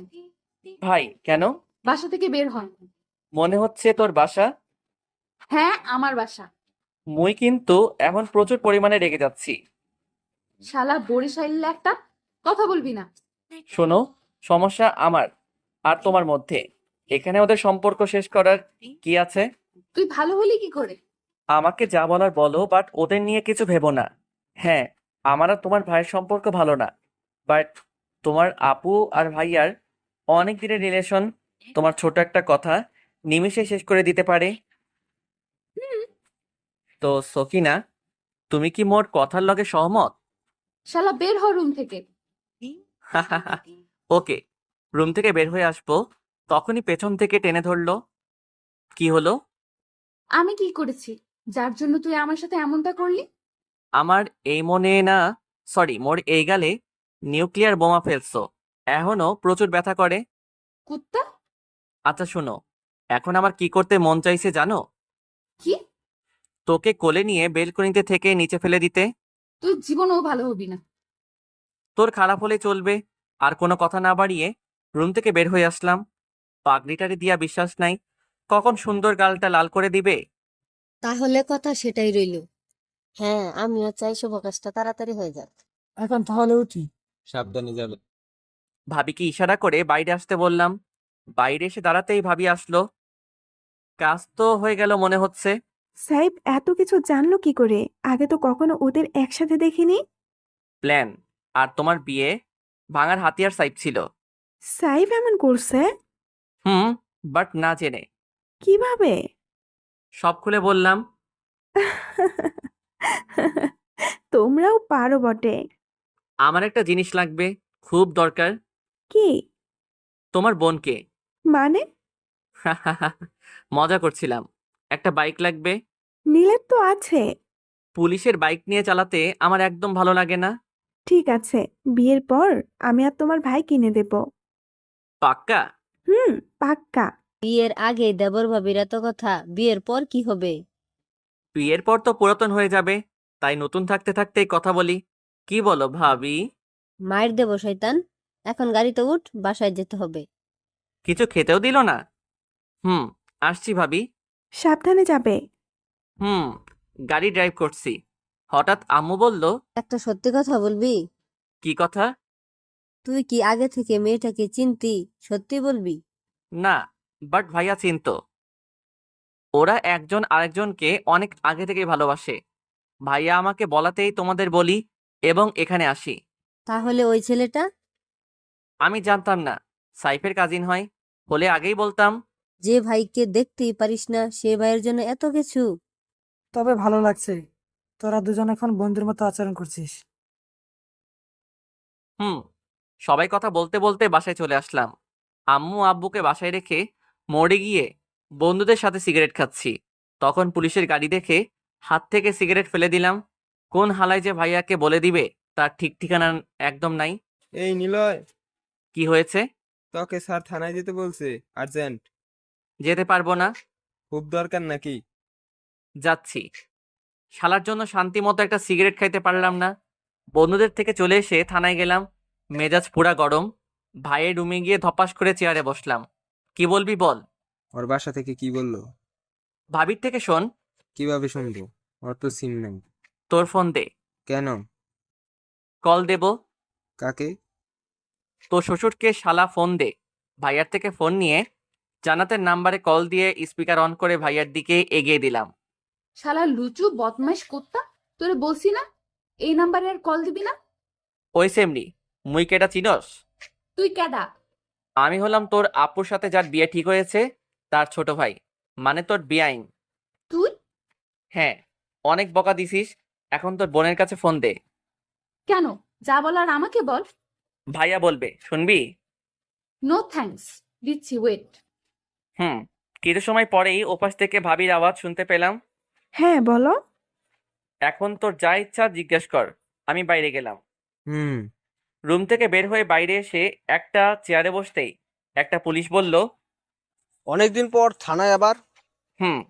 ভাই, কেন? বাসা থেকে বের হয়। মনে হচ্ছে তোর বাসা। হ্যাঁ, আমার বাসা। মুই কিন্তু এখন প্রচুর পরিমাণে রেগে যাচ্ছি। শালা বরিশাইল একটা, কথা বলবি না। শোনো, সমস্যা আমার আর তোমার মধ্যে। এখানে ওদের সম্পর্ক শেষ করার কি আছে? তুই ভালো হলি কি করে? আমাকে যা বলার বলো, বাট ওদের নিয়ে কিছু ভেবো না। হ্যাঁ, আমার আর তোমার ভাইয়ের সম্পর্ক ভালো না, বাট তোমার আপু আর ভাইয়ার অনেক দিনের রিলেশন তোমার ছোট একটা কথা নিমেষে শেষ করে দিতে পারে। তো সকিনা, তুমি কি মোর কথার লগে সহমত? শালা বের হ রুম থেকে। ওকে, রুম থেকে বের হয়ে আসবো, তখনই পেছন থেকে টেনে ধরলো। কি হলো? আমি কি করেছি যার জন্য তুই আমার সাথে এমনটা করলি? আমার এই মনে না, সরি, মোর এই গালে নিউক্লিয়ার বোমা ফেলছো, এখনো প্রচুর ব্যথা করে। কুত্তা। আচ্ছা শোনো, এখন আমার কি করতে মন চাইছে জানো? কি? তোকে কোলে নিয়ে বেলকনিতে থেকে নিচে ফেলে দিতে। তুই জীবনেও ভালো হবি না। তোর খারাপ হলে চলবে। আর কোনো কথা না বাড়িয়ে রুম থেকে বের হয়ে আসলাম। পাগড়িটারে দিয়া বিশ্বাস নাই কখন সুন্দর গালটা লাল করে দিবে। তাহলে কথা সেটাই রইল। হ্যাঁ, আমিও চাই শুভ কাজটা তাড়াতাড়ি হয়ে যাক। এখন তাহলে উঠি। সাবধানে যাবে। ভাবিকে ইশারা করে বাইরে আসতে বললাম। বাইরে এসে দাঁড়াতেই ভাবি আসলো। কাজ তো হয়ে গেল মনে হচ্ছে। সাইব এত কিছু জানলো কি করে? আগে তো কখনো ওদের একসাথে দেখিনি। প্ল্যান আর তোমার বিয়ে ভাঙার হাতিয়ার সাইড ছিল। সাইব এমন করছে? হুম, বাট না জেনে। কিভাবে? সব খুলে বললাম। তোমরাও পারো বটে। আমার একটা জিনিস লাগবে, খুব দরকার। কি? তোমার বোনকে। মানে? মজা করছিলাম। একটা বাইক লাগবে। নীলের তো আছে। পুলিশের বাইক নিয়ে চালাতে আমার একদম ভালো লাগে না। ঠিক আছে, বিয়ের পর আমি আর তোমার ভাই কিনে দেব। পাক্কা? পাক্কা। বিয়ের আগে দেবর ভাবির এত কথা, বিয়ের পর কি হবে? বিয়ের পর তো পুরাতন হয়ে যাবে, তাই নতুন থাকতে থাকতেই কথা বলি। কি বলো ভাবি? মায়ের দেব শয়তান। এখন গাড়িতে উঠ, বাসায় যেতে হবে। কিছু খেতেও দিল না। আসছি ভাবি। সাবধানে যাবে। গাড়ি ড্রাইভ করছি। হঠাৎ আম্মু বলল। একটা সত্যি কথা বলবি? কি কথা? তুই কি আগে থেকে মেয়েটাকে চিনতি? সত্যি বলবি? না, বাট ভাইয়া চিনতো। ওরা একজন আরেকজনকে অনেক আগে থেকে ভালোবাসে। ভাইয়া আমাকে বলাতেই তোমাদের বলি এবং এখানে আসি। তাহলে ওই ছেলেটা? আমি জানতাম না সাইফের কাজিন হয়, হলে আগেই বলতাম। যে ভাইকে দেখতেই পারিস না, সে ভাইয়ের জন্য এত কিছু। তবে ভালো লাগছে, তোরা দুজন এখন বন্ধুর মতো আচরণ করছিস। সবাই কথা বলতে বলতে বাসায় চলে আসলাম। আম্মু আব্বুকে বাসায় রেখে মোড়ে গিয়ে বন্ধুদের সাথে সিগারেট খাচ্ছি। তখন পুলিশের গাড়ি দেখে হাত থেকে সিগারেট ফেলে দিলাম। কোন হালায় যে ভাইয়াকে বলে দিবে তার ঠিক ঠিকানা একদম নাই। এই নিলয়, কি হয়েছে? তোকে স্যার থানায় যেতে বলছে, আর্জেন্ট। যেতে পারবো না। খুব দরকার নাকি? যাচ্ছি। শালার জন্য শান্তি মতো একটা সিগারেট খাইতে পারলাম না। বন্ধুদের থেকে চলে এসে থানায় গেলাম। মেজাজ পুরা গরম। ভাইয়ের রুমে গিয়ে ধপাস করে চেয়ারে বসলাম। কি বলবি বল? ওর বাসা থেকে কি বললো? ভাবির থেকে শোন। কিভাবে শুনবো? ওর তো সিম নাই। তোর ফোন দে। কেন? কল দেব। কাকে? তোর শ্বশুরকে শালা ফোন দে। ভাইয়ার থেকে ফোন নিয়ে জান্নাতের নাম্বারে কল দিয়ে স্পিকার অন করে ভাইয়ার দিকে এগিয়ে দিলাম। শালা লুচু বদমাইশ কুত্তা, তোরে বলছি না এই নাম্বারে আর কল দিবি না। ওই সেমনি, মুই কেটা চিনস? তুই কেডা? আমি হলাম তোর আপুর সাথে যার বিয়ে ঠিক হয়েছে তার ছোট ভাই, মানে তোর বিয়াইন। তুই? হ্যাঁ, অনেক বকা দিছিস, এখন তোর বোনের কাছে ফোন দে। কেন? যা বলার আমাকে বল। ভাইয়া বলবে, শুনবি? নো থ্যাঙ্কস, দিচ্ছি, ওয়েট। কিছু সময় পরেই ওপাশ থেকে ভাবির আওয়াজ শুনতে পেলাম। হ্যাঁ বলো। এখন তোর যা ইচ্ছা জিজ্ঞেস কর। আমি বাইরে গেলাম। হুম রুম থেকে বের হয়ে বাইরে এসে একটা চেয়ারে বসতেই একটা পুলিশ বলল। অনেকদিন পর থানায় আবার? হুম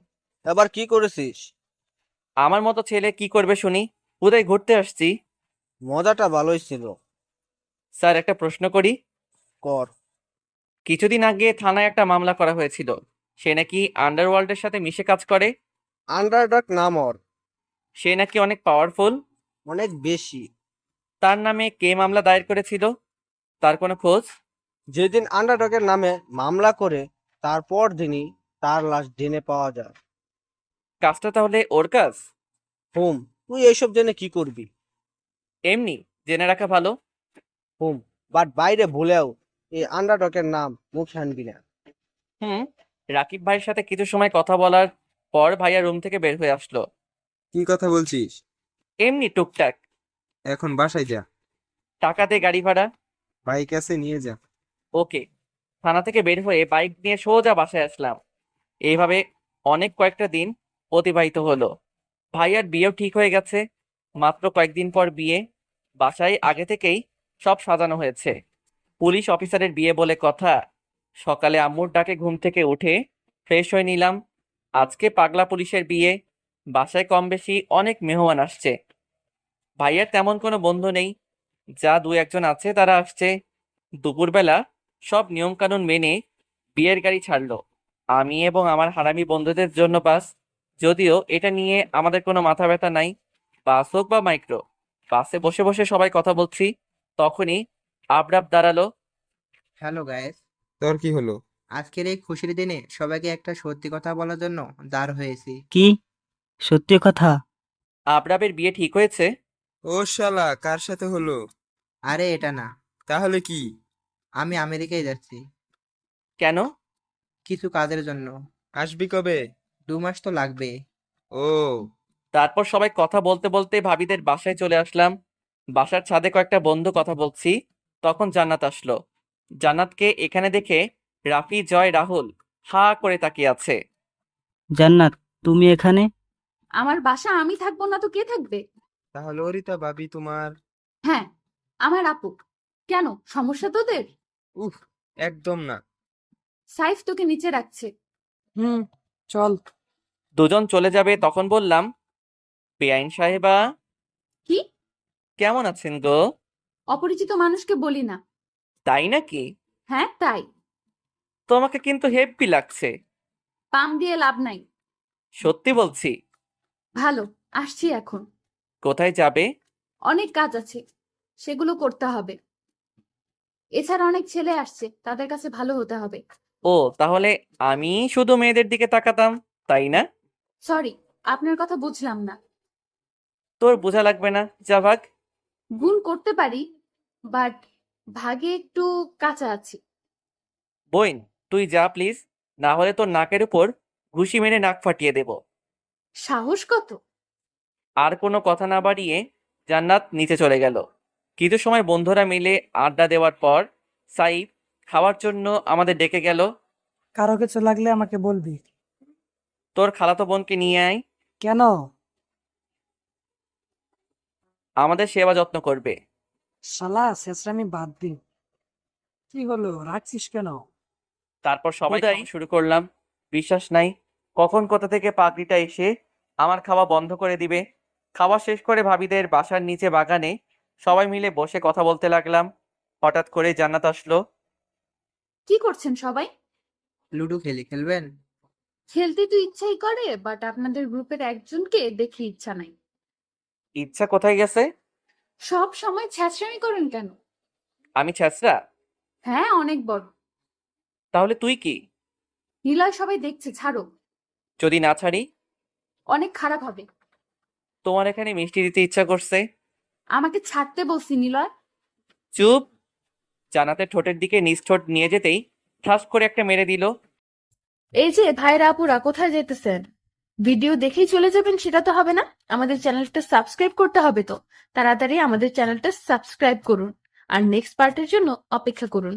এবার কি করেছিস? আমার মতো ছেলে কি করবে শুনি? কোথায় ঘুরতে আসছি। মজাটা ভালোই ছিল। স্যার, একটা প্রশ্ন করি? কর। কিছুদিন আগে থানায় একটা মামলা করা হয়েছিল, সে নাকি আন্ডারওয়ার্ল্ডের সাথে মিশে কাজ করে। আন্ডারডগ নাম ওর। সে নাকি অনেক পাওয়ারফুল। অনেক বেশি। তার নামে কে মামলা দায়ের করেছিল? তার কোনো খোঁজ? যেদিন আন্ডারডগের নামে মামলা করে তারপর দিনই তার লাশ দিনে পাওয়া যায়। কাজটা তাহলে ওর কাজ? তুই এইসব জেনে কি করবি? এমনি জেনে রাখা ভালো। হুম, বাট বাইরে ভুলেও এই আন্ডারডগের নাম মুখে আনবি না। হুম। রাকিব ভাইয়ের সাথে কিছু সময় কথা বলার পর ভাইয়া রুম থেকে বের হয়ে আসলো। কি কথা বলছিস? এমনি টুকটাক। এখন বাসায় যা, টাকা দে গাড়ি ভাড়া। বাইক আছে নিয়ে যা। ওকে। থানা থেকে বের হয়ে বাইক নিয়ে সোজা বাসায় আসলাম। এইভাবে অনেক কয়েকটা দিন অতিবাহিত হলো। ভাইয়ার বিয়েও ঠিক হয়ে গেছে। মাত্র কয়েকদিন পর বিয়ে। বাসায় আগে থেকেই সব সাজানো হয়েছে। পুলিশ অফিসারের বিয়ে বলে কথা। সকালে আম্মুর ডাকে ঘুম থেকে উঠে ফ্রেশ হয়ে নিলাম। আজকে পাগলা পুলিশের বিয়ে। বাসায় কম বেশি অনেক মেহমান আসছে। ভাইয়ার তেমন কোনো বন্ধু নেই, যা দু একজন আছে তারা আসছে। দুপুরবেলা সব নিয়মকানুন মেনে বিয়ের গাড়ি ছাড়লো। আমি এবং আমার হারামি বন্ধুদের জন্য বাস। যদিও এটা নিয়ে আমাদের কোনো মাথা ব্যথা নাই। বাস হোক বা মাইক্রো, বাসে বসে বসে সবাই কথা বলছি। তখনই আবরাব দাঁড়ালো। হ্যালো গাইস, তোর কি হলো? আজকের এই খুশির দিনে সবাইকে একটা সত্যি কথা বলার জন্য দাঁড় হয়েছি। কি সত্যি কথা? আবরাবের বিয়ে ঠিক হয়েছে। ও শালা, কার সাথে হলো? আরে এটা না, তাহলে কি? আমি আমেরিকায় যাচ্ছি কেন? কিছু কাজের জন্য। আসবি কবে? 2 মাস তো লাগবে। ও, তারপর সবাই কথা বলতে বলতে ভাবিদের বাসায় চলে আসলাম। বাসার ছাদে কয়েকটা বন্ধু কথা বলছি, তখন জান্নাত আসলো। জান্নাতকে এখানে দেখে রাফি, জয়, রাহুল হা করে তাকিয়ে আছে। জান্নাত, তুমি এখানে? আমার বাসা আমি থাকবো না তো কে থাকবে? তাহলে অরিতা ভাবি তোমার? হ্যাঁ, আমার আপু। কেন, সমস্যা তোদের? উফ, একদম না। সাইফ তোকে নিচে রাখছে। চল। দুজন চলে যাবে তখন বললাম, বেআইন সাহেবা কি? কেমন আছেন গো? অপরিচিত মানুষকে বলি না। তাই নাকি? হ্যাঁ তাই। তোমাকে কিন্তু হেব্বি লাগছে। পাম দিয়ে লাভ নাই। সত্যি বলছি। ভালো, আসছি এখন। কোথায় যাবে? অনেক কাজ আছে, সেগুলো করতে হবে। এছাড়া অনেক ছেলে আসছে, তাদের কাছে ভালো হতে হবে। ও, তাহলে আমি শুধু মেয়েদের দিকে তাকাতাম, তাই না? সরি, আপনার কথা বুঝলাম না। তোর বোঝা লাগবে না, যা ভাগ। গুণ করতে পারি, বাট ভাগে একটু কাঁচা আছি। বইন, তুই যা প্লিজ, না হলে তোর নাকের উপর ঘুষি মেরে নাক ফাটিয়ে দেব। সাহস কত? আর কোনো কথা না বাড়িয়ে জান্নাত নিচে চলে গেল। কিছু সময় বন্ধুরা মিলে আড্ডা দেওয়ার পর সাইফ খাওয়ার জন্য আমাদের ডেকে গেল। কারো কিছু লাগলে আমাকে বলবি। তোর খালাতো বোনকে নিয়ে আয়, কেন? আমাদের সেবা যত্ন করবে। শালা, শেষরামি বাদ দি। কি হলো, রাখছিস কেন? তারপর সবাই শুরু করলাম। বিশ্বাস নাই কখন কোথা থেকে পাগড়িটা এসে আমার খাওয়া বন্ধ করে দিবে। খাওয়া শেষ করে ভাবিদের বাসার নিচে বাগানে সবাই মিলে বসে কথা বলতে লাগলাম। হঠাৎ করে জান্নাত আসলো। কি করছেন সবাই? লুডো খেলবেন? খেলতে তো ইচ্ছাই করে, বাট আপনাদের গ্রুপের একজনকে দেখে ইচ্ছা নাই। ইচ্ছা কোথায় গেছে? সব সময় ছ্যাঁচড়ামি করেন কেন? আমি ছ্যাঁচড়া? হ্যাঁ, অনেক বড়। তাহলে তুই কি? নিলয় সবাই দেখছে, ছাড়ো। যদি না ছাড়ি? অনেক খারাপ হবে। তোমার এখানে মিষ্টি দিতে ইচ্ছা করছে। আমাকে ছাড়তে বলছি নিলয়। চুপ। জান্নাতের ঠোঁটের দিকে নিজ ঠোঁট নিয়ে যেতেই ঠাস করে একটা মেরে দিল। এই যে ভাইরা আপুরা, কোথায় যেতেছেন? ভিডিও দেখেই চলে যাবেন সেটা তো হবে না, আমাদের চ্যানেলটা সাবস্ক্রাইব করতে হবে তো। তাড়াতাড়ি আমাদের চ্যানেলটা সাবস্ক্রাইব করুন আর নেক্সট পার্টের জন্য অপেক্ষা করুন।